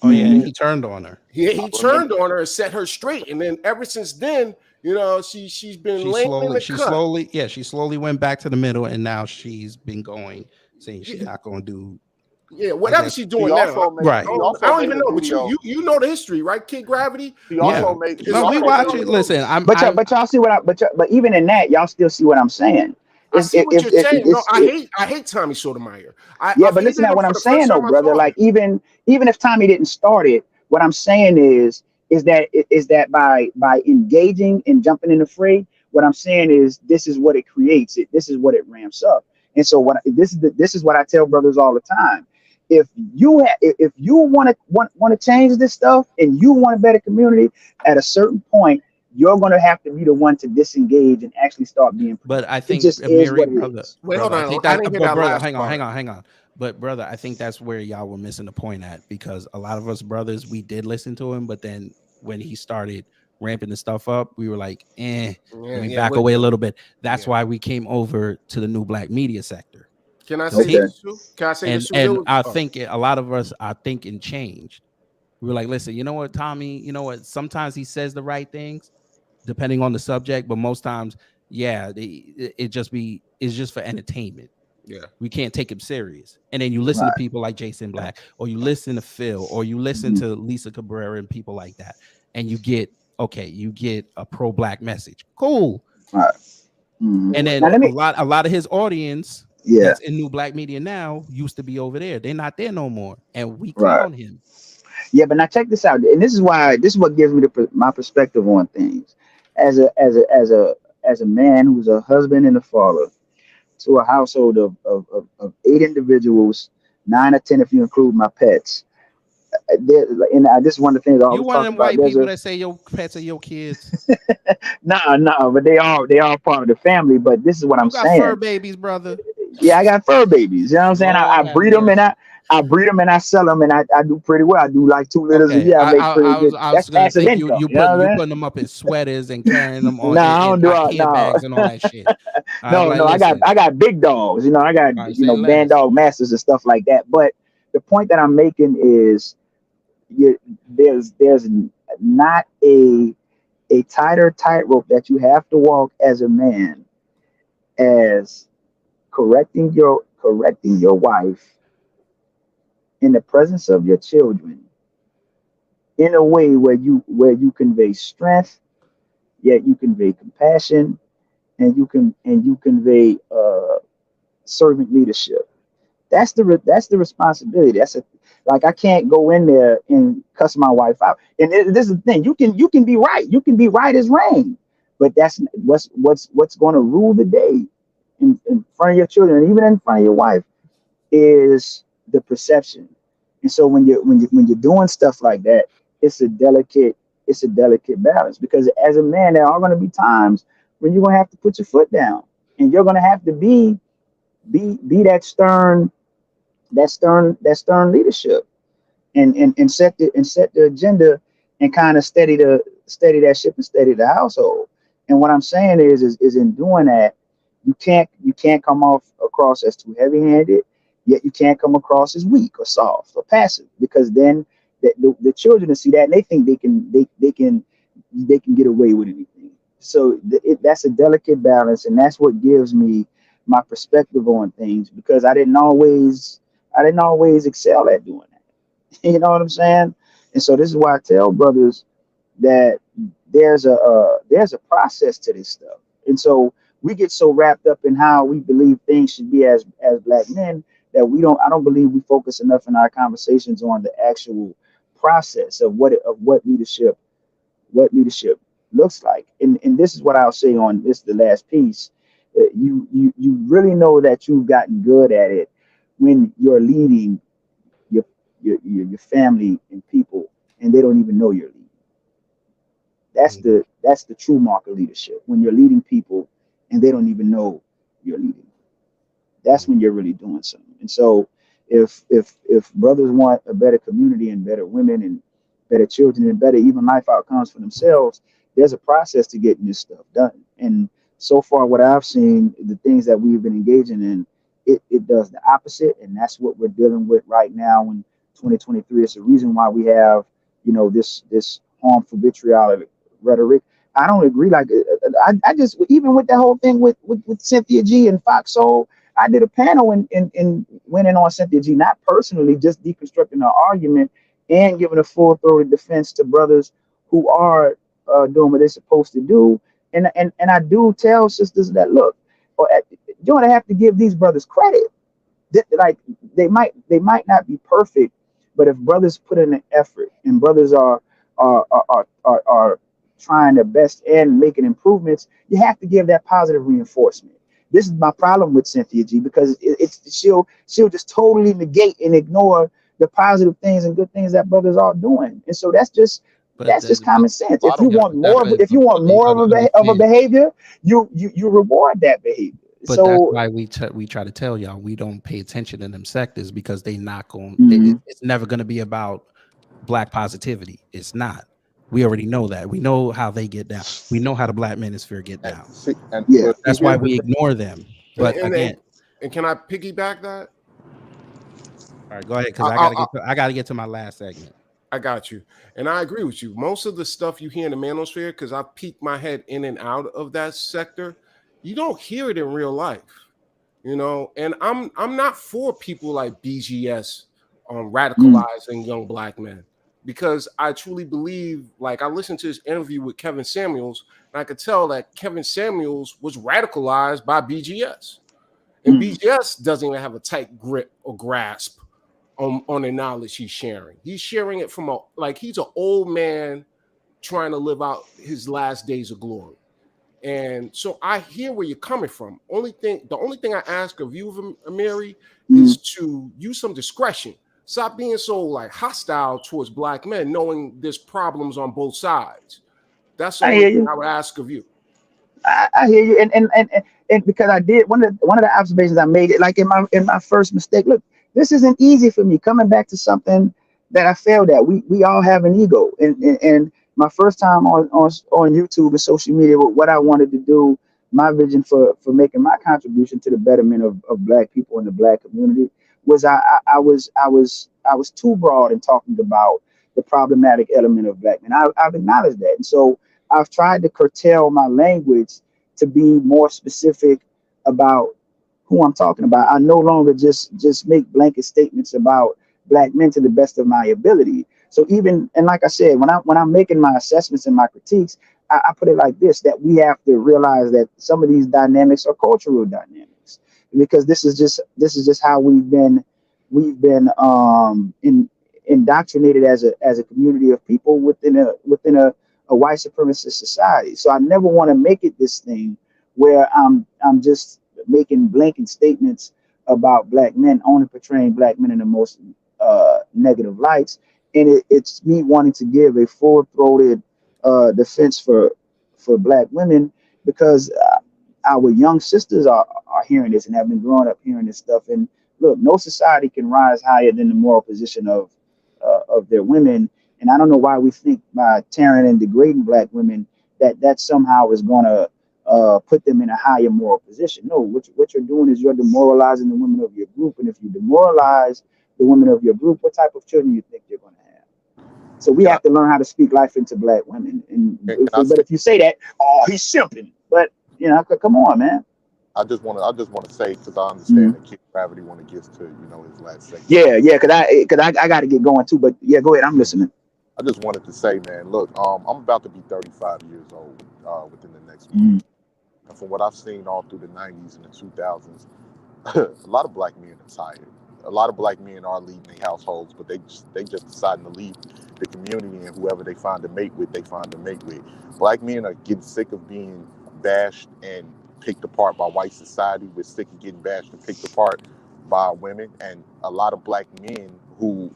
Oh yeah, he turned on her. He turned on her and set her straight, and then ever since then, she's been laying in the cut. She slowly went back to the middle, and now she's been going, saying she's not going to do. Yeah, whatever she's doing now. Right. I don't even know, but you know the history, right? Kid Gravity. He also made. No, we watch it. Listen, But y'all see what but even in that, y'all still see what I'm saying. I see what you're saying. No, I hate Tommy Sotomayor. But listen to what I'm saying though, brother. Like even if Tommy didn't start it, what I'm saying is that by engaging and jumping in the fray, what I'm saying is this is what it creates. This is what it ramps up. And so this is what I tell brothers all the time. If you want to change this stuff and you want a better community, at a certain point, you're going to have to be the one to disengage and actually start being. But I think it just is what it brother, is. Wait, hold on. I think I didn't hear that brother, last hang part. on. But brother, I think that's where y'all were missing the point at, because a lot of us brothers, we did listen to him, but then when he started ramping the stuff up, we were like, back away a little bit. That's why we came over to the new black media sector. Can I say this too? Can I say this too? And I think a lot of us are thinking changed. We were like, listen, you know what, Tommy? You know what? Sometimes he says the right things, depending on the subject, but most times, it's just for entertainment. Yeah, we can't take him serious. And then you listen to people like Jason Black, or you listen to Phil, or you listen to Lisa Cabrera and people like that, and you get a pro-black message. Cool. Right. And then a lot of his audience that's in new black media now used to be over there. They're not there no more, and we clown him. Yeah, but now check this out, and this is what gives me my perspective on things. As a man who's a husband and a father, to a household of 8 individuals, 9 or 10 if you include my pets. And this is one of the things I You always one of talk them about. white There's people a that say your pets are your kids. nah, but they all part of the family. But this is what I'm You got fur saying. babies, brother. Yeah, I got fur babies. You know what I'm saying? I Lord have breed them, and mercy. I breed them and I sell them, and I do pretty well. I do like 2 litters a Okay, year. I make pretty good. I was That's gonna passive think you income. You know what I'm saying? putting them up in sweaters and carrying them on No, I in don't do all IKEA no. bags and all that shit. I'm No, like, no, I got listen, I got big dogs. You know, I got I say band less. dog masters and stuff like that. But the point that I'm making is there's not a tighter tightrope that you have to walk as a man as correcting your wife in the presence of your children in a way where you convey strength, yet you convey compassion, and you convey servant leadership. That's the responsibility. Like I can't go in there and cuss my wife out. And this is the thing. You can be right. You can be right as rain, but that's what's going to rule the day in front of your children, and even in front of your wife, is the perception. And so when you're doing stuff like that, it's a delicate it's a delicate balance, because as a man, there are going to be times when you're going to have to put your foot down, and you're going to have to be that stern leadership, and set the agenda, and kind of steady that ship and steady the household. And what I'm saying is in doing that, you can't come off across as too heavy handed, yet you can't come across as weak or soft or passive, because then the children will see that, and they think they can get away with anything. So that's a delicate balance, and that's what gives me my perspective on things, because I didn't always excel at doing that. You know what I'm saying? And so this is why I tell brothers that there's a process to this stuff. And so we get so wrapped up in how we believe things should be as black men, that I don't believe we focus enough in our conversations on the actual process of what leadership looks like. And this is what I'll say on this, the last piece. You really know that you've gotten good at it when you're leading your your family and people, and they don't even know you're leading. That's the true mark of leadership, when you're leading people and they don't even know you're leading. That's when you're really doing something. And so if brothers want a better community and better women and better children and better even life outcomes for themselves, there's a process to getting this stuff done. And so far, what I've seen, the things that we've been engaging in, it does the opposite. And that's what we're dealing with right now in 2023. It's the reason why we have, this harmful vitriolic rhetoric. I don't agree. Like I just, even with that whole thing with Cynthia G and Fox Soul, I did a panel and went in on Cynthia G, not personally, just deconstructing her argument and giving a full throated defense to brothers who are doing what they're supposed to do. And I do tell sisters that, look, you're gonna have to give these brothers credit. Like they might not be perfect, but if brothers put in an effort and brothers are trying their best and making improvements, you have to give that positive reinforcement. This is my problem with Cynthia G, because she'll just totally negate and ignore the positive things and good things that brothers are doing. And so that's just But that's just common sense. If you Bottom. yeah, want but that, more of but, if you want but you more gotta of a understand. behavior, you reward that behavior. But that's So why we try to tell y'all we don't pay attention to them sectors, because they not going. mhm. It's never going to be about black positivity. It's not. We already know that. We know how they get down. We know how the black manosphere get And down. see, and Yeah. but see, That's why here's the we thing. ignore them. And But and, and, again, and can I piggyback that? all right, go ahead, because I, I I, gotta I, get to my last segment. I got you. And I agree with you. Most of the stuff you hear in the manosphere, because I've peeked my head in and out of that sector, you don't hear it in real life. And I'm not for people like BGS on Mm. radicalizing young black men, because I truly believe, like, I listened to this interview with Kevin Samuels, and I could tell that Kevin Samuels was radicalized by BGS. And Mm. BGS doesn't even have a tight grip or grasp on the knowledge he's sharing. He's sharing it he's an old man trying to live out his last days of glory. And so I hear where you're coming from. The only thing I ask of you, Amiri, Mm. is to use some discretion. Stop being so like hostile towards black men, knowing there's problems on both sides. That's the I only hear thing you. I would ask of you. I hear you, and because I did one of the observations I made, like in my first mistake. Look, this isn't easy for me coming back to something that I failed at. We all have an ego, and my first time on YouTube and social media, with what I wanted to do, my vision for making my contribution to the betterment of black people in the black community was I was too broad in talking about the problematic element of black men. I've acknowledged that, and so I've tried to curtail my language to be more specific about who I'm talking about. I no longer just make blanket statements about black men to the best of my ability. So even, and like I said, when I'm making my assessments and my critiques, I put it like this: that we have to realize that some of these dynamics are cultural dynamics, because this is just how we've been indoctrinated as a community of people within a white supremacist society. So I never want to make it this thing where I'm just making blanket statements about black men, only portraying black men in the most negative lights. And it's me wanting to give a full-throated defense for black women, because our young sisters are hearing this and have been growing up hearing this stuff. And look, no society can rise higher than the moral position of their women. And I don't know why we think by tearing and degrading black women that somehow is going to put them in a higher moral position. No, what you're doing is you're demoralizing the women of your group. And if you demoralize the women of your group, what type of children you think you're going to have? So we Can I have to learn how to speak life into black women. And can I but say? if you say that, oh, he's simping. But come on, man. I just want to say, because I understand Mm. that Kid Gravity when it gets to his last segment. Yeah, cause I got to get going too. But yeah, go ahead. I'm listening. I just wanted to say, man, look, I'm about to be 35 years old within the next month, Mm. and from what I've seen all through the 90s and the 2000s, a lot of black men are tired. A lot of black men are leaving their households, but they just deciding to leave the community, and whoever they find a mate with, they find a mate with. Black men are getting sick of being bashed and picked apart by white society. We're sick of getting bashed and picked apart by women, and a lot of black men who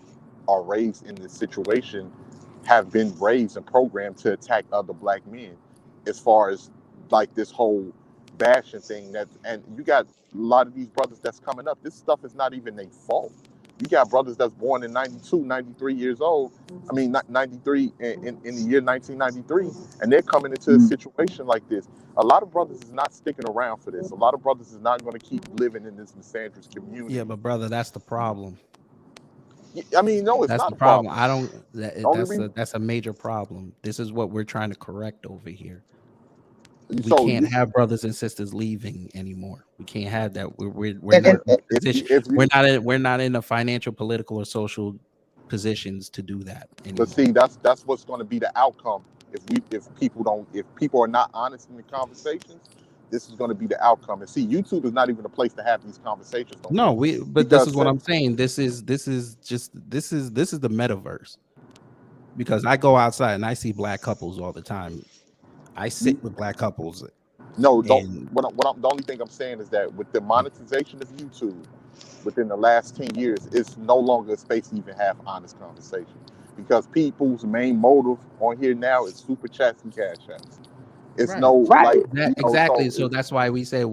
are raised in this situation have been raised and programmed to attack other black men, as far as like this whole bashing thing. And you got a lot of these brothers that's coming up, this stuff is not even their fault. You got brothers that's born in 92, 93 years old. I mean, not 93 in the year 1993, and they're coming into a Mm. situation like this. A lot of brothers is not sticking around for this. A lot of brothers is not going to keep living in this misandrous community. Yeah, but brother, that's the problem. I mean, no, it's That's not the a problem. problem. I don't. The only That's a major problem. This is what we're trying to correct over here. reason, We so can't have brothers and sisters leaving anymore. We can't have that. We're And, not and, in a if position. you if you We're not in a financial, political, or social positions to do that but anymore. see, that's what's going to be the outcome if people are not honest in the conversations. This is going to be the outcome. And see, YouTube is not even a place to have these conversations no No, more, but this because is what I'm saying. This is the metaverse, because I go outside and I see black couples all the time. I sit with black couples no, don't. and The only thing I'm saying is that with the monetization of YouTube within the last 10 years, it's no longer a space to even have honest conversation, because people's main motive on here now is super chats and cash apps. It's right. no like right. That so exactly. So that's why we say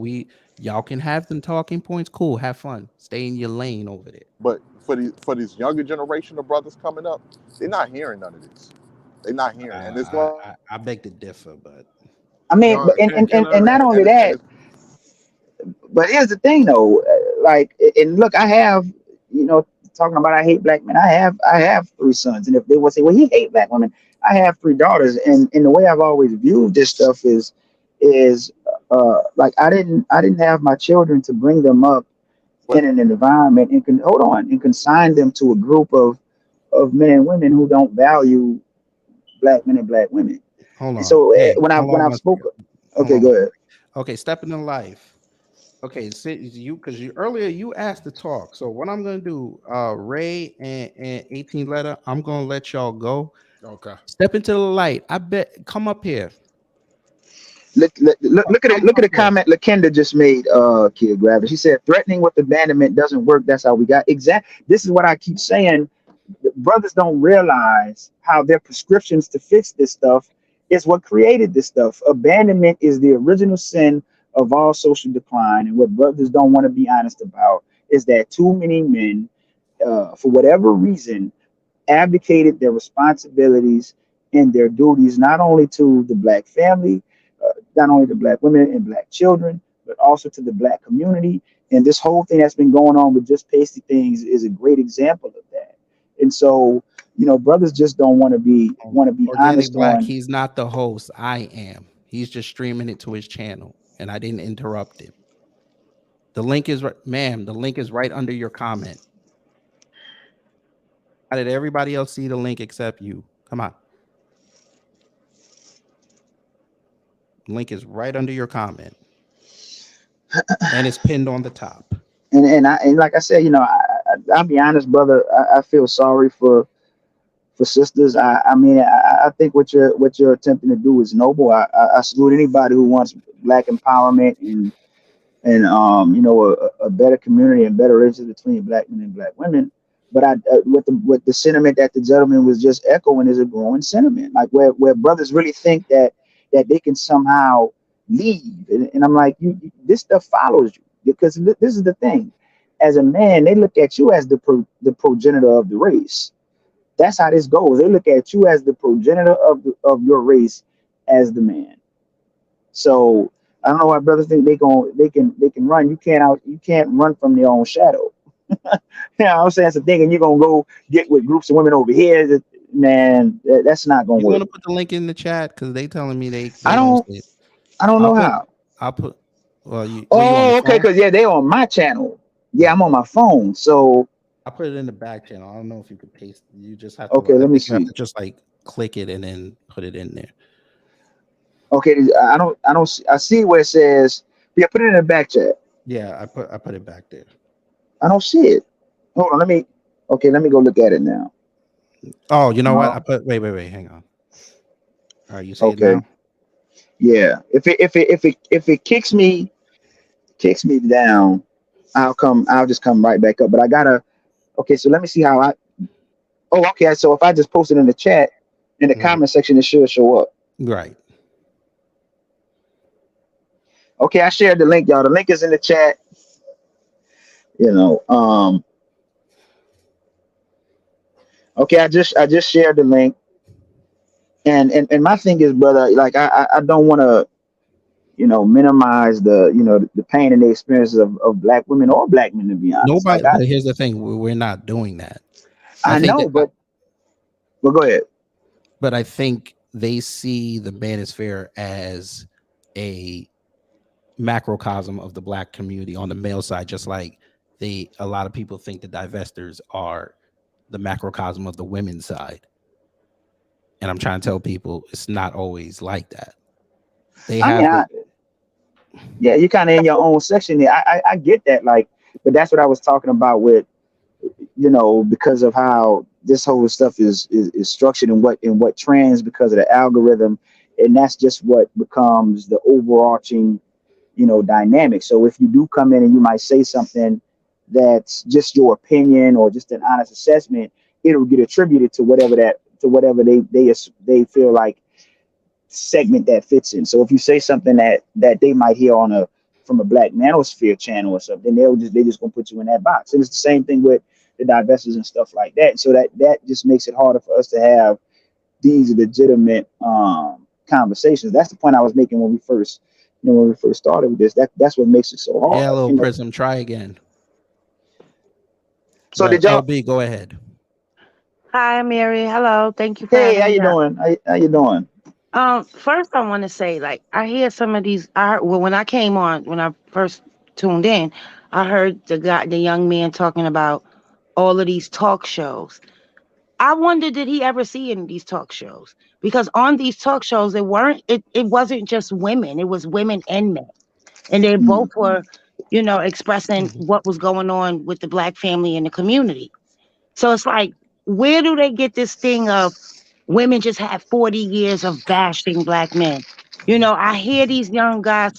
y'all can have them talking points. Cool, have fun. Stay in your lane over there. but for this younger generation of brothers coming up, they're not hearing none of this. They're not hearing it. And it's like I beg to differ, but I mean, John, and not only and that, but here's the thing though, like, and look, I have, talking about I hate black men. I have three sons, and if they would say, well, he hate black women, I have three daughters, and the way I've always viewed this stuff is like I didn't have my children to bring them up but in an environment and consign them to a group of men and women who don't value black men and black women. hold And on. so Hey, when hold on I've one second. spoken, Hold okay, on. go ahead. Okay, step into life. Okay, so because you earlier you asked to talk. So what I'm gonna do, Ray and 18 letter, I'm gonna let y'all go. okay. Step into the light. I bet come up here. Look at it. Look at the comment Lakenda just made. Kid Gravity. She said, "Threatening with abandonment doesn't work. That's how we got." Exact. This is what I keep saying. Brothers don't realize how their prescriptions to fix this stuff is what created this stuff. Abandonment is the original sin of all social decline, and what brothers don't want to be honest about is that too many men, for whatever reason, abdicated their responsibilities and their duties not only to the black family, not only to black women and black children, but also to the black community. And this whole thing that's been going on with just pasty things is a great example of that. And so, brothers just don't want to be Organic honest Black, on. he's not the host. I am. He's just streaming it to his channel, and I didn't interrupt him. The link is right, ma'am. The link is right under your comment. How did everybody else see the link except you? Come on. Link is right under your comment, and it's pinned on the top. And like I said, I'll be honest, brother. I feel sorry for sisters. I mean, I think what you're attempting to do is noble. I salute anybody who wants black empowerment and a better community and better relations between black men and black women. But with the sentiment that the gentleman was just echoing is a growing sentiment, like where brothers really think that they can somehow leave, and I'm like, this stuff follows you, because this is the thing. As a man, they look at you as the progenitor of the race. That's how this goes. They look at you as the progenitor of your race as the man. So I don't know why brothers think they can run. You can't run from their own shadow. I'm saying it's a thing, and you're gonna go get with groups of women over here. Man, that's not gonna You want work. to put the link in the chat because they telling me they I don't don't see it. I don't I'll know put how. I'll put. Well, you on the Oh, okay, phone? because yeah, they on my channel. Yeah, I'm on my phone. So I'll put it in the back channel. I don't know if you could paste. You just have to. okay, I let me think you have see. to just like click it and then put it in there. Okay, I don't see, I see where it says, yeah, put it in the back chat. Yeah, I put it back there. I don't see it. Hold on, let me go look at it now. Oh, you know what? No. I put. Wait. Hang on. All right, you see it Okay. now? Yeah. If it kicks me down, I'll just come right back up. But I gotta. Okay, so let me see how I. Oh, okay. So if I just post it in the chat, in the Mhm. comment section, it should show up. Right. Okay, I shared the link, y'all. The link is in the chat. You know. Okay, I just shared the link, and my thing is, brother, like I don't want to minimize the pain and the experiences of black women or black men, to be honest. Nobody. Like But here's the thing: we're not doing that. I I think know, that. but well, go ahead. But I think they see the manosphere as a macrocosm of the black community on the male side, just like a lot of people think the divestors are the macrocosm of the women's side. And I'm trying to tell people it's not always like that. They I mean, have the yeah, you're kind of in your own section there. I get that, like, but that's what I was talking about with, because of how this whole stuff is structured, and what trends because of the algorithm, and that's just what becomes the overarching dynamic. So if you do come in and you might say something that's just your opinion or just an honest assessment, it'll get attributed to whatever they feel like segment that fits in. So if you say something that they might hear from a black manosphere channel or something, they just gonna put you in that box. And it's the same thing with the divestors and stuff like that. So that just makes it harder for us to have these legitimate conversations. That's the point I was making when we first started with this. That's what makes it so yeah, hard. little prism. Try again. So But did y'all? LB, go ahead. Hi, Mary. Hello. Thank you for Hey, having how me you up. doing? How you doing? First I want to say, like, I hear some of these. Well, when I came on, when I first tuned in, I heard the young man talking about all of these talk shows. I wonder, did he ever see any of these talk shows? Because on these talk shows, it wasn't just women; it was women and men, and they Mm. both were, expressing Mhm. what was going on with the black family and the community. So it's like, where do they get this thing of women just have 40 years of bashing black men? You know, I hear these guys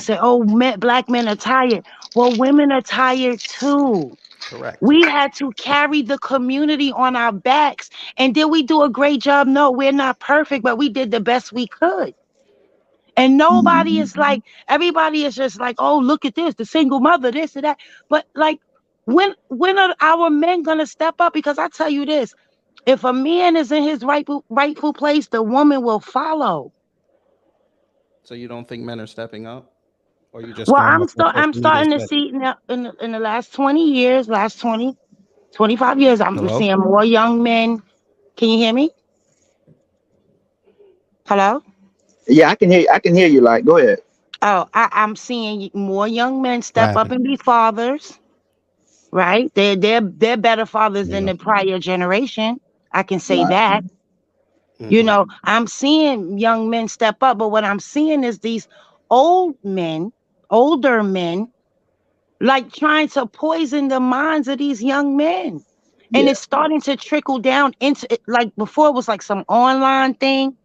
say, "Oh, black men are tired." Well, women are tired too. Correct. We had to carry the community on our backs. And did we do a great job? No, we're not perfect, but we did the best we could. And nobody Mhm. is like, everybody is just like, oh, look at this, the single mother, this and that. But like, when are our men gonna step up? Because I tell you this, if a man is in his rightful place, the woman will follow. So you don't think men are stepping up, or you just Well, going off what I'm social media starting to said? see in the last 20 years, last 25 years, I'm Hello. seeing more young men. Can you hear me? Hello? Yeah, I can hear. I can hear you. Like, go ahead. Oh, I'm seeing more young men What step up happened? and be fathers, right? They're better fathers There than you the prior generation. I can say Right. that. go. You know, I'm seeing young men step up, but what I'm seeing is these old men, older men, like trying to poison the minds of these young men. And Yeah. it's starting to trickle down into like before it was like some online thing,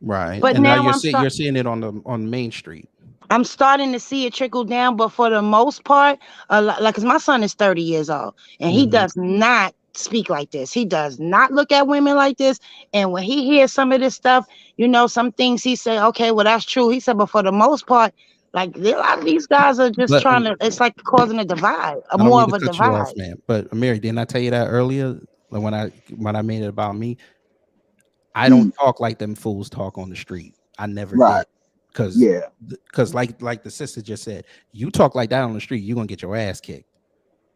Right, but and now now you're seeing it on Main Street. I'm starting to see it trickle down, but for the most part, like, cause my son is 30 years old, and he Hmm. does not speak like this. He does not look at women like this. And when he hears some of this stuff, you know, some things he say, okay, well that's true. He said, but for the most part, like a lot of these guys are just But trying to. It's like causing a divide, a I don't more mean of to a cut you off, divide. man. But Amiri, didn't I tell you that earlier? Like when I made it about me, I don't Mm, talk like them fools talk on the street. I never right. did, because Yeah. like the sister just said, you talk like that on the street, you're gonna get your ass kicked.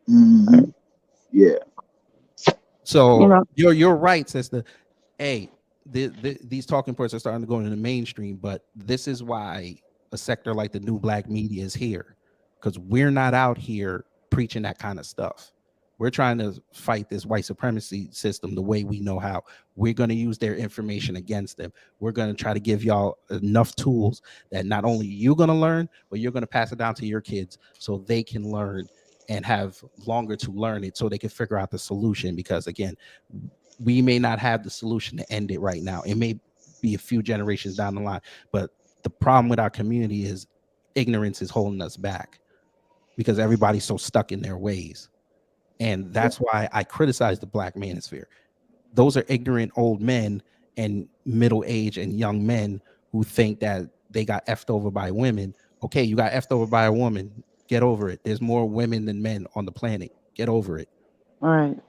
Hmm. Yeah. You So know, you're right, sister. Hey, these talking points are starting to go into the mainstream, but this is why a sector like the new black media is here, because we're not out here preaching that kind of stuff. We're trying to fight this white supremacy system the way we know how. We're going to use their information against them. We're going to try to give y'all enough tools that not only you're going to learn, but you're going to pass it down to your kids so they can learn and have longer to learn it so they can figure out the solution. Because again, we may not have the solution to end it right now. It may be a few generations down the line, but the problem with our community is ignorance is holding us back because everybody's so stuck in their ways. And that's why I criticize the black manosphere. Those are ignorant old men and middle age and young men who think that they got effed over by women. Okay, you got effed over by a woman. Get over it. There's more women than men on the planet. Get over it. all right. And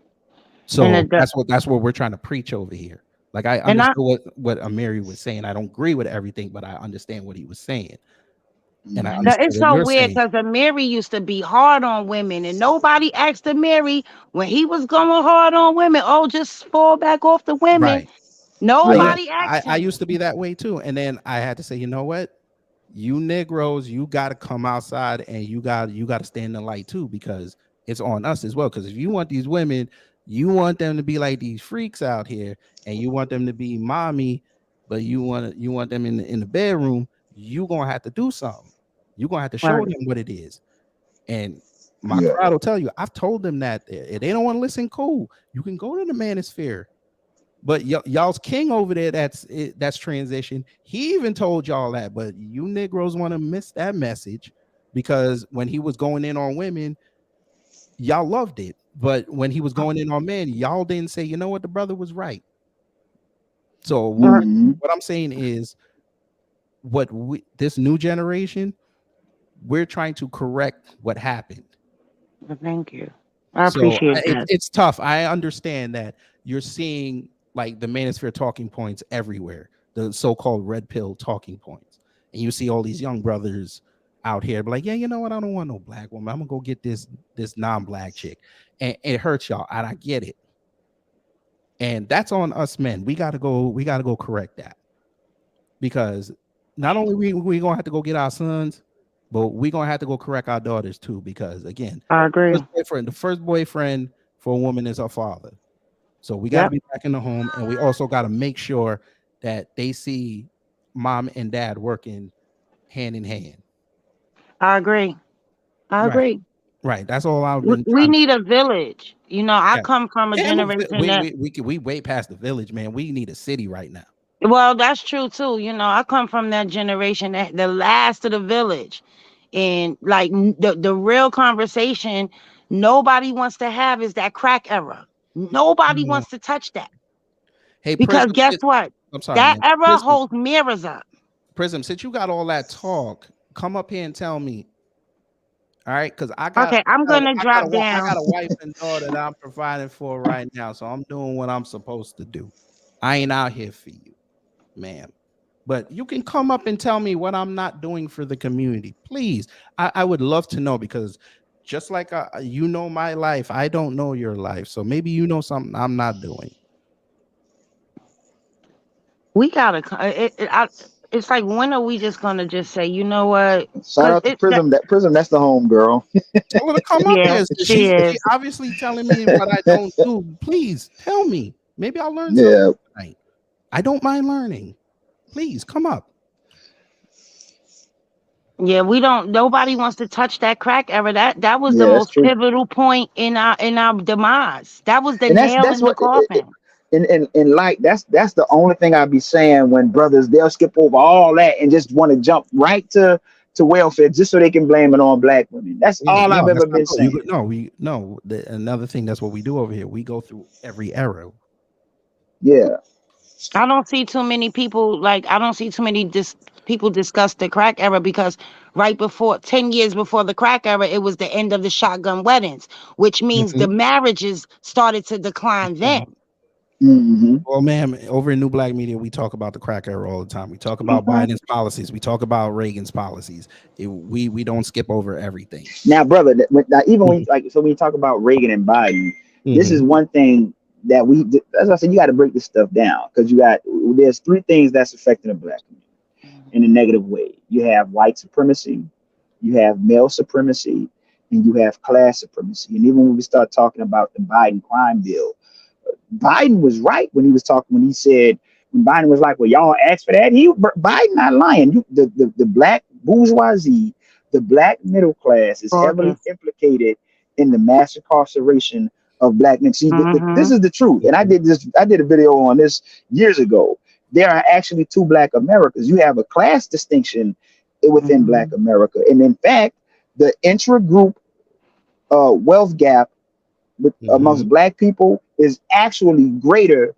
So that's what we're trying to preach over here. Like I and I understood what Amiri was saying. I don't agree with everything, but I understand what he was saying, and I Hmm. Now, understand it's what so you're weird saying. because Amiri used to be hard on women, and nobody asked Amiri when he was going hard on women. Oh, just fall back off the women. Right. Yeah. Nobody asked I him. used to be that way too, and then I had to say, you know what? You Negroes, you got to come outside and you got to stand in the light too, because it's on us as well. Because if you want these women, you want them to be like these freaks out here, and you want them to be mommy, but you want them in the bedroom. You gonna have to do something. You gonna have to show Right. them what it is. And my Yeah. crowd will tell you. I've told them that if they don't want to listen, cool. You can go to the manosphere. But y'all's king over there, that's transition. He even told y'all that, but you Negroes want to miss that message because when he was going in on women, y'all loved it. But when he was going in on men, y'all didn't say, you know what, the brother was right. So Right. Hmm. what I'm saying is, this new generation, we're trying to correct what happened. Well, thank you. I So appreciate that. it's tough. I understand that you're seeing like the manosphere talking points everywhere, the so-called red pill talking points, and you see all these young brothers out here be like, yeah, you know what? I don't want no black woman. I'm gonna go get this non-black chick, and it hurts y'all, and I get it. And that's on us men. We gotta go correct that, because not only we gonna have to go get our sons, but we gonna have to go correct our daughters too. Because again, I agree. the first boyfriend for a woman is her father. So we got to Yep. be back in the home, and we also got to make sure that they see mom and dad working hand in hand. I agree. I Right, agree. right. That's all I've been We trying to. need a village. You know, I Yeah, come from a yeah. generation that We way past the village, man. We need a city right now. Well, that's true too. You know, I come from that generation, that the last of the village, and like the real conversation nobody wants to have is that crack era. Nobody Mm. wants to touch that Hey, because Prism. guess what? I'm sorry, That man. era Prism. holds mirrors up. Prism. Since you got all that talk, come up here and tell me. All right, because Okay, I'm gonna drop I down. got a wife and daughter that I'm providing for right now, so I'm doing what I'm supposed to do. I ain't out here for you, ma'am. But you can come up and tell me what I'm not doing for the community, please. I would love to know because just like you know my life, I don't know your life, so maybe you know something I'm not doing. We gotta. It's like when are we just gonna just say, you know what? Shout Because out to it that Prism. That Prism, that's the home girl. Tell her to come up yeah, here. she She is. obviously telling me what I don't do. Please tell me. Maybe I'll learn something Yeah, tonight. I don't mind learning. Please come up. Yeah, we don't. Nobody wants to touch that crack era. That was the yeah, that's most true. pivotal point in our demise. That was the And that's nail that's in the what coffin. and like that's the only thing I'd be saying when brothers they'll skip over all that and just want to jump right to welfare just so they can blame it on black women. That's Yeah, all I've no, that's ever not been no. You saying. no, we no. Another thing that's what we do over here. We go through every era. Yeah. I don't see too many people I don't see too many people discuss the crack era because right before 10 years before the crack era, it was the end of the shotgun weddings, which means the Mhm. marriages started to decline then. Hmm. Well, ma'am, over in New Black Media, we talk about the crack era all the time. We talk about Okay. Biden's policies. We talk about Reagan's policies. We don't skip over everything. Now, brother, now, even when Mhm. like so when you talk about Reagan and Biden, this is Mhm. one thing that as I said, you got to break this stuff down because there's three things that's affecting the black community in a negative way. You have white supremacy, you have male supremacy, and you have class supremacy. And even when we start talking about the Biden crime bill, Biden was right when he was talking when he said when Biden was like, "Well, y'all asked for that." Biden not lying. The black bourgeoisie, the black middle class is heavily Gorgeous. implicated in the mass incarceration of black men. See, this Mm-hmm. is the truth, and I did a video on this years ago. There are actually two black Americas. You have a class distinction within black Mm-hmm. America, and in fact, the intra-group wealth gap amongst Mhm. black people is actually greater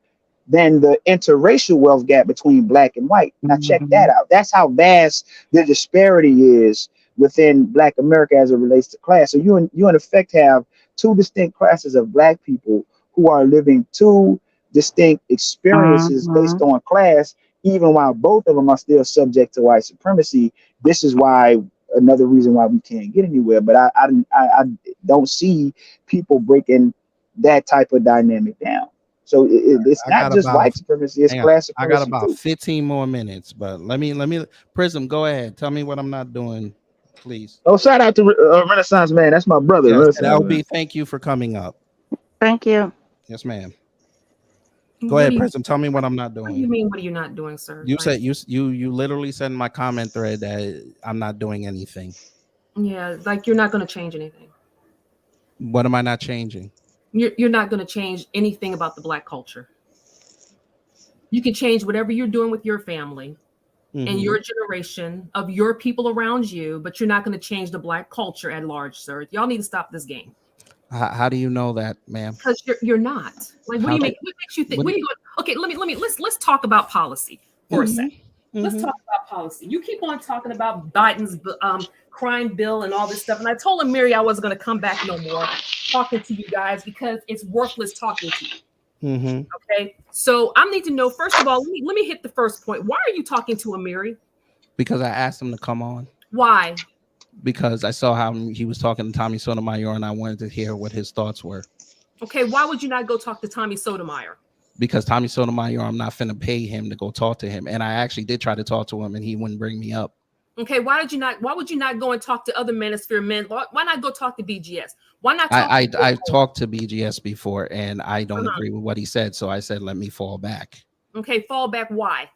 than the interracial wealth gap between black and white. Now check that Mm-hmm. out. That's how vast the disparity is within black America as it relates to class. So you in effect have two distinct classes of black people who are living two distinct experiences based Mm-hmm. on class, even while both of them are still subject to white supremacy. This is why another reason why we can't get anywhere. But I don't see people breaking that type of dynamic down. So it's I not got just about white supremacy; it's hang on. class I got supremacy about too. 15 more minutes, but let me Prism, go ahead. Tell me what I'm not doing, please. Oh, shout out to Renaissance man. That's my brother, Yes, and Renaissance man. LB, thank you for coming up. Thank you. Yes, ma'am. Go What ahead, do you Prism. Tell me what I'm not what do you doing. mean, what are you not doing, sir? You Like, said you literally said in my comment thread that I'm not doing anything. yeah, like you're not gonna change anything. What am I not changing? You're not gonna change anything about the black culture. You can change whatever you're doing with your family and Hmm. your generation of your people around you, but you're not gonna change the black culture at large, sir. Y'all need to stop this game. How do you know that, ma'am? Because you're not. Like, what do How you do make what makes you think what? what do you okay, let me let's talk about policy for a Hmm. second. Let's Hmm. talk about policy. You keep on talking about Biden's crime bill and all this stuff. And I told him, Mary, I wasn't going to come back no more talking to you guys because it's worthless talking to you. Hmm. Okay. So I need to know, first of all, let me hit the first point. Why are you talking to Amiri? Because I asked him to come on. Why? Because I saw how he was talking to Tommy Sotomayor, and I wanted to hear what his thoughts were. Okay. Why would you not go talk to Tommy Sotomayor? Because Tommy Sotomayor, I'm not finna pay him to go talk to him, and I actually did try to talk to him, and he wouldn't bring me up. Okay. Why would you not go and talk to other manosphere men? Why not go talk to BGS? Why not talk to I've talked to BGS before, and I don't uh-huh. agree with what he said, so I said let me fall back Okay, fall back. Why?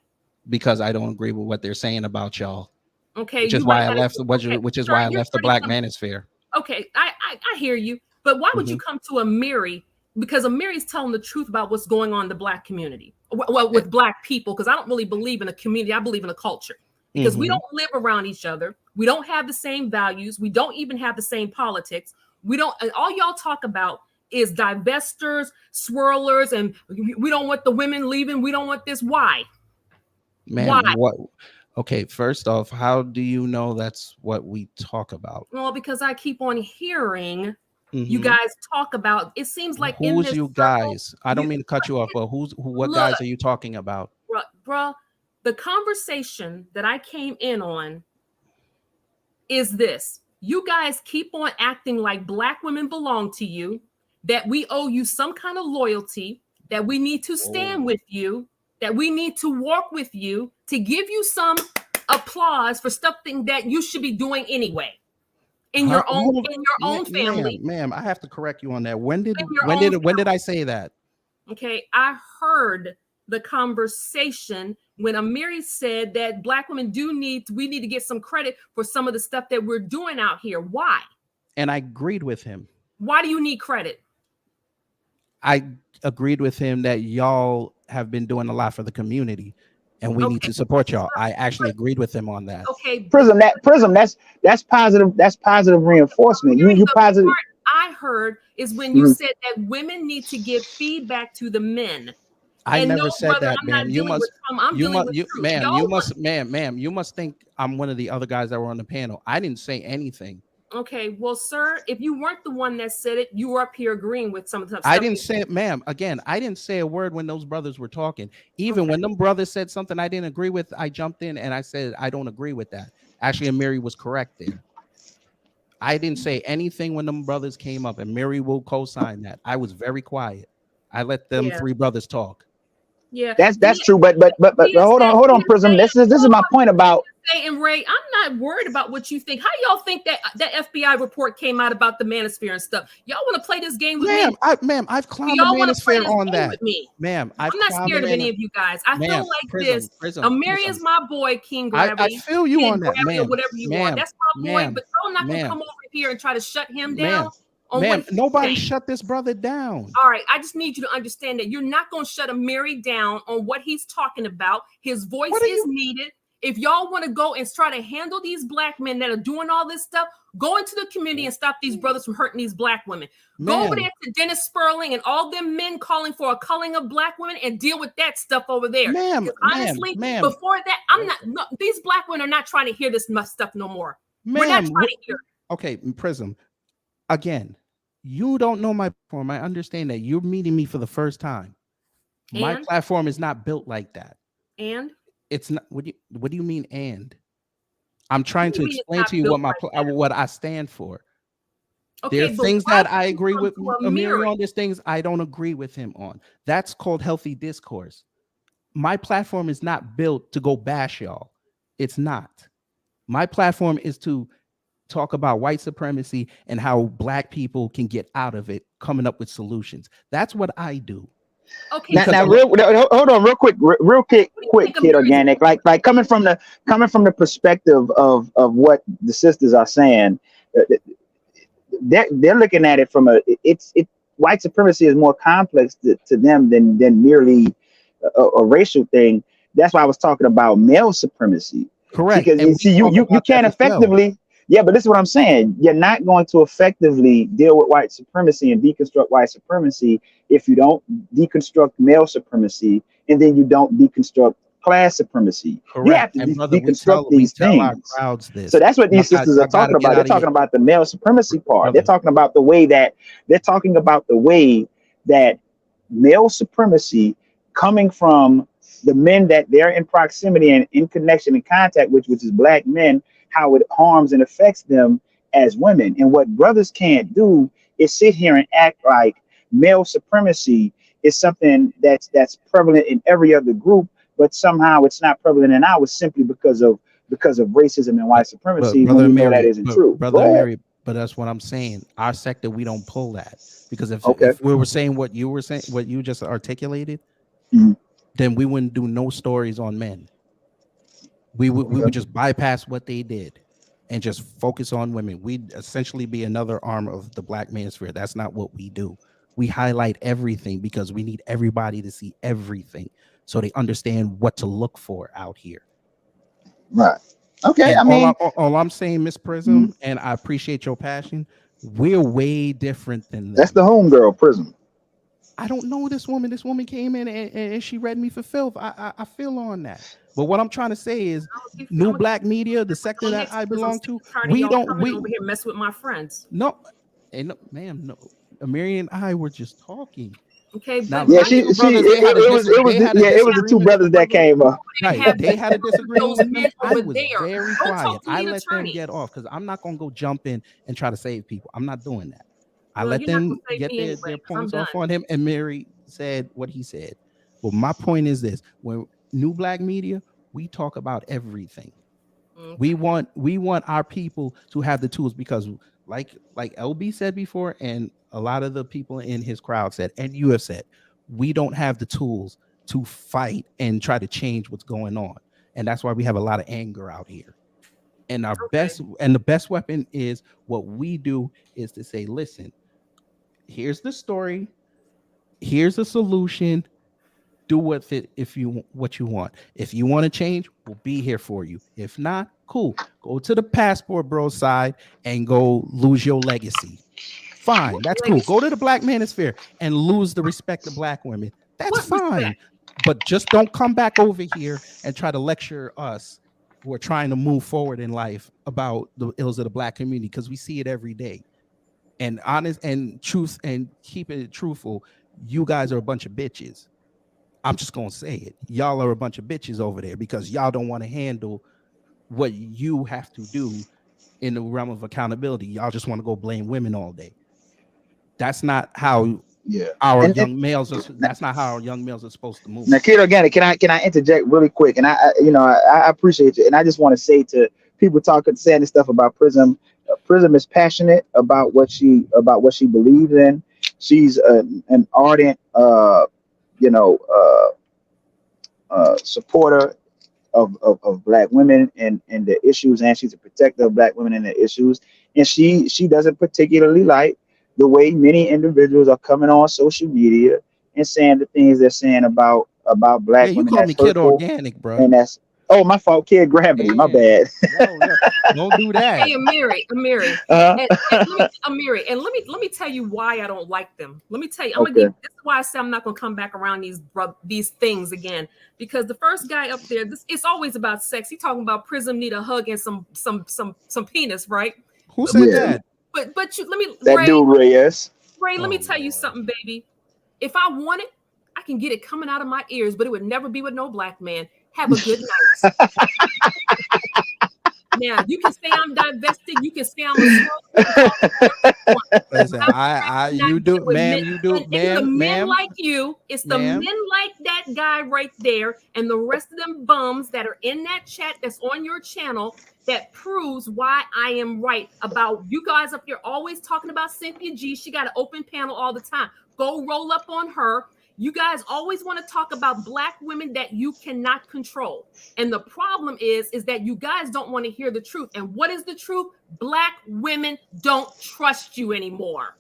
because I don't agree with what they're saying about y'all, Okay, which is you why might I not left. agree. Okay, Which is sir, why I you're left the starting Black some. Manosphere. Okay, I hear you, but why would Hmm. you come to Amiri because Amiri's telling the truth about what's going on in the Black community. Well, with Black people, because I don't really believe in a community. I believe in a culture. Because we don't live around each other. We don't have the same values. We don't even have the same politics. We don't, and all y'all talk about is divestors, swirlers, and we don't want the women leaving. We don't want this. Why? Man, what? Okay, first off, how do you know that's what we talk about? Well, because I keep on hearing you guys talk about. It seems like who's in this you guys? I don't mean to cut you off, but what guys are you talking about? Bruh, the conversation that I came in on is this. You guys keep on acting like Black women belong to you, that we owe you some kind of loyalty, that we need to stand with you, that we need to walk with you to give you some applause for something that you should be doing anyway in your own family. Ma'am, I have to correct you on that. When did I say that? Okay, I heard the conversation when Amiri said that Black women we need to get some credit for some of the stuff that we're doing out here. Why? And I agreed with him. Why do you need credit? I agreed with him that y'all have been doing a lot for the community and we need to support y'all. I actually agreed with him on that. Okay. Prism, that's positive. That's positive reinforcement. You positive. I heard is when you said that women need to give feedback to the men. I never said that, ma'am. You must think I'm one of the other guys that were on the panel. I didn't say anything. Okay, well, sir, if you weren't the one that said it, you were up here agreeing with some of the stuff. I didn't say it, ma'am. Again, I didn't say a word when those brothers were talking. Even when them brothers said something I didn't agree with, I jumped in and I said, I don't agree with that. Actually, Amiri was correct there. I didn't say anything when them brothers came up, and Mary will co-sign that. I was very quiet. I let them three brothers talk. Yeah, that's true. But hold on, Prism. This is my point about. And Ray, I'm not worried about what you think. How y'all think that FBI report came out about the manosphere and stuff? Y'all want to play this game with me? I've climbed the manosphere on that. Ma'am, I'm not scared of any of you guys. I feel like this. Amiri is my boy, King Gravity. I feel you on that, ma'am. Whatever you want. That's my boy. But y'all not gonna come over here and try to shut him down. Ma'am, nobody shut this brother down. All right, I just need you to understand that you're not going to shut Amiri down on what he's talking about. His voice is needed. If y'all want to go and try to handle these Black men that are doing all this stuff, go into the community and stop these brothers from hurting these Black women. Go over there to Dennis Sperling and all them men calling for a culling of Black women and deal with that stuff over there. Honestly, before that, these Black women are not trying to hear this stuff no more. We're not trying to hear it. Okay, Prism. Again, you don't know my platform. I understand that you're meeting me for the first time. My platform is not built like that. And it's not. What do you mean? And I'm trying to explain to you what I stand for. Okay, there are things that I agree with Amiri on. There's things I don't agree with him on. That's called healthy discourse. My platform is not built to go bash y'all. It's not. My platform is to talk about white supremacy and how Black people can get out of it, coming up with solutions. That's what I do. Okay. Now hold on, real quick, Kid Organic. Like coming from the perspective of what the sisters are saying, they're looking at it from white supremacy is more complex to them than merely a racial thing. That's why I was talking about male supremacy. Correct. Because you can't effectively. Yeah, but this is what I'm saying. You're not going to effectively deal with white supremacy and deconstruct white supremacy if you don't deconstruct male supremacy and then you don't deconstruct class supremacy. Correct. You have to deconstruct these things. So that's what these sisters are talking about. They're talking about the male supremacy part. They're talking about the way that male supremacy coming from the men that they're in proximity and in connection and contact with, which is Black men, how it harms and affects them as women. And what brothers can't do is sit here and act like male supremacy is something that's prevalent in every other group, but somehow it's not prevalent in ours simply because of racism and white supremacy. When we know that isn't true. Brother Amiri, but that's what I'm saying. Our sector, we don't pull that, because if we were saying what you were saying, what you just articulated, then we wouldn't do no stories on men. We would just bypass what they did and just focus on women. We'd essentially be another arm of the Black manosphere. That's not what we do. We highlight everything because we need everybody to see everything so they understand what to look for out here. Right. Okay. And I mean, all I'm saying, Miss Prism, and I appreciate your passion, we're way different than that's them. the homegirl Prism. I don't know this woman. This woman came in and she read me for filth. I feel on that. But what I'm trying to say is, new black media, the sector that I belong to, we don't over here mess with my friends. No, no, ma'am, no. Amiri and I were just talking. Okay, now, Yeah, it was the two brothers that came up. Right, they had a disagreement with them. I was there. very Don't quiet. talk to me, I an let attorney. them get off because I'm not gonna go jump in and try to save people. I'm not doing that. I Well, let you're not them gonna save get me anyway, their 'cause I'm points off done. on him, and Mary said what he said. Well, my point is this: when new black media, we talk about everything. Okay. We want our people to have the tools because, like LB said before, and a lot of the people in his crowd said, and you have said, we don't have the tools to fight and try to change what's going on, and that's why we have a lot of anger out here. And the best weapon is what we do is to say, listen, here's the story, here's a solution. Do what what you want. If you want to change, we'll be here for you. If not, cool. Go to the passport bro side and go lose your legacy. Fine, that's cool. Go to the Black Manosphere and lose the respect of black women. That's fine. But just don't come back over here and try to lecture us who are trying to move forward in life about the ills of the black community, because we see it every day. And honest and truth and keeping it truthful, you guys are a bunch of bitches. I'm just gonna say it. Y'all are a bunch of bitches over there because y'all don't want to handle what you have to do in the realm of accountability. Y'all just want to go blame women all day. That's not how our young males are. That's not how our young males are supposed to move. Now, kid organic, can I interject really quick? And I appreciate you, and I just want to say to people saying this stuff about Prism. Prism is passionate about what she believes in. She's an ardent supporter of black women and the issues, and she's a protector of black women and the issues. And she doesn't particularly like the way many individuals are coming on social media and saying the things they're saying about black women. You call me Kid Organic, bro. And that's my fault, Kid Gravity. My bad. Don't do that. Hey, Amiri. Amiri, and let me tell you why I don't like them. Let me tell you. This is why I say I'm not gonna come back around these things again. Because the first guy up there, it's always about sex. He talking about Prism need a hug and some penis, right? Who said that? But Ray, yes. Ray, let me tell you something, baby. If I want it, I can get it coming out of my ears, but it would never be with no black man. Have a good night. Now, you can say I'm divested. You can say I'm a Listen, you do, ma'am. The men like you. It's the men like that guy right there, and the rest of them bums that are in that chat that's on your channel that proves why I am right about you guys up here always talking about Cynthia G. She got an open panel all the time. Go roll up on her. You guys always want to talk about black women that you cannot control. And the problem is that you guys don't want to hear the truth. And what is the truth? Black women don't trust you anymore.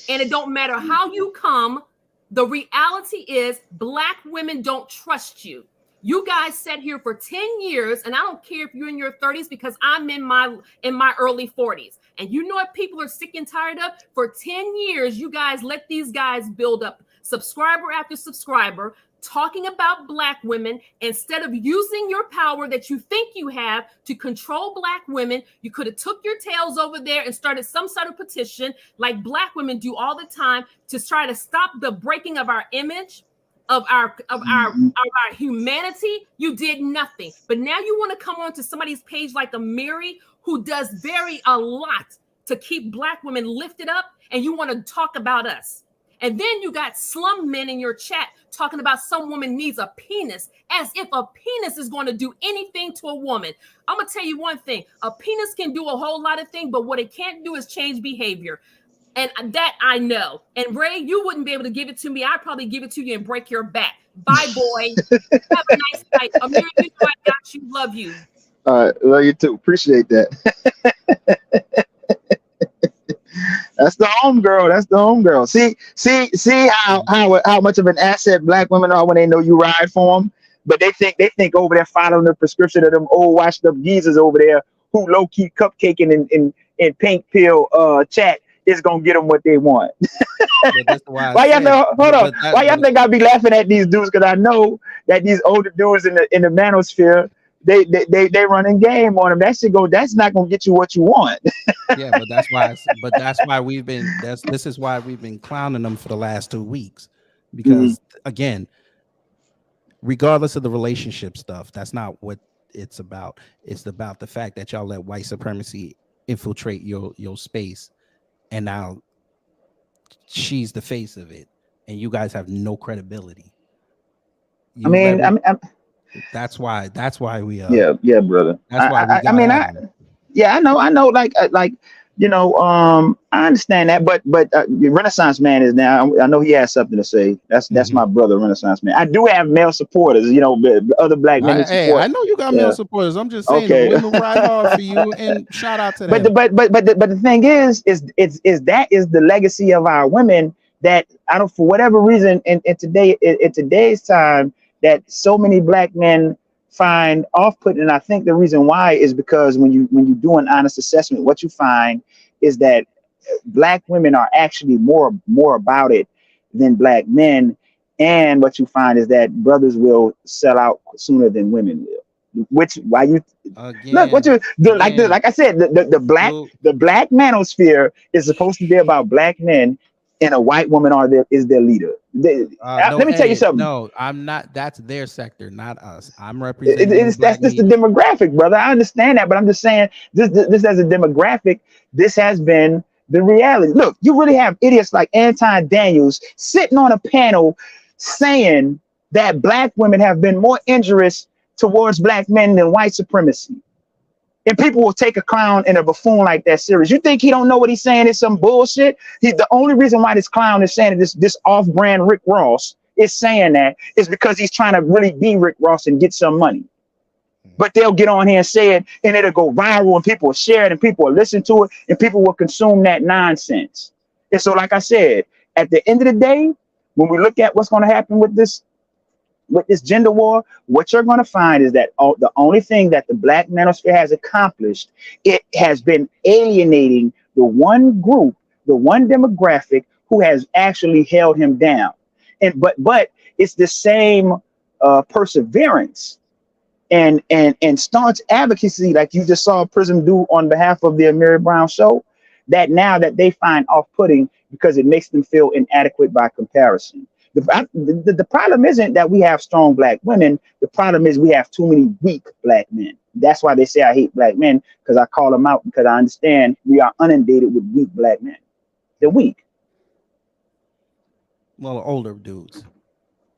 And it don't matter how you come. The reality is black women don't trust you. You guys sat here for 10 years, and I don't care if you're in your 30s because I'm in my early 40s. And you know what people are sick and tired of? For 10 years, you guys let these guys build up subscriber after subscriber talking about black women. Instead of using your power that you think you have to control black women, you could have took your tails over there and started some sort of petition like black women do all the time to try to stop the breaking of our image, of our humanity. You did nothing. But now you want to come onto somebody's page like Amiri, who does a lot to keep black women lifted up, and you want to talk about us. And then you got slum men in your chat talking about some woman needs a penis, as if a penis is going to do anything to a woman. I'm going to tell you one thing. A penis can do a whole lot of things, but what it can't do is change behavior. And that I know. And Ray, you wouldn't be able to give it to me. I'd probably give it to you and break your back. Bye, boy. Have a nice night. Amiri, you know I got you. Love you. All right. Love you too. Appreciate that. That's the homegirl. That's the homegirl. See how much of an asset black women are when they know you ride for them. But they think over there following the prescription of them old washed up geezers over there who low key cupcaking in pink pill chat is gonna get them what they want. But that's why I Why y'all said. know? Hold on. But that. Why y'all But think I be laughing at these dudes? Because I know that these older dudes in the manosphere, they running game on them. That shit go. That's not gonna get you what you want. yeah, but that's why. But that's why we've been. This is why we've been clowning them for the last 2 weeks, Mhm. because again, regardless of the relationship stuff, that's not what it's about. It's about the fact that y'all let white supremacy infiltrate your space, and now she's the face of it, and you guys have no credibility. I You let mean, her. I'm That's why we yeah, brother. that's why we I got mean, at them. yeah, I know, like I understand that, but Renaissance Man is now. I know he has something to say. That's my brother, Renaissance Man. I do have male supporters, other black men that Hey, I support. know you got male Yeah, supporters. I'm just saying the okay. women ride hard for you, and shout out to But them. the thing is that is the legacy of our women that I don't, for whatever reason, in today's time, that so many black men find off-putting. And I think the reason why is because when you do an honest assessment, what you find is that black women are actually more about it than black men. And what you find is that brothers will sell out sooner than women will. Which why you look what Again, you do, again, like I said, you the black manosphere is supposed to be about black men, and a white woman is their leader. no, Let me tell you hey, something. no, I'm not. That's their sector, not us. I'm representing the That's black just the meat. demographic, brother. I understand that, but I'm just saying this as a demographic, this has been the reality. Look, you really have idiots like Anton Daniels sitting on a panel saying that black women have been more injurious towards black men than white supremacy. And people will take a clown and a buffoon like that serious. You think he don't know what he's saying is some bullshit? The only reason why this clown is saying this off-brand Rick Ross is saying that is because he's trying to really be Rick Ross and get some money. But they'll get on here and say it, and it'll go viral, and people will share it, and people will listen to it, and people will consume that nonsense. And so, like I said, at the end of the day, when we look at what's going to happen with this gender war, what you're going to find is that the only thing that the black manosphere has accomplished, it has been alienating the one group, the one demographic who has actually held him down. And but it's the same perseverance and staunch advocacy, like you just saw Prism do on behalf of the Amiri Brown show, that now that they find off-putting because it makes them feel inadequate by comparison. The problem isn't that we have strong black women. The problem is we have too many weak black men. That's why they say I hate black men, because I call them out, because I understand we are inundated with weak black men. They're weak. Well, older dudes.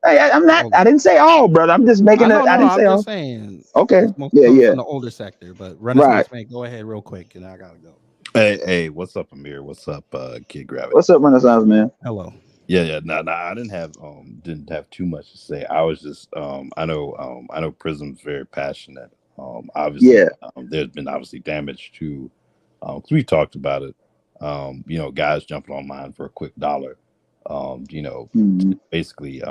I'm not. Older. I didn't say all, brother. I'm just making it. I No. didn't say I'm all. just saying. Okay. It's most Yeah. coming Yeah. from the older sector, but Right. Renaissance man, go ahead real quick, and I gotta go. Hey, what's up, Amir? What's up, Kid Gravity? What's up, Renaissance man? Hello. Yeah. No, I didn't have too much to say. I was just I know Prism's very passionate. Obviously, Yeah. there's been obviously damage to 'cause we talked about it. Guys jumping online for a quick dollar. Mhm. Basically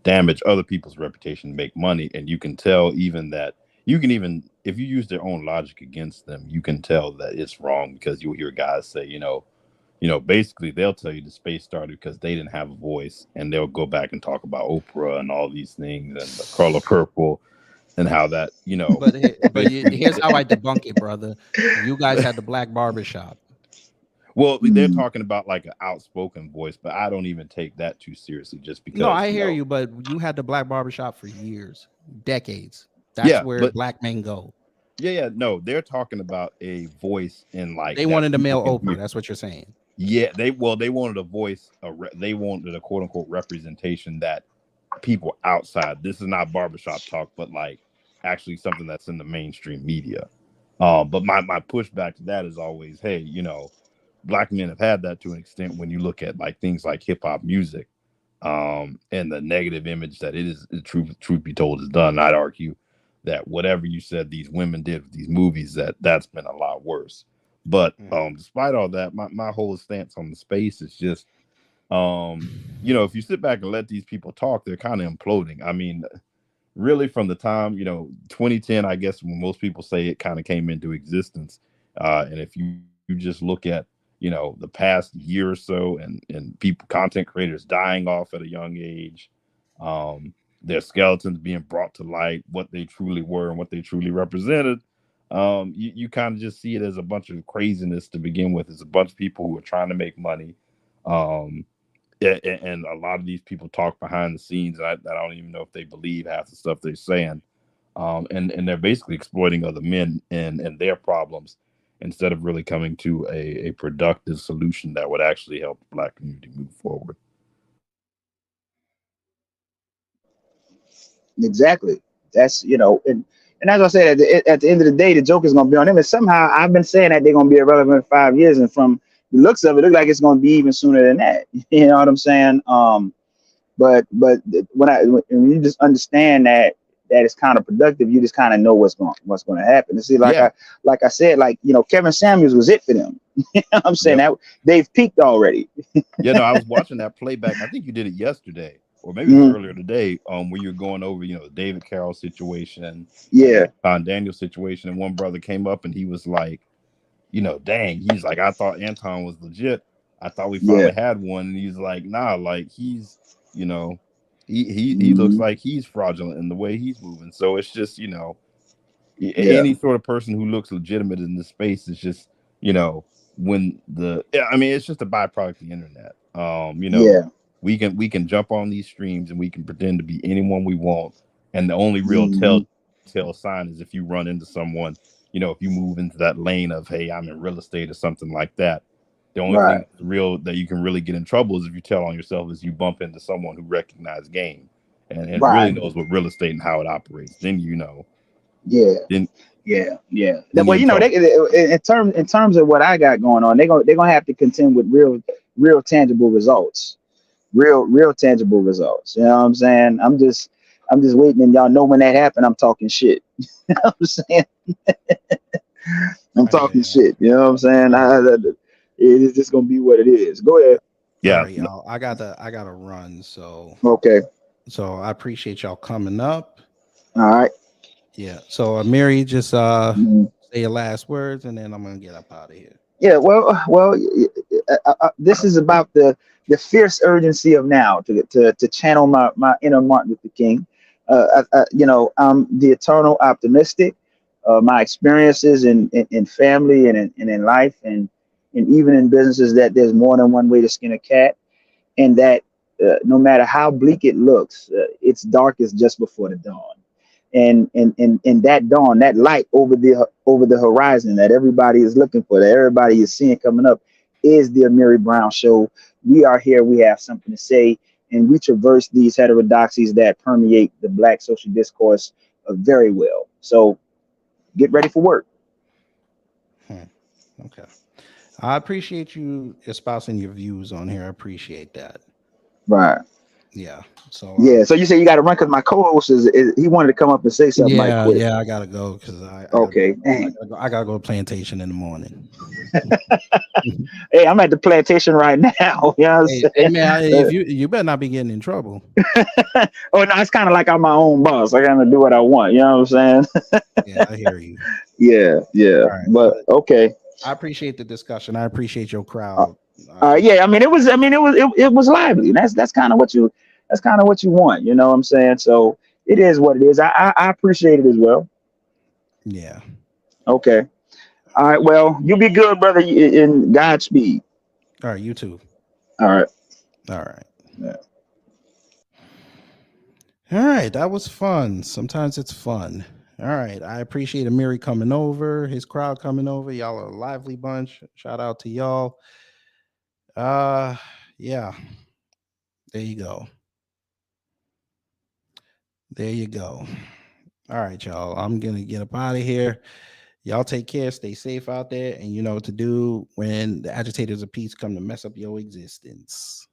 damage other people's reputation, make money, and you can tell even that you can even if you use their own logic against them, you can tell that it's wrong because you'll hear guys say, basically they'll tell you the space started because they didn't have a voice, and they'll go back and talk about Oprah and all these things and the color purple and how that, Here's how I debunk it, brother. You guys had the black barbershop. well, they're Mhm. talking about like an outspoken voice, but I don't even take that too seriously just No, because, I hear you, but you had the black barbershop for years, decades. That's yeah, where but black men go. no, they're talking about a voice in like They that wanted a people male can Oprah. hear. That's what you're saying. Yeah, they wanted a voice, they wanted a quote unquote representation that people outside. This is not barbershop talk, but like actually something that's in the mainstream media. But my pushback to that is always, hey, black men have had that to an extent when you look at like things like hip hop music, and the negative image that it is. Truth be told, is done. I'd argue that whatever you said these women did with these movies, that's been a lot worse. But despite all that, my whole stance on the space is just, if you sit back and let these people talk, they're kind of imploding. I mean, really from the time 2010, I guess, when most people say it kind of came into existence, and if you just look at the past year or so, and people, content creators dying off at a young age, their skeletons being brought to light, what they truly were and what they truly represented, you kind of just see it as a bunch of craziness to begin with. It's a bunch of people who are trying to make money. And a lot of these people talk behind the scenes. I don't even know if they believe half the stuff they're saying. And they're basically exploiting other men and their problems, instead of really coming to a productive solution that would actually help the Black community move forward. Exactly. That's and as I said, at the end of the day, the joke is going to be on them. And somehow I've been saying that they're going to be irrelevant in 5 years, and from the looks of it, look like it's going to be even sooner than that. You know what I'm saying? But when you just understand that it's kind of productive, you just kind of know what's going to happen. And see, like I said, Kevin Samuels was it for them. You know what I'm saying? That they've peaked already. I was watching that playback. I think you did it yesterday, or maybe it was earlier today, where you're going over, the David Carroll situation, the Daniel situation, and one brother came up and he was like, dang, he's like, I thought Anton was legit. I thought we finally had one, and he's like, nah, like he's, he looks like he's fraudulent in the way he's moving. So it's just, any sort of person who looks legitimate in this space is just, it's just a byproduct of the internet. We can jump on these streams and we can pretend to be anyone we want, and the only real telltale sign is if you run into someone, if you move into that lane of, hey, I'm in real estate or something like that. The only thing real that you can really get in trouble is if you tell on yourself, is you bump into someone who recognizes game and really knows what real estate and how it operates. Then Then Well, in terms of what I got going on, they're gonna have to contend with real tangible results. Real tangible results. You know what I'm saying? I'm just waiting, and y'all know when that happened, I'm talking shit. You know what I'm saying? I'm talking shit. You know what I'm saying? It's just gonna be what it is. Go ahead. Yeah, right, y'all. I gotta run. So okay. So I appreciate y'all coming up. All right. Yeah. So Amiri, just say your last words, and then I'm gonna get up out of here. Yeah. Well. This is about the fierce urgency of now to channel my inner Martin Luther King. I'm the eternal optimistic. My experiences in family and in life and even in businesses, that there's more than one way to skin a cat, and that no matter how bleak it looks, it's darkest just before the dawn. And that dawn, that light over the horizon that everybody is looking for, that everybody is seeing coming up, is the Amiri Brown Show. We are here. We have something to say, and we traverse these heterodoxies that permeate the Black social discourse very well. So get ready for work. Okay. I appreciate you espousing your views on here. I appreciate that. Right. Yeah. So so you say you got to run because my co-host he wanted to come up and say something. Yeah, I gotta go because I gotta go to plantation in the morning. Hey, I'm at the plantation right now. You know hey man, if you better not be getting in trouble. Oh no, it's kind of like I'm my own boss. I gotta do what I want. You know what I'm saying? Yeah, I hear you. Yeah. Right, but okay. I appreciate the discussion. I appreciate your crowd. It was lively. That's kind of what you want. You know what I'm saying? So it is what it is. I appreciate it as well. Yeah. Okay. All right. Well, you be good, brother. In Godspeed. All right. You too. All right. Yeah. All right. That was fun. Sometimes it's fun. All right. I appreciate Amiri coming over, his crowd coming over. Y'all are a lively bunch. Shout out to y'all. Yeah. There you go. There you go. All right, y'all. I'm gonna get up out of here. Y'all take care, stay safe out there, and you know what to do when the agitators of peace come to mess up your existence.